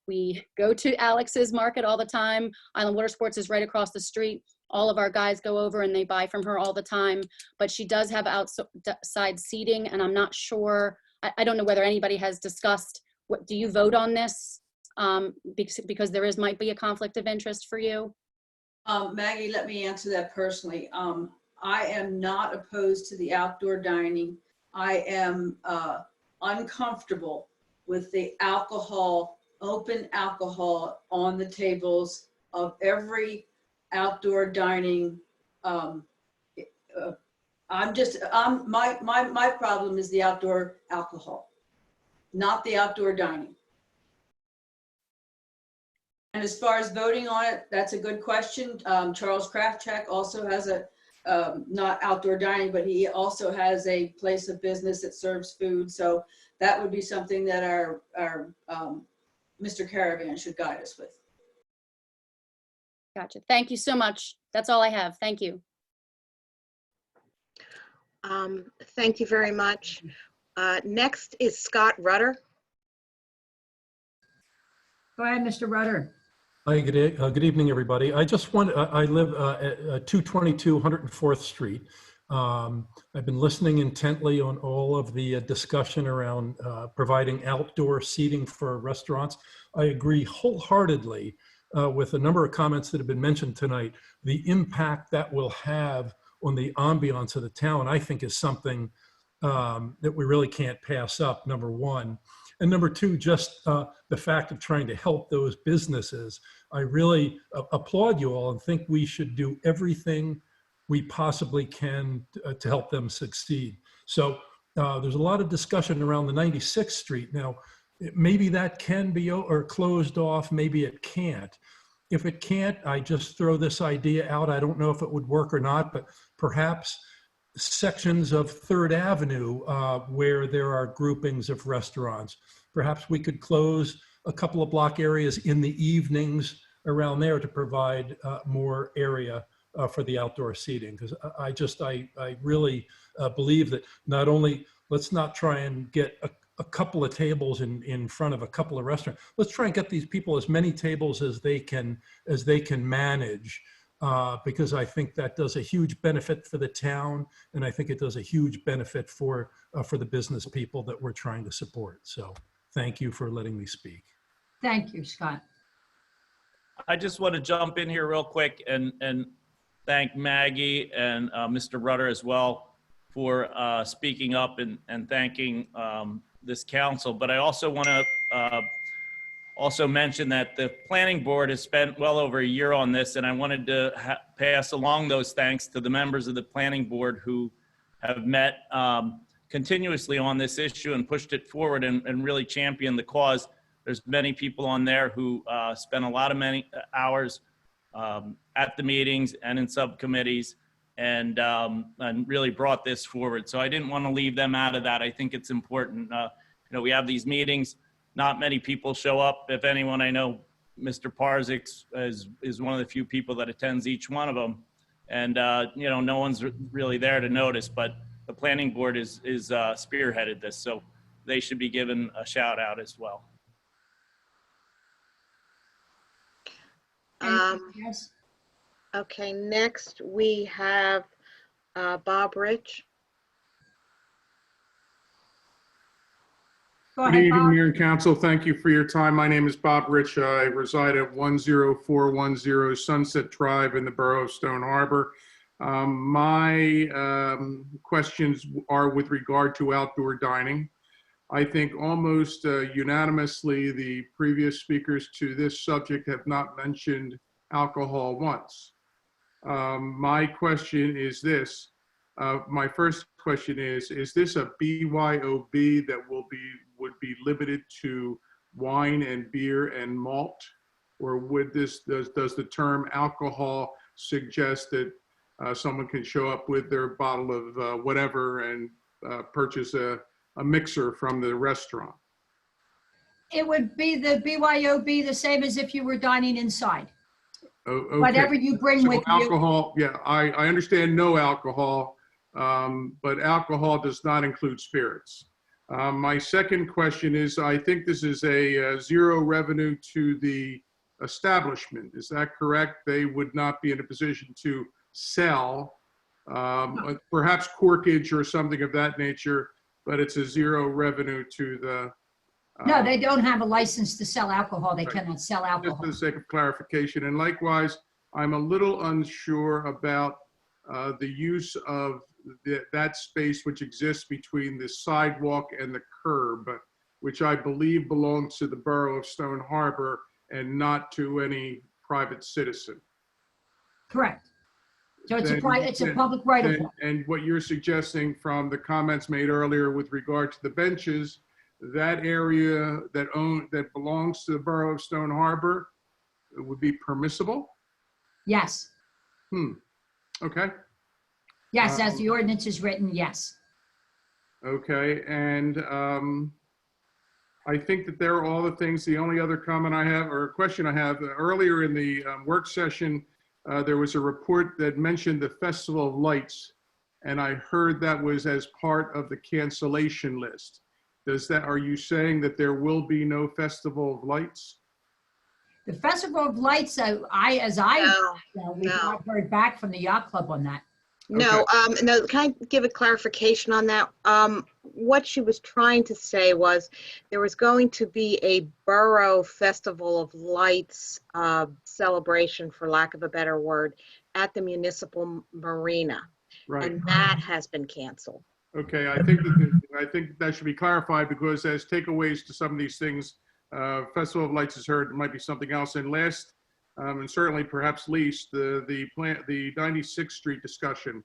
We go to Alex's Market all the time. Island Water Sports is right across the street. All of our guys go over and they buy from her all the time, but she does have outside seating, and I'm not sure, I don't know whether anybody has discussed, do you vote on this? Because there might be a conflict of interest for you. Maggie, let me answer that personally. I am not opposed to the outdoor dining. I am uncomfortable with the alcohol, open alcohol on the tables of every outdoor dining. My problem is the outdoor alcohol, not the outdoor dining. And as far as voting on it, that's a good question. Charleskrafczek also has a, not outdoor dining, but he also has a place of business that serves food. So that would be something that our Mr. Caravan should guide us with. Gotcha. Thank you so much. That's all I have. Thank you. Thank you very much. Next is Scott Rutter. Go ahead, Mr. Rutter. Hi, good evening, everybody. I just want, I live at 222 104th Street. I've been listening intently on all of the discussion around providing outdoor seating for restaurants. I agree wholeheartedly with a number of comments that have been mentioned tonight. The impact that will have on the ambiance of the town, I think, is something that we really can't pass up, number one. And number two, just the fact of trying to help those businesses. I really applaud you all and think we should do everything we possibly can to help them succeed. So There's a lot of discussion around the 96th Street. Now, maybe that can be or closed off, maybe it can't. If it can't, I just throw this idea out. I don't know if it would work or not, but perhaps sections of 3rd Avenue where there are groupings of restaurants. Perhaps we could close a couple of block areas in the evenings around there to provide more area for the outdoor seating. Because I really believe that not only, let's not try and get a couple of tables in front of a couple of restaurants. Let's try and get these people as many tables as they can manage. Because I think that does a huge benefit for the town, and I think it does a huge benefit for the business people that we're trying to support. So thank you for letting me speak. Thank you, Scott. I just want to jump in here real quick and thank Maggie and Mr. Rudder as well for speaking up and thanking this council. But I also want to also mention that the planning board has spent well over a year on this, and I wanted to pass along those thanks to the members of the planning board who have met continuously on this issue and pushed it forward and really championed the cause. There's many people on there who spent a lot of hours at the meetings and in subcommittees and really brought this forward. So I didn't want to leave them out of that. I think it's important. We have these meetings. Not many people show up. If anyone, I know Mr. Parzik is one of the few people that attends each one of them. And, no one's really there to notice, but the planning board is spearheaded this. So they should be given a shout out as well. Yes. Okay, next we have Bob Rich. Go Good ahead, evening, Bob. Mayor and Council. Thank you for your time. My name is Bob Rich. I reside at 10410 Sunset Drive in the borough of Stone Harbor. My questions are with regard to outdoor dining. I think almost unanimously the previous speakers to this subject have not mentioned alcohol once. My question is this. My first question is this a BYOB that would be limited to wine and beer and malt? Or does the term alcohol suggest that someone can show up with their bottle of whatever and purchase a mixer from the restaurant? It would be the BYOB the same as if you were dining inside. Okay. Whatever you bring So with alcohol, yeah, I understand no alcohol, but alcohol does not include spirits. My second question is, I think this is a zero revenue to the establishment. Is that correct? They would not be in a position to sell, perhaps corkage or something of that nature, but it's a zero revenue to the... No, they don't have a license to sell alcohol. They cannot sell alcohol. Just for the sake of clarification. And likewise, I'm a little unsure about the use of that space which exists between the sidewalk and the curb, which I believe belongs to the borough of Stone Harbor and not to any private citizen. Correct. So it's a public right of way. And what you're suggesting from the comments made earlier with regard to the benches, that area that belongs to the borough of Stone Harbor would be permissible? Yes. Okay. Yes, as the ordinance is written, yes. Okay, and I think that there are all the things. The only other comment I have, or question I have, earlier in the work session, there was a report that mentioned the Festival of Lights, and I heard that was as part of the cancellation list. Are you saying that there will be no Festival of Lights? The Festival of Lights, we've not heard back from the yacht club on that. No, no. Can I give a clarification on that? What she was trying to say was there was going to be a borough Festival of Lights celebration, for lack of a better word, at the municipal marina, Right. and that has been canceled. Okay, I think that should be clarified, because as takeaways to some of these things, Festival of Lights is heard, it might be something else. And last, and certainly perhaps least, the 96th Street discussion.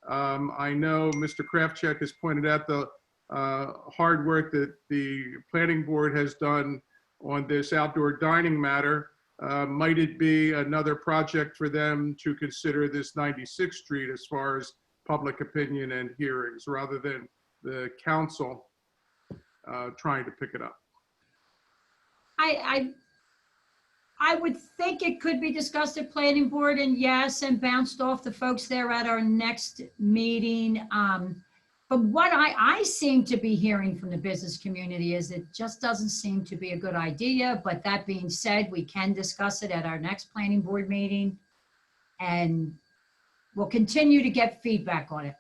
I know Mr. Krafczek has pointed out the hard work that the planning board has done on this outdoor dining matter. Might it be another project for them to consider this 96th Street as far as public opinion and hearings, rather than the council trying to pick it up? I would think it could be discussed at planning board, and yes, and bounced off the folks there at our next meeting. But what I seem to be hearing from the business community is it just doesn't seem to be a good idea. But that being said, we can discuss it at our next planning board meeting, and we'll continue to get feedback on it.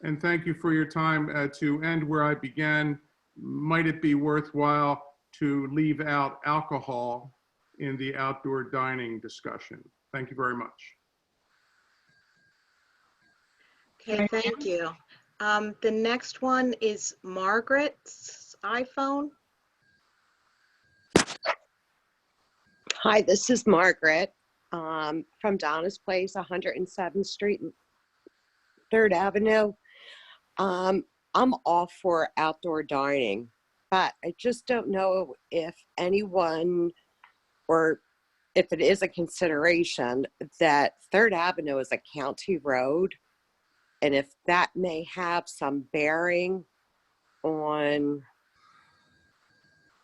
And thank you for your time. To end where I began, might it be worthwhile to leave out alcohol in the outdoor dining discussion? Thank you very much. Okay, thank you. The next one is Margaret's iPhone. Hi, this is Margaret from Donna's Place, 107th Street, 3rd Avenue. I'm all for outdoor dining, but I just don't know if anyone, or if it is a consideration, that 3rd Avenue is a county road, and if that may have some bearing on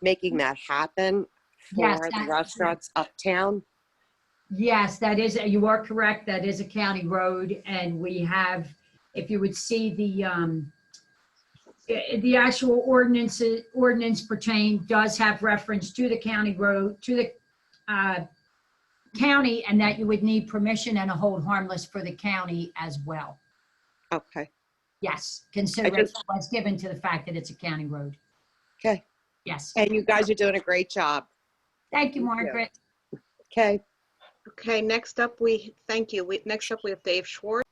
making that happen for Yes, the that's restaurants uptown. Yes, that is, you are correct. That is a county road, and we have, if you would see the actual ordinance pertain does have reference to the county road, to the county, and that you would need permission and a hold harmless for the county as well. Okay. Yes, consideration was given to the fact that it's a county road. Okay. Yes. And you guys are doing a great job. Thank you, Margaret. Okay. Okay, next up thank you. Next up we have Dave Schwartz.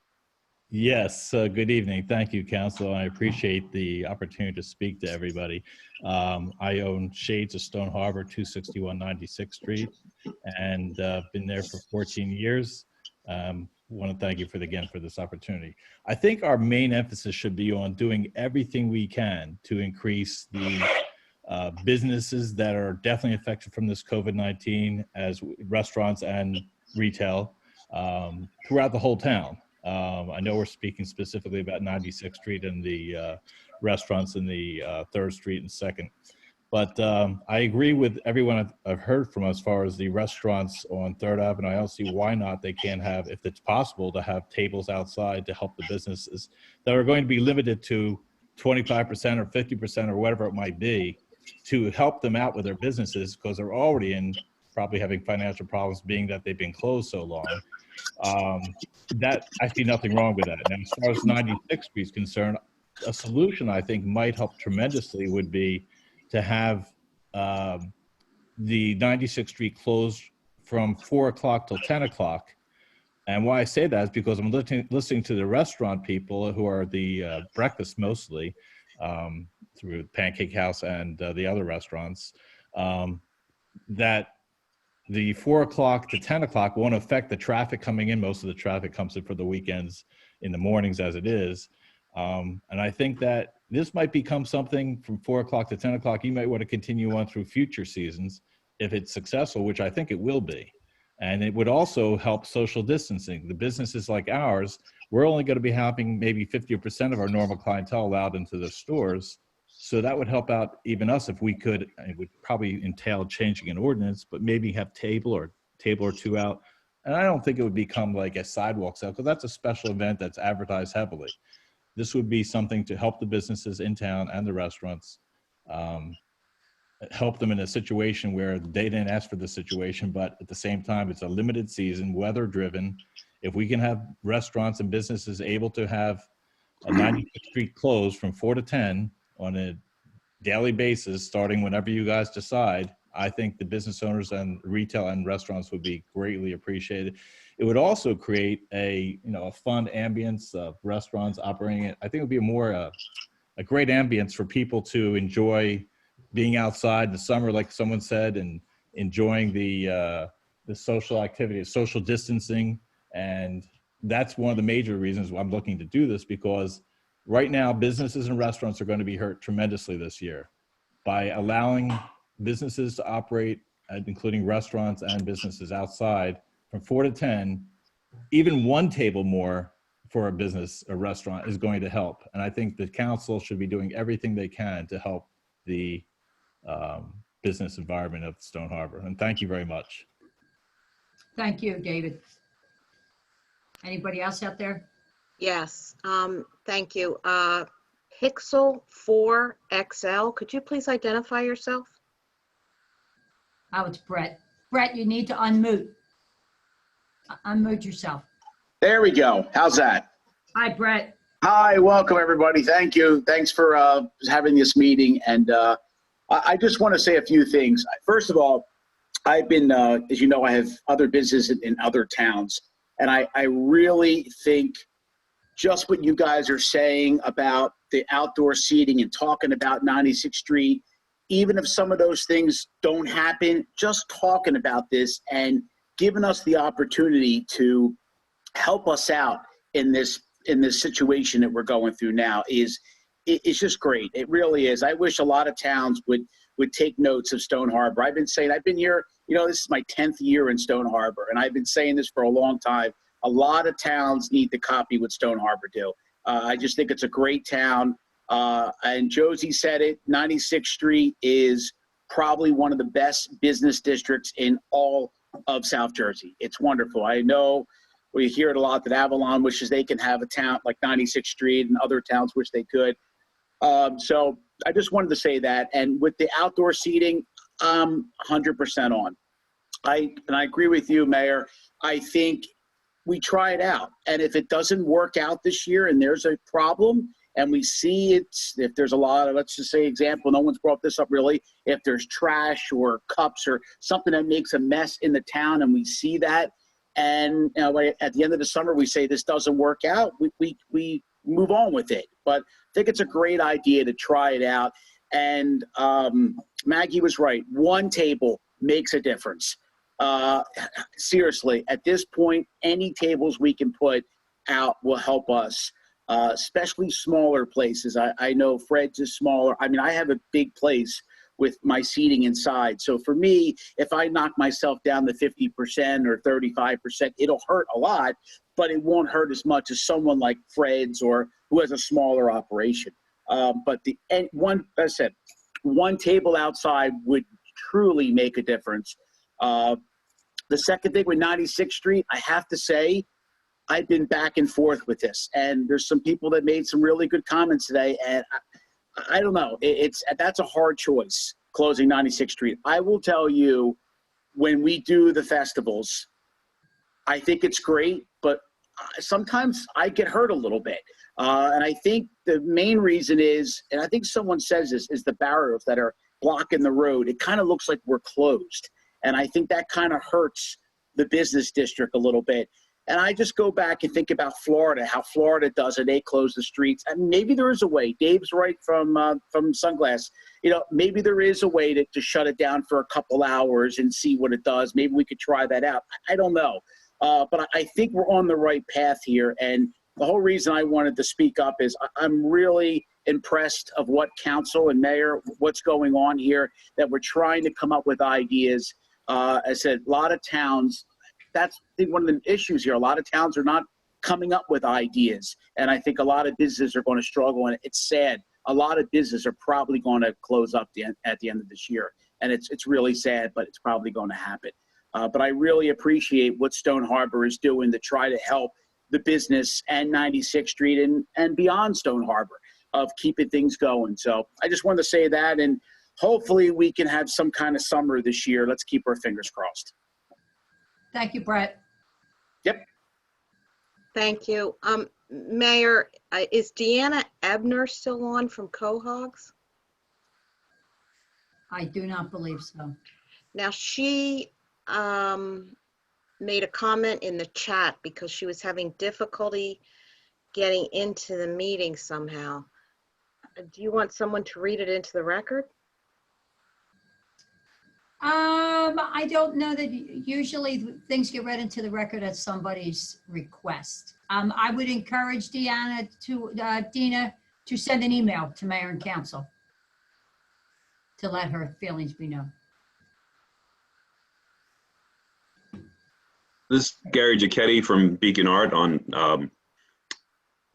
Yes, good evening. Thank you, Council. I appreciate the opportunity to speak to everybody. I own Shades of Stone Harbor, 261 96th Street, and been there for 14 years. Want to thank you again for this opportunity. I think our main emphasis should be on doing everything we can to increase the businesses that are definitely affected from this COVID-19, as restaurants and retail throughout the whole town. I know we're speaking specifically about 96th Street and the restaurants in the 3rd Street and 2nd. But I agree with everyone I've heard from as far as the restaurants on 3rd Avenue. I don't see why not they can't have, if it's possible, to have tables outside to help the businesses that are going to be limited to 25% or 50% or whatever it might be, to help them out with their businesses, because they're already probably having financial problems, being that they've been closed so long. That I see nothing wrong with that. Now, as far as 96th Street is concerned, a solution I think might help tremendously would be to have the 96th Street closed from 4 o'clock till 10 o'clock. And why I say that is because I'm listening to the restaurant people who are the breakfast mostly, through Pancake House and the other restaurants, that the 4 o'clock to 10 o'clock won't affect the traffic coming in. Most of the traffic comes in for the weekends in the mornings as it is. And I think that this might become something from 4 o'clock to 10 o'clock. You might want to continue on through future seasons if it's successful, which I think it will be. And it would also help social distancing. The businesses like ours, we're only going to be having maybe 50% of our normal clientele allowed into the stores. So that would help out even us if we could. It would probably entail changing an ordinance, but maybe have table or two out. And I don't think it would become like a sidewalk sale, because that's a special event that's advertised heavily. This would be something to help the businesses in town and the restaurants, help them in a situation where they didn't ask for the situation, but at the same time, it's a limited season, weather driven. If we can have restaurants and businesses able to have a 96th Street closed from 4 to 10 on a daily basis, starting whenever you guys decide, I think the business owners and retail and restaurants would be greatly appreciated. It would also create a fun ambience of restaurants operating it. I think it would be a great ambience for people to enjoy being outside in the summer, like someone said, and enjoying the social activity, social distancing. And that's one of the major reasons why I'm looking to do this, because Right now, businesses and restaurants are going to be hurt tremendously this year by allowing businesses to operate, including restaurants and businesses outside, from 4 to 10. Even one table more for a business or restaurant is going to help. And I think the council should be doing everything they can to help the business environment of Stone Harbor. And thank you very much. Thank you, David. Anybody else out there? Yes, thank you. Pixel 4XL, could you please identify yourself? Oh, it's Brett. Brett, you need to unmute. Unmute yourself. There we go. How's that? Hi, Brett. Hi, welcome everybody. Thank you. Thanks for having this meeting. And I just want to say a few things. First of all, I've been, as you know, I have other businesses in other towns. And I really think just what you guys are saying about the outdoor seating and talking about 96th Street, even if some of those things don't happen, just talking about this and giving us the opportunity to help us out in this situation that we're going through now it's just great. It really is. I wish a lot of towns would take notes of Stone Harbor. I've been here, this is my 10th year in Stone Harbor, and I've been saying this for a long time. A lot of towns need to copy what Stone Harbor do. I just think it's a great town. And Josie said it, 96th Street is probably one of the best business districts in all of South Jersey. It's wonderful. I know we hear it a lot that Avalon wishes they can have a town like 96th Street, and other towns wish they could. So I just wanted to say that. And with the outdoor seating, I'm 100% on. I agree with you, Mayor. I think we try it out. And if it doesn't work out this year and there's a problem and we see if there's a lot of, let's just say example, no one's brought this up really, if there's trash or cups or something that makes a mess in the town and we see that, and at the end of the summer we say this doesn't work out, we move on with it. But I think it's a great idea to try it out. And Maggie was right. One table makes a difference. Seriously, at this point, any tables we can put out will help us, especially smaller places. I know Fred's is smaller. I mean, I have a big place with my seating inside. So for me, if I knock myself down to 50% or 35%, it'll hurt a lot, but it won't hurt as much as someone like Fred's or who has a smaller operation. But one table outside would truly make a difference. The second thing with 96th Street, I have to say, I've been back and forth with this, and there's some people that made some really good comments today, and I don't know. That's a hard choice, closing 96th Street. I will tell you, when we do the festivals, I think it's great, but sometimes I get hurt a little bit. And I think the main reason is, and I think someone says this, is the barriers that are blocking the road. It kind of looks like we're closed. And I think that kind of hurts the business district a little bit. And I just go back and think about Florida, how Florida does it. They close the streets. And maybe there is a way. Dave's right from Sunglass. Maybe there is a way to shut it down for a couple hours and see what it does. Maybe we could try that out. I don't know. But I think we're on the right path here. And the whole reason I wanted to speak up is I'm really impressed of what council and mayor, what's going on here, that we're trying to come up with ideas. I said, a lot of towns, that's one of the issues here. A lot of towns are not coming up with ideas. And I think a lot of businesses are going to struggle. And it's sad. A lot of businesses are probably going to close up at the end of this year. And it's really sad, but it's probably going to happen. But I really appreciate what Stone Harbor is doing to try to help the business and 96th Street and beyond Stone Harbor of keeping things going. So I just wanted to say that, and hopefully we can have some kind of summer this year. Let's keep our fingers crossed. Thank you, Brett. Yep. Thank you. Mayor, is Deanna Ebner still on from Cohogs? I do not believe so. Now, she made a comment in the chat because she was having difficulty getting into the meeting somehow. Do you want someone to read it into the record? I don't know that usually things get read into the record at somebody's request. I would encourage Dina to send an email to mayor and council to let her feelings be known. This is Gary Giacchetti from Beacon Art on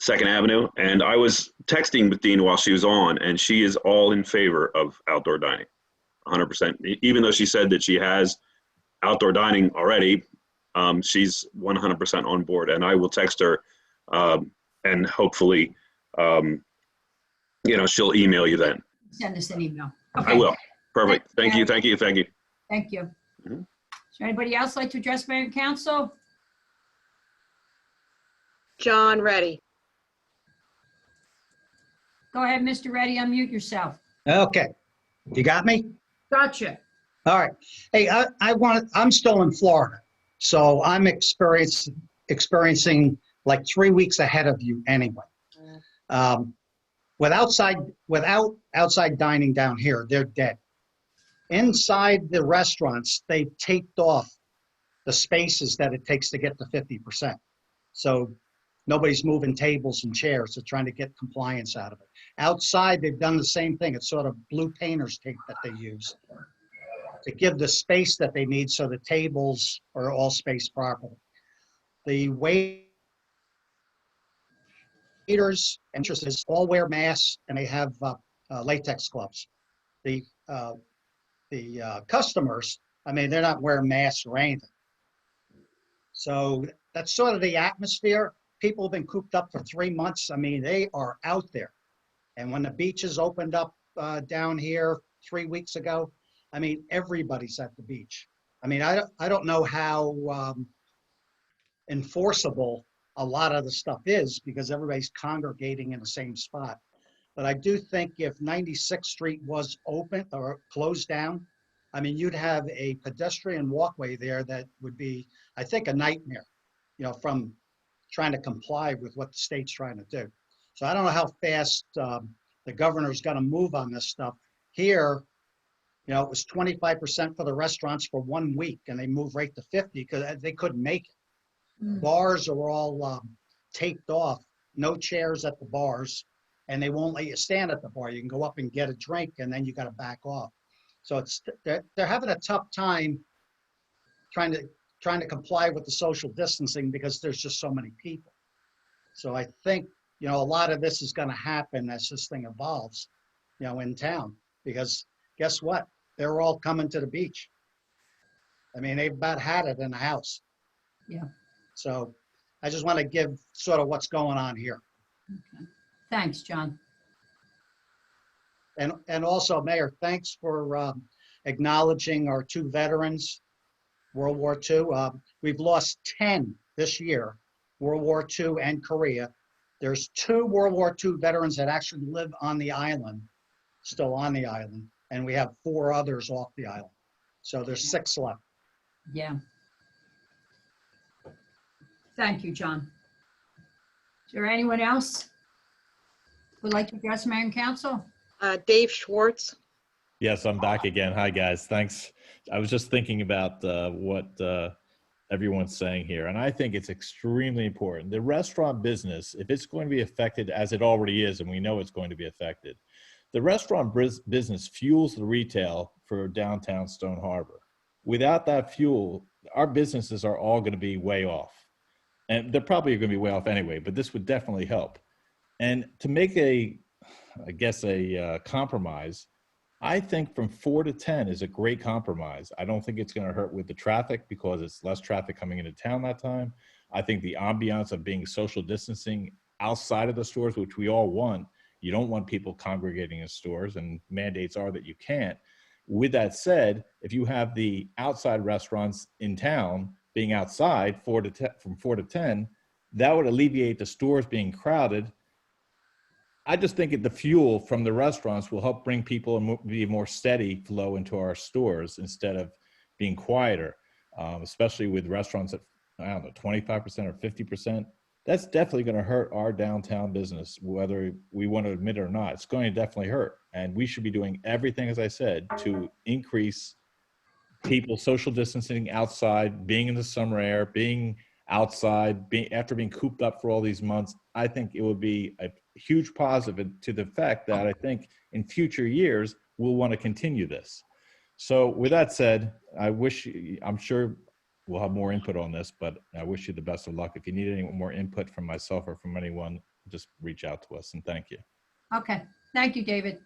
2nd Avenue. And I was texting with Dean while she was on, and she is all in favor of outdoor dining, 100%. Even though she said that she has outdoor dining already, she's 100% on board. And I will text her and hopefully, she'll email you then. Send us an email. I will. Perfect. Thank you. Thank you. Thank you. Thank you. Is there anybody else like to address mayor and council? John Reddy. Go ahead, Mr. Reddy, unmute yourself. Okay, you got me? Gotcha. All right. Hey, I'm still in Florida, so I'm experiencing like 3 weeks ahead of you anyway. Without outside dining down here, they're dead. Inside the restaurants, they've taped off the spaces that it takes to get to 50%. So nobody's moving tables and chairs. They're trying to get compliance out of it. Outside, they've done the same thing. It's sort of blue painter's tape that they use to give the space that they need so the tables are all spaced properly. The waiters, entrances all wear masks and they have latex gloves. The customers, I mean, they're not wearing masks or anything. So that's sort of the atmosphere. People have been cooped up for 3 months. I mean, they are out there. And when the beaches opened up down here 3 weeks ago, I mean, everybody's at the beach. I mean, I don't know how enforceable a lot of the stuff is because everybody's congregating in the same spot. But I do think if 96th Street was open or closed down, I mean, you'd have a pedestrian walkway there that would be, I think, a nightmare, from trying to comply with what the state's trying to do. So I don't know how fast the governor's going to move on this stuff. Here, it was 25% for the restaurants for 1 week, and they moved right to 50 because they couldn't make it. Bars are all taped off, no chairs at the bars, and they won't let you stand at the bar. You can go up and get a drink, and then you got to back off. So they're having a tough time trying to comply with the social distancing because there's just so many people. So I think, a lot of this is going to happen as this thing evolves, in town, because guess what? They're all coming to the beach. I mean, they've about had it in the house. Yeah. So I just want to give sort of what's going on here. Okay. Thanks, John. And also, Mayor, thanks for acknowledging our 2 veterans, World War II. We've lost 10 this year, World War II and Korea. There's 2 World War II veterans that actually live on the island, still on the island, and we have 4 others off the island. So there's 6 left. Yeah. Thank you, John. Is there anyone else who would like to address mayor and council? Dave Schwartz. Yes, I'm back again. Hi, guys. Thanks. I was just thinking about what everyone's saying here, and I think it's extremely important. The restaurant business, if it's going to be affected as it already is, and we know it's going to be affected, the restaurant business fuels the retail for downtown Stone Harbor. Without that fuel, our businesses are all going to be way off. And they're probably going to be way off anyway, but this would definitely help. And to make a compromise, I think from 4 to 10 is a great compromise. I don't think it's going to hurt with the traffic because it's less traffic coming into town that time. I think the ambiance of being social distancing outside of the stores, which we all want, you don't want people congregating in stores, and mandates are that you can't. With that said, if you have the outside restaurants in town being outside from 4 to 10, that would alleviate the stores being crowded. I just think the fuel from the restaurants will help bring people and be more steady flow into our stores instead of being quieter, especially with restaurants at, 25% or 50%. That's definitely going to hurt our downtown business, whether we want to admit it or not. It's going to definitely hurt. And we should be doing everything, as I said, to increase people social distancing outside, being in the summer air, being outside, after being cooped up for all these months, I think it would be a huge positive to the fact that I think in future years, we'll want to continue this. So with that said, I'm sure we'll have more input on this, but I wish you the best of luck. If you need any more input from myself or from anyone, just reach out to us, and thank you. Okay, thank you, David.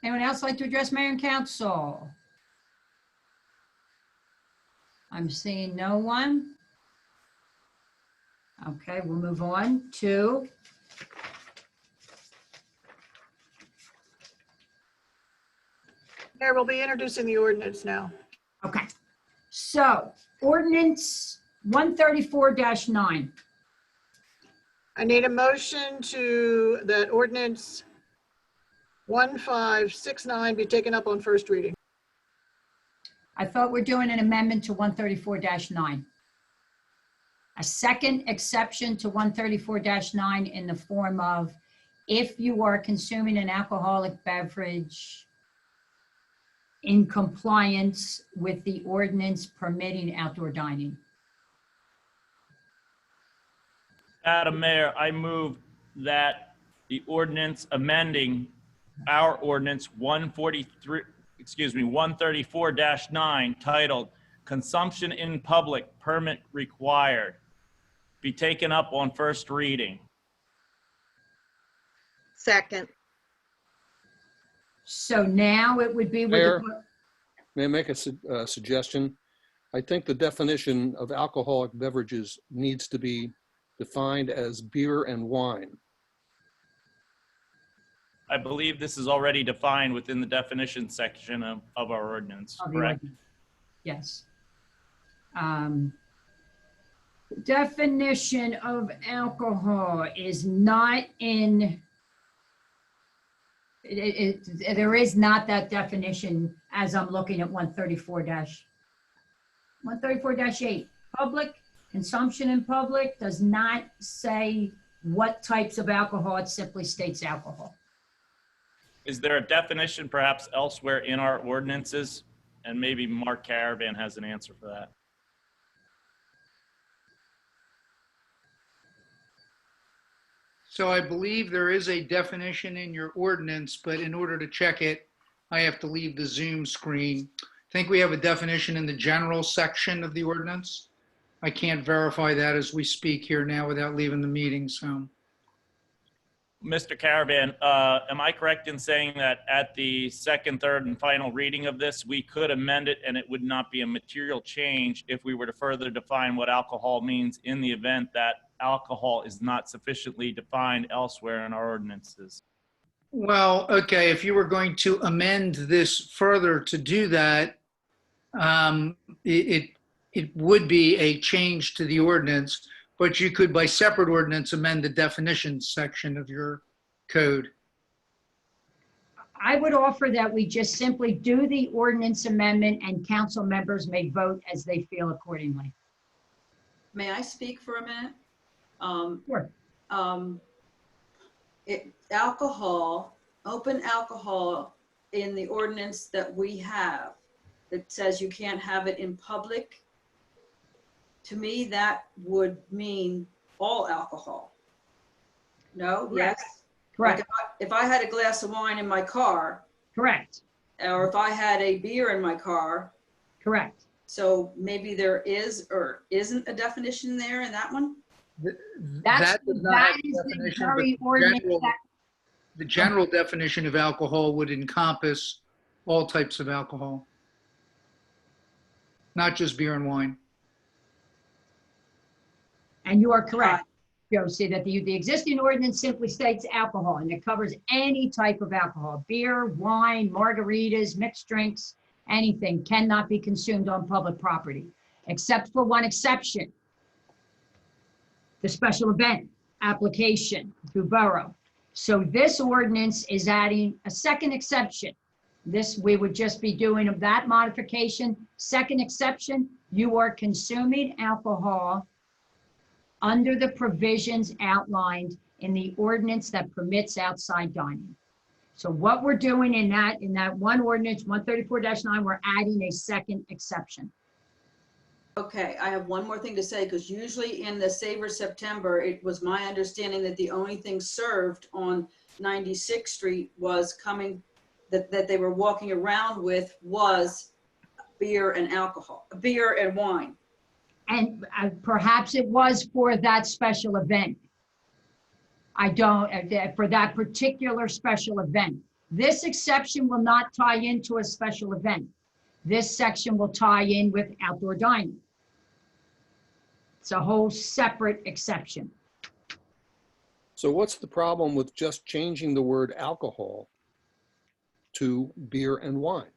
Anyone else like to address mayor and council? I'm seeing no one. Okay, we'll move on to Mayor, we'll be introducing the ordinance now. okay. So ordinance 134-9. I need a motion to that ordinance 1569 be taken up on first reading. I thought we're doing an amendment to 134-9. A second exception to 134-9 in the form of if you are consuming an alcoholic beverage in compliance with the ordinance permitting outdoor dining. Madam Mayor, I move that the ordinance amending our ordinance 134-9 titled Consumption in Public Permit Required be taken up on first reading. Second. So now it would be with Mayor, the, may I make a suggestion? I think the definition of alcoholic beverages needs to be defined as beer and wine. I believe this is already defined within the definition section of our ordinance, correct? yes. Definition of alcohol is not in, there is not that definition as I'm looking at 134-8. Public consumption in public does not say what types of alcohol, it simply states alcohol. Is there a definition perhaps elsewhere in our ordinances? And maybe Mark Caravan has an answer for that. So I believe there is a definition in your ordinance, but in order to check it, I have to leave the Zoom screen. I think we have a definition in the general section of the ordinance. I can't verify that as we speak here now without leaving the meeting, so. Mr. Caravan, am I correct in saying that at the second, third, and final reading of this, we could amend it and it would not be a material change if we were to further define what alcohol means in the event that alcohol is not sufficiently defined elsewhere in our ordinances? Well, okay, if you were going to amend this further to do that, it would be a change to the ordinance, but you could, by separate ordinance, amend the definitions section of your code. I would offer that we just simply do the ordinance amendment and council members may vote as they feel accordingly. May I speak for a minute? Sure. Alcohol, open alcohol in the ordinance that we have that says you can't have it in public. To me, that would mean all alcohol. No? Correct. Yes? Correct. Like if I had a glass of wine in my car. Correct. Or if I had a beer in my car. Correct. So maybe there is or isn't a definition there in that one? That is the very ordinance that. The general definition of alcohol would encompass all types of alcohol, not just beer and wine. And you are correct, Josie, that the existing ordinance simply states alcohol and it covers any type of alcohol, beer, wine, margaritas, mixed drinks, anything cannot be consumed on public property, except for one exception. The special event application through borough. So this ordinance is adding a second exception. This, we would just be doing of that modification. Second exception, you are consuming alcohol under the provisions outlined in the ordinance that permits outside dining. So what we're doing in that one ordinance, 134-9, we're adding a second exception. Okay, I have one more thing to say, because usually in the Savor September, it was my understanding that the only thing served on 96th Street was coming, that they were walking around with was beer and alcohol, beer and wine. And perhaps it was for that special event. I don't, for that particular special event. This exception will not tie into a special event. This section will tie in with outdoor dining. It's a whole separate exception. So what's the problem with just changing the word alcohol to beer and wine?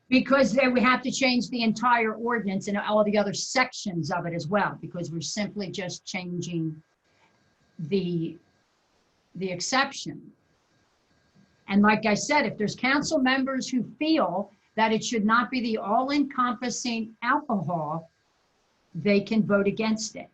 Because then we have to change the entire ordinance and all the other sections of it as well, because we're simply just changing the exception. And like I said, if there's council members who feel that it should not be the all-encompassing alcohol, they can vote against it.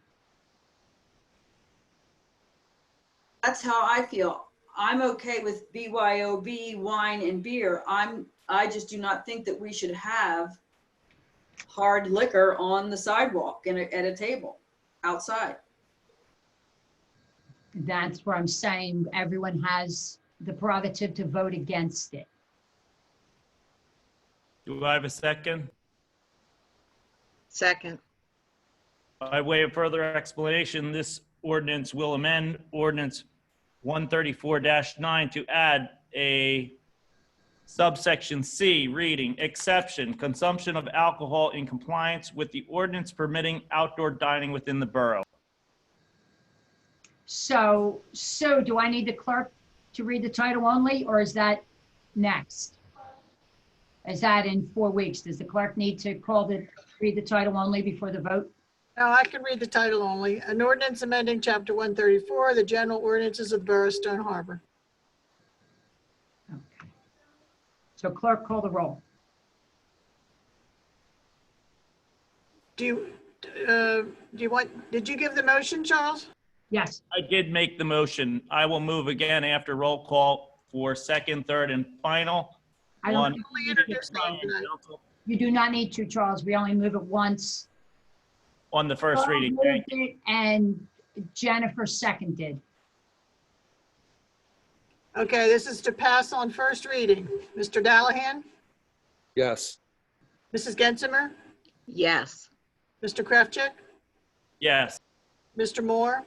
That's how I feel. I'm okay with BYOB, wine and beer. I just do not think that we should have hard liquor on the sidewalk and at a table outside. That's where I'm saying everyone has the prerogative to vote against it. Do I have a second? Second. By way of further explanation, this ordinance will amend ordinance 134-9 to add a subsection C reading, exception, consumption of alcohol in compliance with the ordinance permitting outdoor dining within the borough. So do I need the clerk to read the title only, or is that next? Is that in 4 weeks? Does the clerk need to read the title only before the vote? No, I can read the title only. An ordinance amending chapter 134, the general ordinances of the Borough of Stone Harbor. Okay. So clerk, call the roll. Do you want, did you give the motion, Charles? Yes. I did make the motion. I will move again after roll call for second, third, and final. I don't think you need to, you do not need to, Charles. We only move it once. On the first reading. Moved it and Jennifer seconded. Okay, this is to pass on first reading. Mr. Dallahan? Yes. Mrs. Gensemer? Yes. Mr. Krafczek? Yes. Mr. Moore?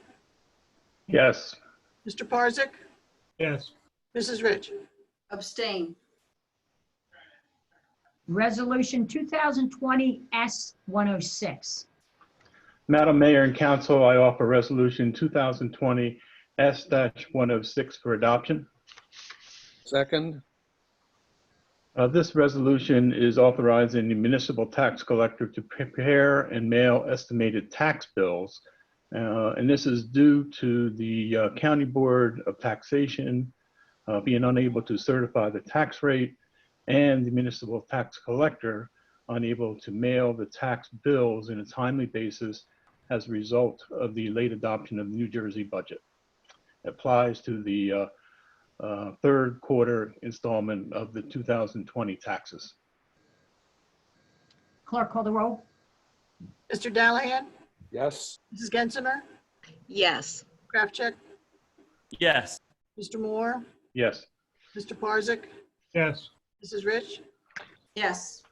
Yes. Mr. Parzak? Yes. Mrs. Rich? Abstain. Resolution 2020 S-106. Madam Mayor and Council, I offer Resolution 2020 S-106 for adoption. Second. This resolution is authorizing the municipal tax collector to prepare and mail estimated tax bills. And this is due to the County Board of Taxation being unable to certify the tax rate and the municipal tax collector unable to mail the tax bills in a timely basis as a result of the late adoption of the New Jersey budget. It applies to the third quarter installment of the 2020 taxes. Clerk, call the roll. Mr. Dallahan? Yes. Mrs. Gensemer? Yes. Krafczek? Yes. Mr. Moore? Yes. Mr. Parzak? Yes. Mrs. Rich? Yes.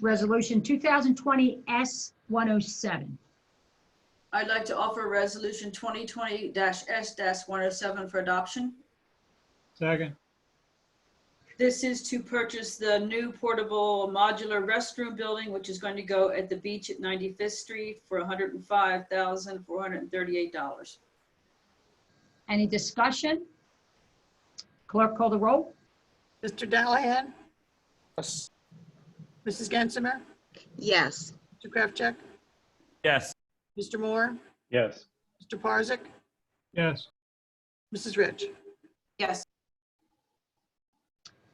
Resolution 2020 S-107. I'd like to offer resolution 2020-S-107 for adoption. Second. This is to purchase the new portable modular restroom building, which is going to go at the beach at 95th Street for $105,438. Any discussion? Clerk, call the roll. Mr. Dallahan? Yes. Mrs. Gensemer? Yes. Mr. Krafczek? Yes. Mr. Moore? Yes. Mr. Parzak? Yes. Mrs. Rich? Yes.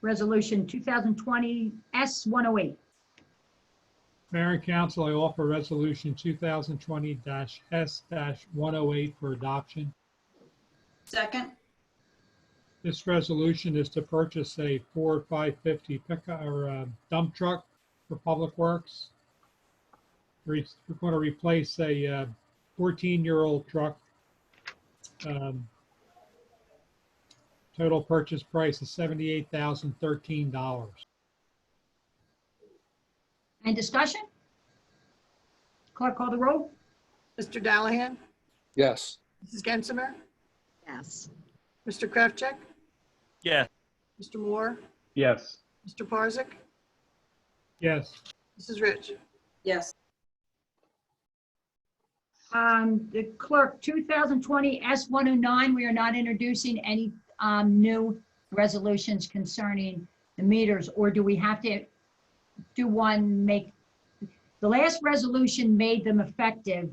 Resolution 2020 S-108. Mayor and Council, I offer Resolution 2020-S-108 for adoption. Second. This resolution is to purchase a Ford 550 pickup or dump truck for Public Works. We're going to replace a 14-year-old truck. Total purchase price is $78,013. Any discussion? Clerk, call the roll. Mr. Dallahan? Yes. Mrs. Gensemer? Yes. Mr. Krafcek? Yes. Mr. Moore? Yes. Mr. Parzak? Yes. Mrs. Rich? Yes. The clerk, 2020 S-109, we are not introducing any new resolutions concerning the meters, or do we have to do one the last resolution made them effective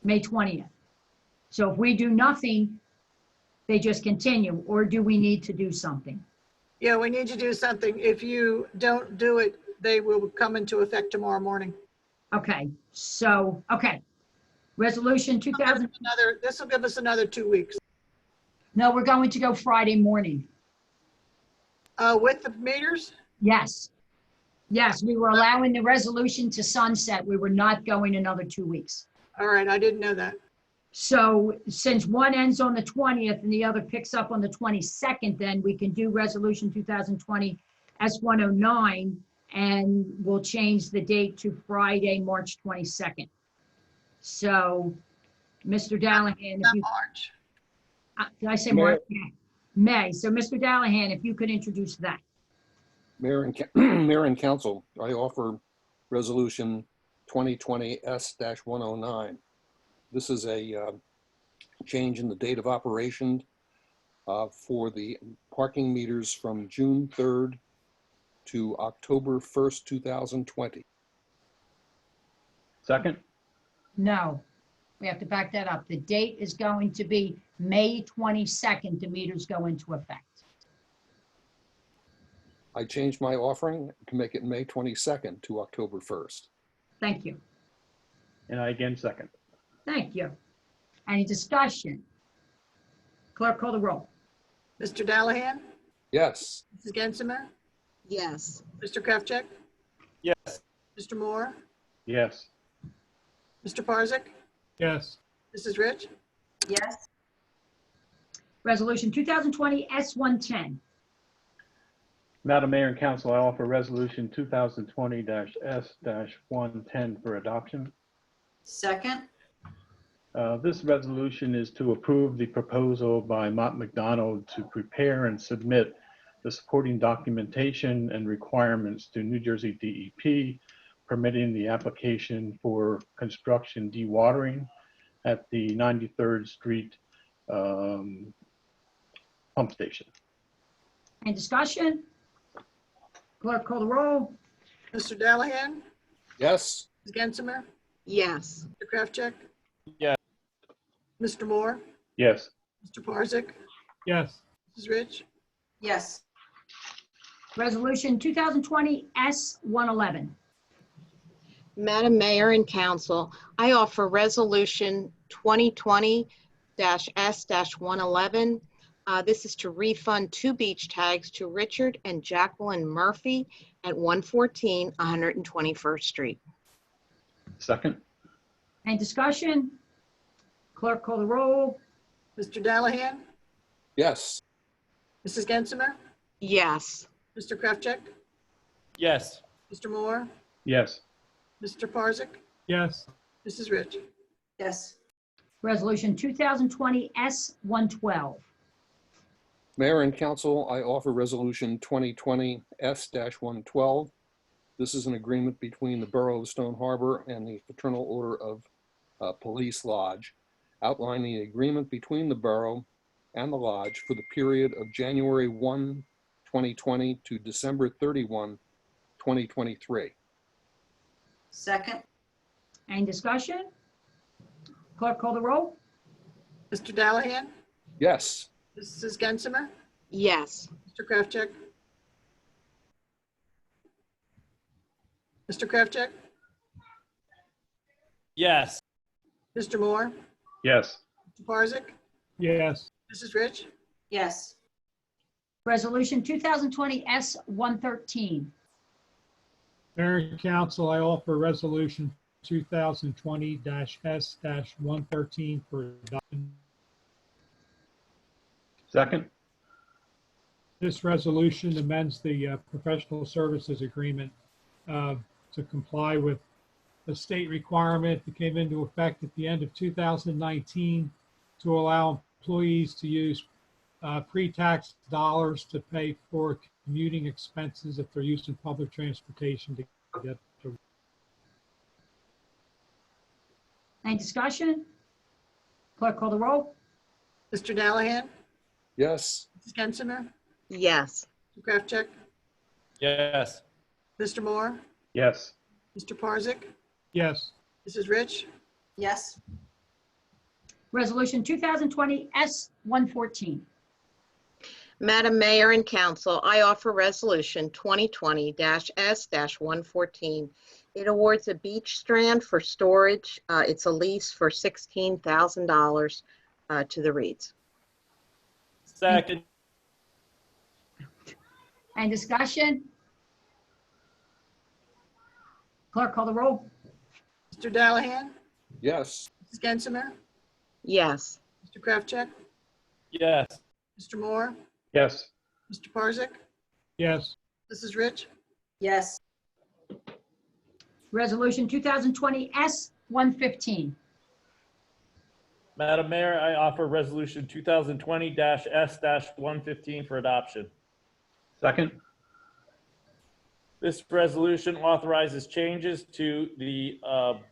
May 20th. So if we do nothing, they just continue, or do we need to do something? Yeah, we need to do something. If you don't do it, they will come into effect tomorrow morning. Okay, so, okay. Resolution 2000. This will give us another 2 weeks. No, we're going to go Friday morning. With the meters? Yes. Yes, we were allowing the resolution to sunset. We were not going another 2 weeks. All right, I didn't know that. So since one ends on the 20th and the other picks up on the 22nd, then we can do resolution 2020 S-109, and we'll change the date to Friday, March 22nd. So, Mr. Dallahan, if you, March. did I say March? Yeah. May. So, Mr. Dallahan, if you could introduce that. Mayor and Council, I offer Resolution 2020 S-109. This is a change in the date of operation for the parking meters from June 3rd to October 1st, 2020. Second? No, we have to back that up. The date is going to be May 22nd, the meters go into effect. I changed my offering to make it May 22nd to October 1st. Thank you. And I again second. Thank you. Any discussion? Clerk, call the roll. Mr. Dallahan? Yes. Mrs. Gensemer? Yes. Mr. Krafcek? Yes. Mr. Moore? Yes. Mr. Parzak? Yes. Mrs. Rich? Yes. Resolution 2020 S-110. Madam Mayor and Council, I offer Resolution 2020-S-110 for adoption. Second. This resolution is to approve the proposal by Mott McDonald to prepare and submit the supporting documentation and requirements to New Jersey DEP, permitting the application for construction dewatering at the 93rd Street pump station. Any discussion? Clerk, call the roll. Mr. Dallahan? Yes. Mrs. Gensemer? Yes. Mr. Krafcek? Yes. Mr. Moore? Yes. Mr. Parzak? Yes. Mrs. Rich? Yes. Resolution 2020 S-111. Madam Mayor and Council, I offer Resolution 2020-S-111. This is to refund 2 beach tags to Richard and Jacqueline Murphy at 114 121st Street. Second? Any discussion? Clerk, call the roll. Mr. Dallahan? Yes. Mrs. Gensemer? Yes. Mr. Krafcek? Yes. Mr. Moore? Yes. Mr. Parzak? Yes. Mrs. Rich? Yes. Resolution 2020 S-112. Mayor and Council, I offer Resolution 2020 S-112. This is an agreement between the Borough of Stone Harbor and the Fraternal Order of Police Lodge, outlining the agreement between the Borough and the Lodge for the period of January 1, 2020 to December 31, 2023. Second. Any discussion? Clerk, call the roll. Mr. Dallahan? Yes. Mrs. Gensemer? Yes. Mr. Krafcek? Mr. Krafcek? Yes. Mr. Moore? Yes. Mr. Parzak? Yes. Mrs. Rich? Yes. Resolution 2020 S-113. Mayor and Council, I offer Resolution 2020-S-113 for adoption. Second. This resolution amends the professional services agreement to comply with the state requirement that came into effect at the end of 2019 to allow employees to use pre-tax dollars to pay for commuting expenses if they're using public transportation to get to. Any discussion? Clerk call the roll. Mr. Dallahan? Yes. Mrs. Gensemer? Yes. Mr. Krafczek? Yes. Mr. Moore? Yes. Mr. Parzak? Yes. Mrs. Rich? Yes. Resolution 2020 S-114. Madam Mayor and Council, I offer Resolution 2020-S-114. It awards a beach strand for storage. It's a lease for $16,000 to the Reeds. Second. Any discussion? Clerk call the roll. Mr. Dallahan? Yes. Mrs. Gensemer? Yes. Mr. Krafczek? Yes. Mr. Moore? Yes. Mr. Parzak? Yes. Mrs. Rich? Yes. Resolution 2020 S-115. Madam Mayor, I offer Resolution 2020-S-115 for adoption. Second. This resolution authorizes changes to the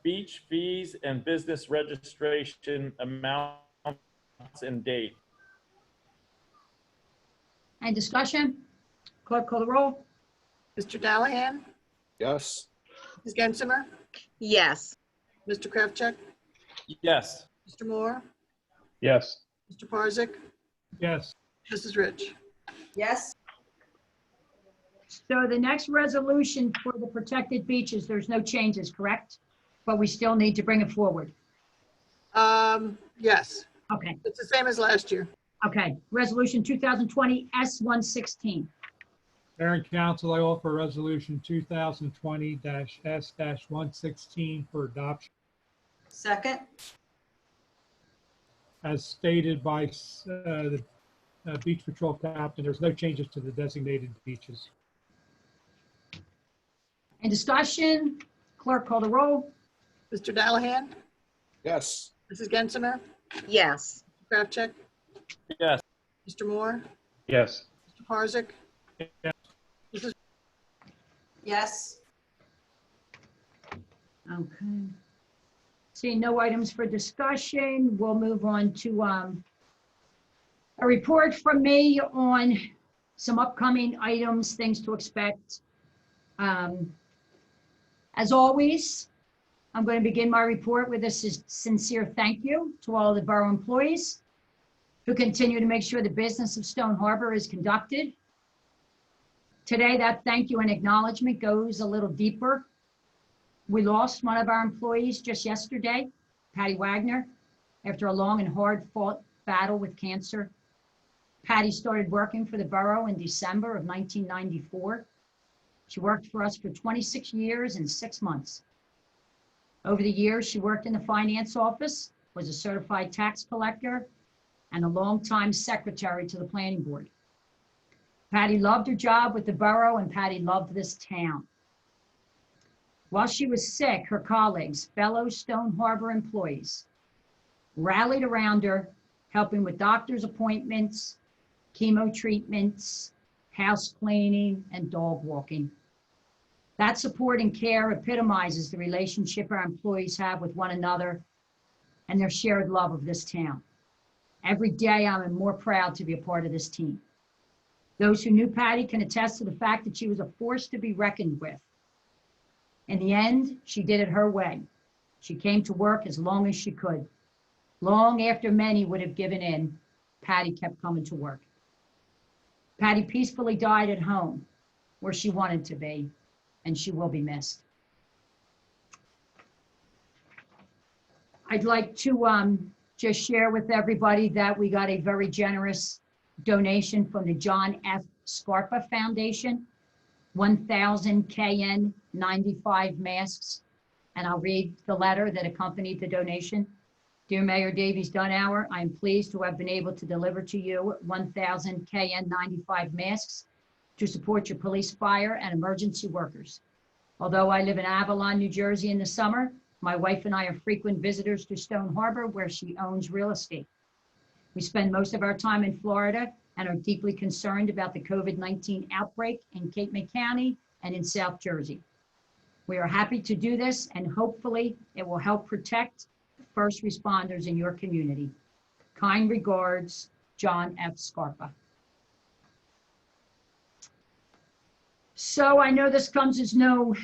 beach fees and business registration amounts and date. Any discussion? Clerk call the roll. Mr. Dallahan? Yes. Mrs. Gensemer? Yes. Mr. Krafczek? Yes. Mr. Moore? Yes. Mr. Parzak? Yes. Mrs. Rich? Yes. So the next resolution for the protected beaches, there's no changes, correct? But we still need to bring it forward. Yes. Okay, It's the same as last year. okay. Resolution 2020 S-116. Mayor and Council, I offer Resolution 2020-S-116 for adoption. Second. As stated by the Beach Patrol Captain, there's no changes to the designated beaches. Any discussion? Clerk call the roll. Mr. Dallahan? Yes. Mrs. Gensemer? Yes. Mr. Krafczek? Yes. Mr. Moore? Yes. Mr. Parzak? Yes. Mrs. Yes. Okay. Seeing no items for discussion, we'll move on to a report from me on some upcoming items, things to expect. As always, I'm going to begin my report with a sincere thank you to all the borough employees who continue to make sure the business of Stone Harbor is conducted. Today, that thank you and acknowledgement goes a little deeper. We lost one of our employees just yesterday, Patty Wagner, after a long and hard-fought battle with cancer. Patty started working for the borough in December of 1994. She worked for us for 26 years and 6 months. Over the years, she worked in the finance office, was a certified tax collector, and a longtime secretary to the planning board. Patty loved her job with the borough, and Patty loved this town. While she was sick, her colleagues, fellow Stone Harbor employees, rallied around her, helping with doctor's appointments, chemo treatments, house cleaning, and dog walking. That support and care epitomizes the relationship our employees have with one another and their shared love of this town. Every day, I'm more proud to be a part of this team. Those who knew Patty can attest to the fact that she was a force to be reckoned with. In the end, she did it her way. She came to work as long as she could. Long after many would have given in, Patty kept coming to work. Patty peacefully died at home, where she wanted to be, and she will be missed. I'd like to just share with everybody that we got a very generous donation from the John F. Scarpa Foundation. 1,000 KN95 masks. And I'll read the letter that accompanied the donation. Dear Mayor Davies-Dunhour, I am pleased to have been able to deliver to you 1,000 KN95 masks to support your police, fire, and emergency workers. Although I live in Avalon, New Jersey in the summer, my wife and I are frequent visitors to Stone Harbor, where she owns real estate. We spend most of our time in Florida and are deeply concerned about the COVID-19 outbreak in Cape May County and in South Jersey. We are happy to do this, and hopefully it will help protect first responders in your community. Kind regards, John F. Scarpa. So I know this comes as no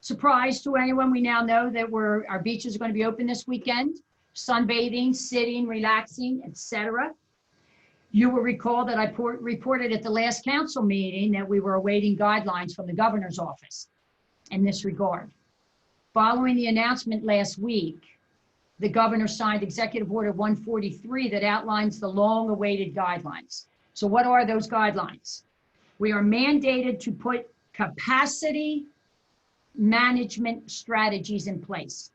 surprise to anyone. We now know that our beaches are going to be open this weekend, sunbathing, sitting, relaxing, etc. You will recall that I reported at the last council meeting that we were awaiting guidelines from the governor's office in this regard. Following the announcement last week, the governor signed Executive Order 143 that outlines the long-awaited guidelines. So what are those guidelines? We are mandated to put capacity management strategies in place.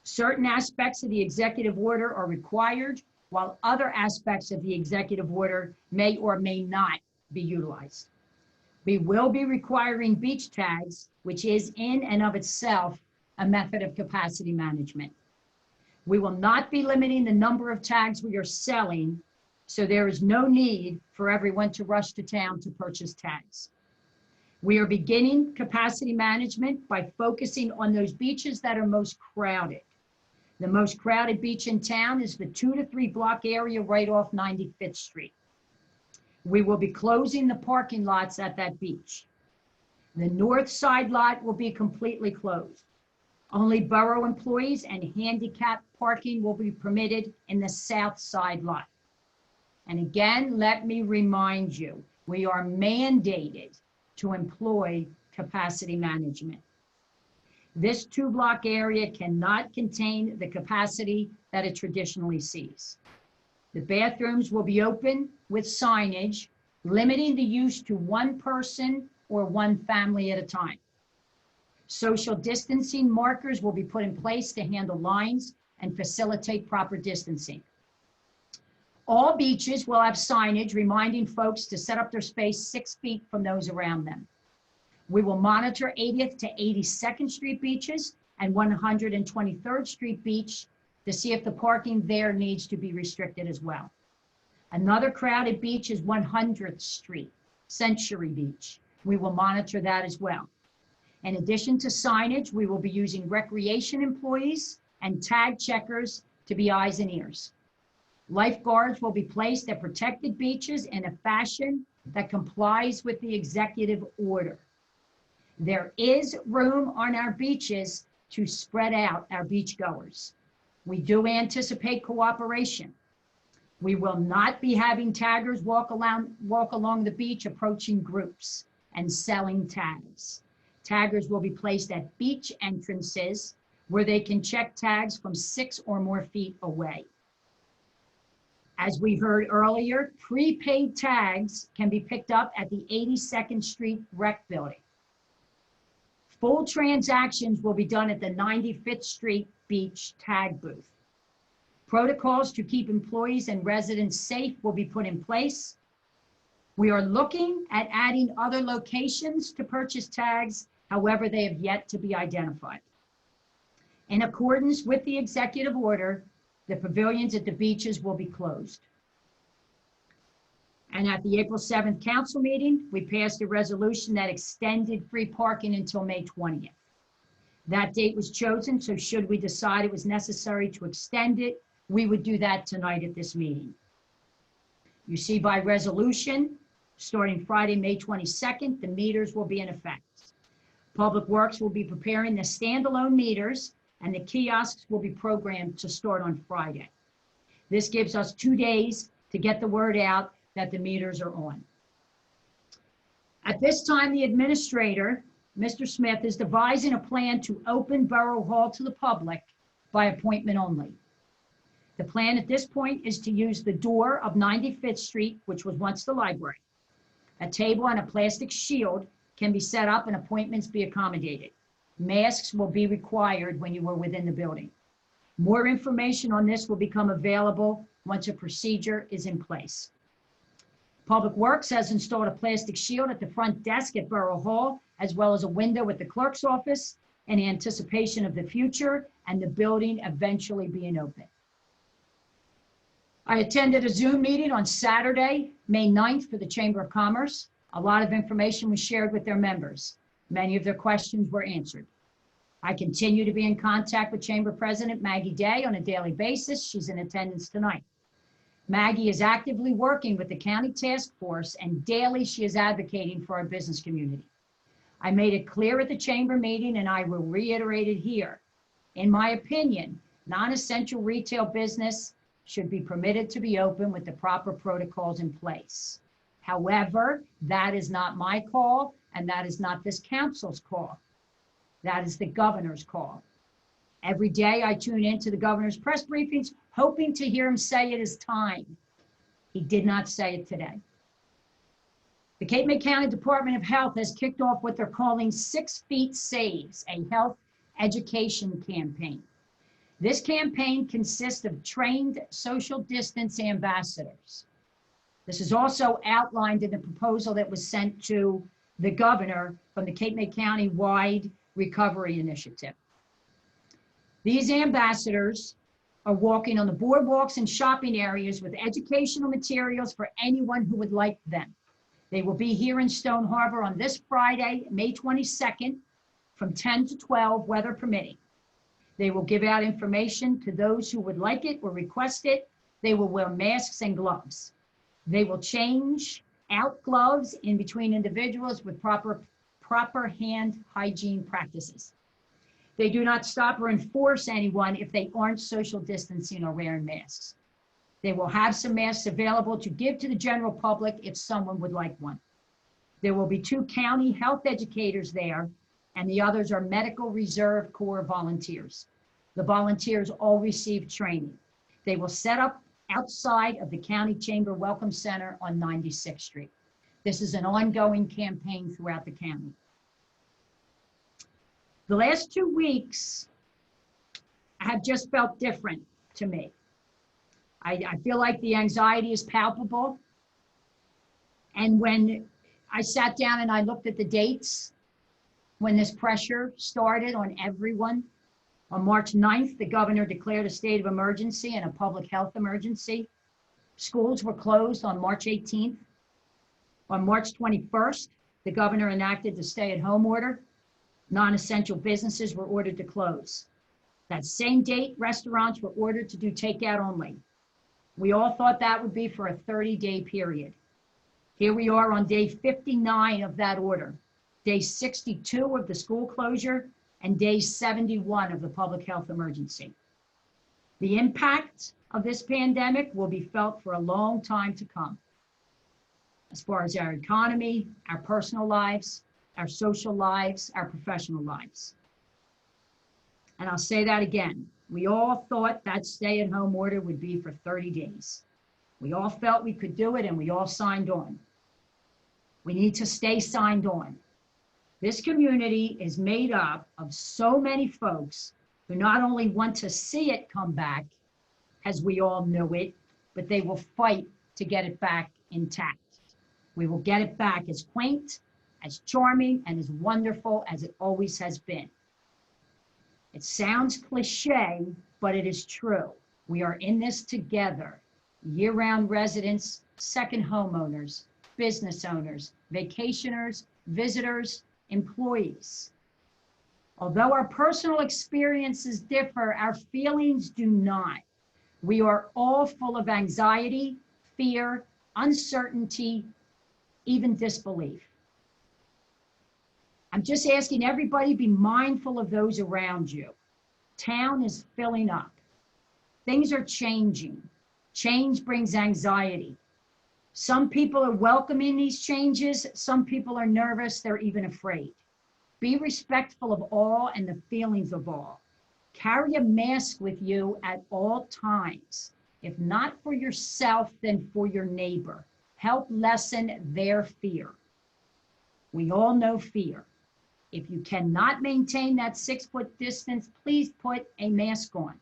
Certain aspects of the executive order are required, while other aspects of the executive order may or may not be utilized. We will be requiring beach tags, which is in and of itself a method of capacity management. We will not be limiting the number of tags we are selling, so there is no need for everyone to rush to town to purchase tags. We are beginning capacity management by focusing on those beaches that are most crowded. The most crowded beach in town is the 2 to 3 block area right off 95th Street. We will be closing the parking lots at that beach. The north side lot will be completely closed. Only borough employees and handicap parking will be permitted in the south side lot. And again, let me remind you, we are mandated to employ capacity management. This 2-block area cannot contain the capacity that it traditionally sees. The bathrooms will be open with signage, limiting the use to 1 person or 1 family at a time. Social distancing markers will be put in place to handle lines and facilitate proper distancing. All beaches will have signage reminding folks to set up their space 6 feet from those around them. We will monitor 80th to 82nd Street beaches and 123rd Street Beach to see if the parking there needs to be restricted as well. Another crowded beach is 100th Street, Century Beach. We will monitor that as well. In addition to signage, we will be using recreation employees and tag checkers to be eyes and ears. Lifeguards will be placed at protected beaches in a fashion that complies with the executive order. There is room on our beaches to spread out our beachgoers. We do anticipate cooperation. We will not be having taggers walk along the beach approaching groups and selling tags. Taggers will be placed at beach entrances where they can check tags from 6 or more feet away. As we heard earlier, prepaid tags can be picked up at the 82nd Street Rec Building. Full transactions will be done at the 95th Street Beach Tag Booth. Protocols to keep employees and residents safe will be put in place. We are looking at adding other locations to purchase tags, however, they have yet to be identified. In accordance with the executive order, the pavilions at the beaches will be closed. And at the April 7th council meeting, we passed a resolution that extended free parking until May 20th. That date was chosen, so should we decide it was necessary to extend it, we would do that tonight at this meeting. You see by resolution, starting Friday, May 22nd, the meters will be in effect. Public Works will be preparing the standalone meters, and the kiosks will be programmed to start on Friday. This gives us 2 days to get the word out that the meters are on. At this time, the administrator, Mr. Smith, is devising a plan to open Borough Hall to the public by appointment only. The plan at this point is to use the door of 95th Street, which was once the library, a table and a plastic shield can be set up and appointments be accommodated. Masks will be required when you are within the building. More information on this will become available once a procedure is in place. Public Works has installed a plastic shield at the front desk at Borough Hall, as well as a window at the clerk's office in anticipation of the future and the building eventually being open. I attended a Zoom meeting on Saturday, May 9th for the Chamber of Commerce. A lot of information was shared with their members. Many of their questions were answered. I continue to be in contact with Chamber President Maggie Day on a daily basis. She's in attendance tonight. Maggie is actively working with the county task force, and daily she is advocating for our business community. I made it clear at the Chamber meeting, and I will reiterate it here. In my opinion, non-essential retail business should be permitted to be open with the proper protocols in place. However, that is not my call, and that is not this council's call. That is the governor's call. Every day I tune into the governor's press briefings, hoping to hear him say it is time. He did not say it today. The Cape May County Department of Health has kicked off what they're calling 6 Feet Saves, a health education campaign. This campaign consists of trained social distance ambassadors. This is also outlined in the proposal that was sent to the governor from the Cape May County Wide Recovery Initiative. These ambassadors are walking on the boardwalks and shopping areas with educational materials for anyone who would like them. They will be here in Stone Harbor on this Friday, May 22nd, from 10 to 12, weather permitting. They will give out information to those who would like it or request it. They will wear masks and gloves. They will change out gloves in between individuals with proper hand hygiene practices. They do not stop or enforce anyone if they aren't social distancing or wearing masks. They will have some masks available to give to the general public if someone would like one. There will be 2 county health educators there, and the others are Medical Reserve Corps volunteers. The volunteers all receive training. They will set up outside of the County Chamber Welcome Center on 96th Street. This is an ongoing campaign throughout the county. The last 2 weeks have just felt different to me. I feel like the anxiety is palpable. And when I sat down and I looked at the dates, when this pressure started on everyone, on March 9th, the governor declared a state of emergency and a public health emergency. Schools were closed on March 18th. On March 21st, the governor enacted the stay-at-home order. Non-essential businesses were ordered to close. That same date, restaurants were ordered to do takeout only. We all thought that would be for a 30-day period. Here we are on day 59 of that order, day 62 of the school closure, and day 71 of the public health emergency. The impact of this pandemic will be felt for a long time to come, as far as our economy, our personal lives, our social lives, our professional lives. And I'll say that again. We all thought that stay-at-home order would be for 30 days. We all felt we could do it, and we all signed on. We need to stay signed on. This community is made up of so many folks who not only want to see it come back as we all knew it, but they will fight to get it back intact. We will get it back as quaint, as charming, and as wonderful as it always has been. It sounds cliche, but it is true. We are in this together. Year-round residents, second homeowners, business owners, vacationers, visitors, employees. Although our personal experiences differ, our feelings do not. We are all full of anxiety, fear, uncertainty, even disbelief. I'm just asking everybody to be mindful of those around you. Town is filling up. Things are changing. Change brings anxiety. Some people are welcoming these changes. Some people are nervous. They're even afraid. Be respectful of all and the feelings of all. Carry a mask with you at all times. If not for yourself, then for your neighbor. Help lessen their fear. We all know fear. If you cannot maintain that 6-foot distance, please put a mask on.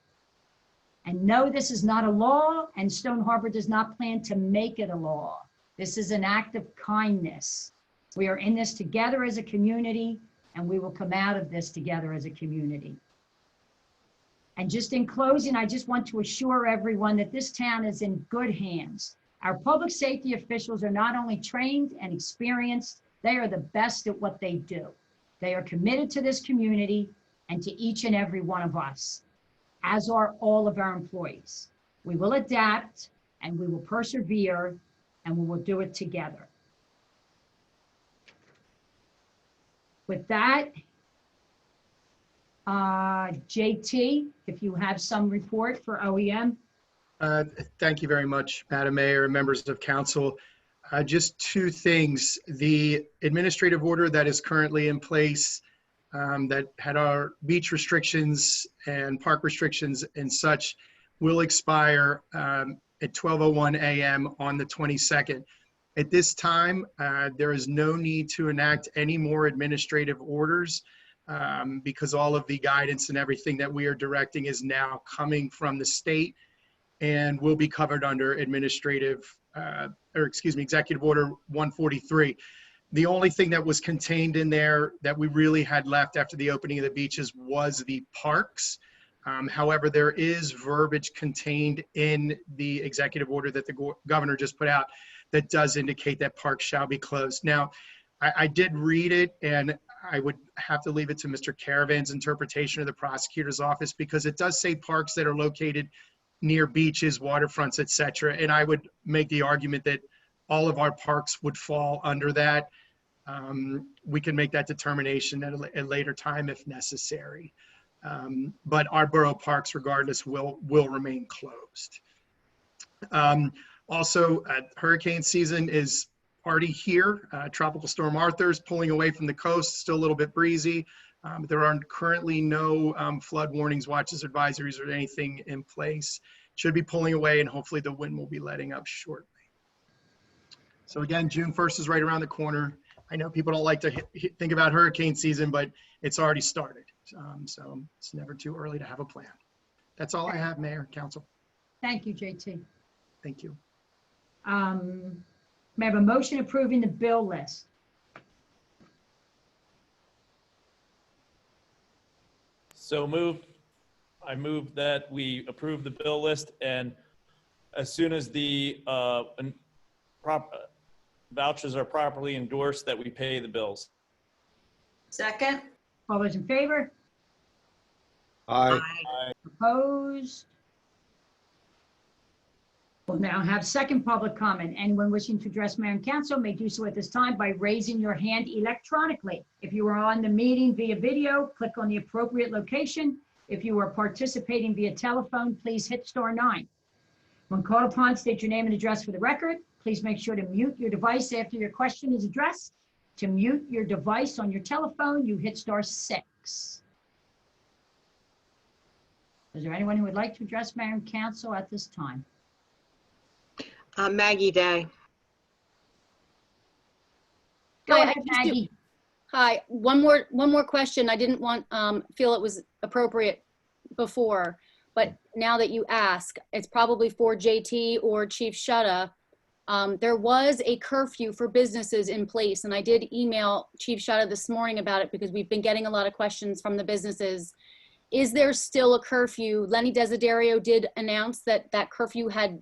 And no, this is not a law, and Stone Harbor does not plan to make it a law. This is an act of kindness. We are in this together as a community, and we will come out of this together as a community. And just in closing, I just want to assure everyone that this town is in good hands. Our public safety officials are not only trained and experienced, they are the best at what they do. They are committed to this community and to each and every one of us, as are all of our employees. We will adapt and we will persevere and we will do it together. With that, JT, if you have some report for OEM. Thank you very much, Madam Mayor and members of council. Just two things. The administrative order that is currently in place that had our beach restrictions and park restrictions and such will expire at 12:01 a.m. on the 22nd. At this time, there is no need to enact any more administrative orders because all of the guidance and everything that we are directing is now coming from the state and will be covered under executive order 143. The only thing that was contained in there that we really had left after the opening of the beaches was the parks. However, there is verbiage contained in the executive order that the governor just put out that does indicate that parks shall be closed. Now, I did read it, and I would have to leave it to Mr. Caravan's interpretation of the prosecutor's office because it does say parks that are located near beaches, waterfronts, etc. And I would make the argument that all of our parks would fall under that. We can make that determination at a later time if necessary. But our borough parks, regardless, will remain closed. Also, hurricane season is already here. Tropical Storm Arthur is pulling away from the coast, still a little bit breezy. There are currently no flood warnings, watches, advisories, or anything in place. Should be pulling away, and hopefully the wind will be letting up shortly. So again, June 1st is right around the corner. I know people don't like to think about hurricane season, but it's already started. So it's never too early to have a plan. That's all I have, Mayor, Council. Thank you, JT. Thank you. May I have a motion approving the bill list? So moved. I move that we approve the bill list, and as soon as the vouchers are properly endorsed, that we pay the bills. Second. All those in favor? Aye. Opposed? We'll now have second public comment. Anyone wishing to address Mayor and Council may do so at this time by raising your hand electronically. If you are on the meeting via video, click on the appropriate location. If you are participating via telephone, please hit *9. When called upon, state your name and address for the record. Please make sure to mute your device after your question is addressed. To mute your device on your telephone, you hit *6. Is there anyone who would like to address Mayor and Council at this time? Maggie Day. Go Hi, ahead, Maggie. Hi, one more question. I didn't feel it was appropriate before, but now that you ask, it's probably for JT or Chief Tschutta. There was a curfew for businesses in place, and I did email Chief Tschutta this morning about it because we've been getting a lot of questions from the businesses. Is there still a curfew? Lenny Desiderio did announce that that curfew had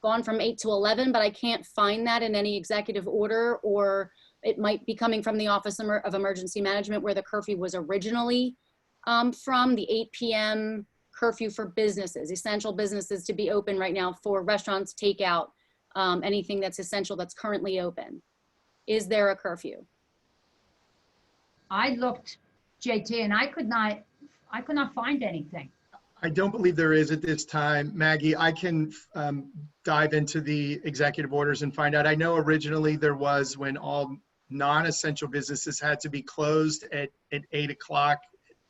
gone from 8 to 11, but I can't find that in any executive order, or it might be coming from the Office of Emergency Management where the curfew was originally from, the 8 p.m. curfew for businesses, essential businesses to be open right now for restaurants, takeout, anything that's essential that's currently open. Is there a curfew? I looked, JT, and I could not find anything. I don't believe there is at this time. Maggie, I can dive into the executive orders and find out. I know originally there was when all non-essential businesses had to be closed at 8 o'clock,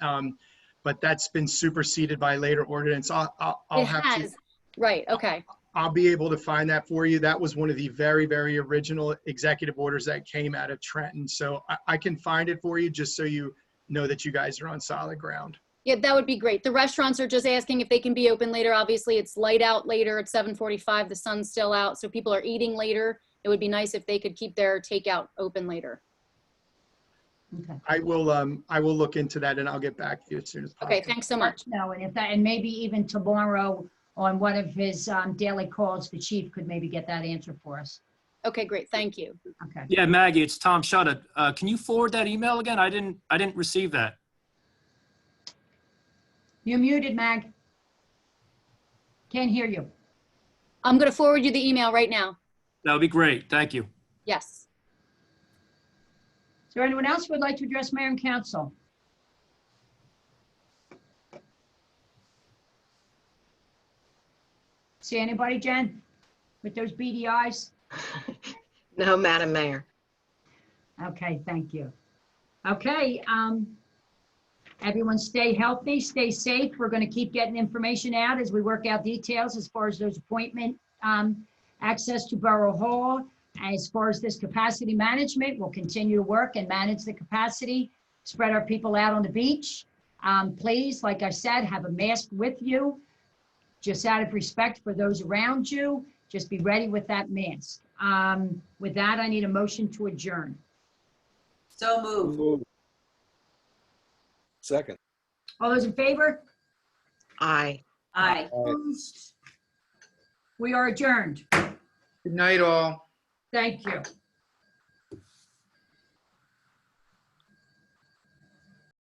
but that's been superseded by later ordinance. I'll have to. Right, okay. I'll be able to find that for you. That was one of the very, very original executive orders that came out of Trenton. So I can find it for you just so you know that you guys are on solid ground. Yeah, that would be great. The restaurants are just asking if they can be open later. Obviously, it's light out later at 7:45. The sun's still out, so people are eating later. It would be nice if they could keep their takeout open later. Okay. I will look into that and I'll get back to you as soon as possible. Okay, thanks so much. No, and if that, and maybe even tomorrow on one of his daily calls, the chief could maybe get that answer for us. Okay, great. Thank you. Okay. Yeah, Maggie, it's Tom Tschutta. Can you forward that email again? I didn't receive that. You're muted, Mag. Can't hear you. I'm going to forward you the email right now. That would be great. Thank you. Yes. Is there anyone else who would like to address mayor and council? See anybody, Jen, with those beady eyes? No, Madam Mayor. Okay, thank you. Okay, everyone stay healthy, stay safe. We're going to keep getting information out as we work out details as far as those appointment access to Borough Hall. As far as this capacity management, we'll continue to work and manage the capacity, spread our people out on the beach. Please, like I said, have a mask with you, just out of respect for those around you. Just be ready with that mask. With that, I need a motion to adjourn. So moved. Second. All those in favor? Aye. Aye. We are adjourned. Good night, all. Thank you.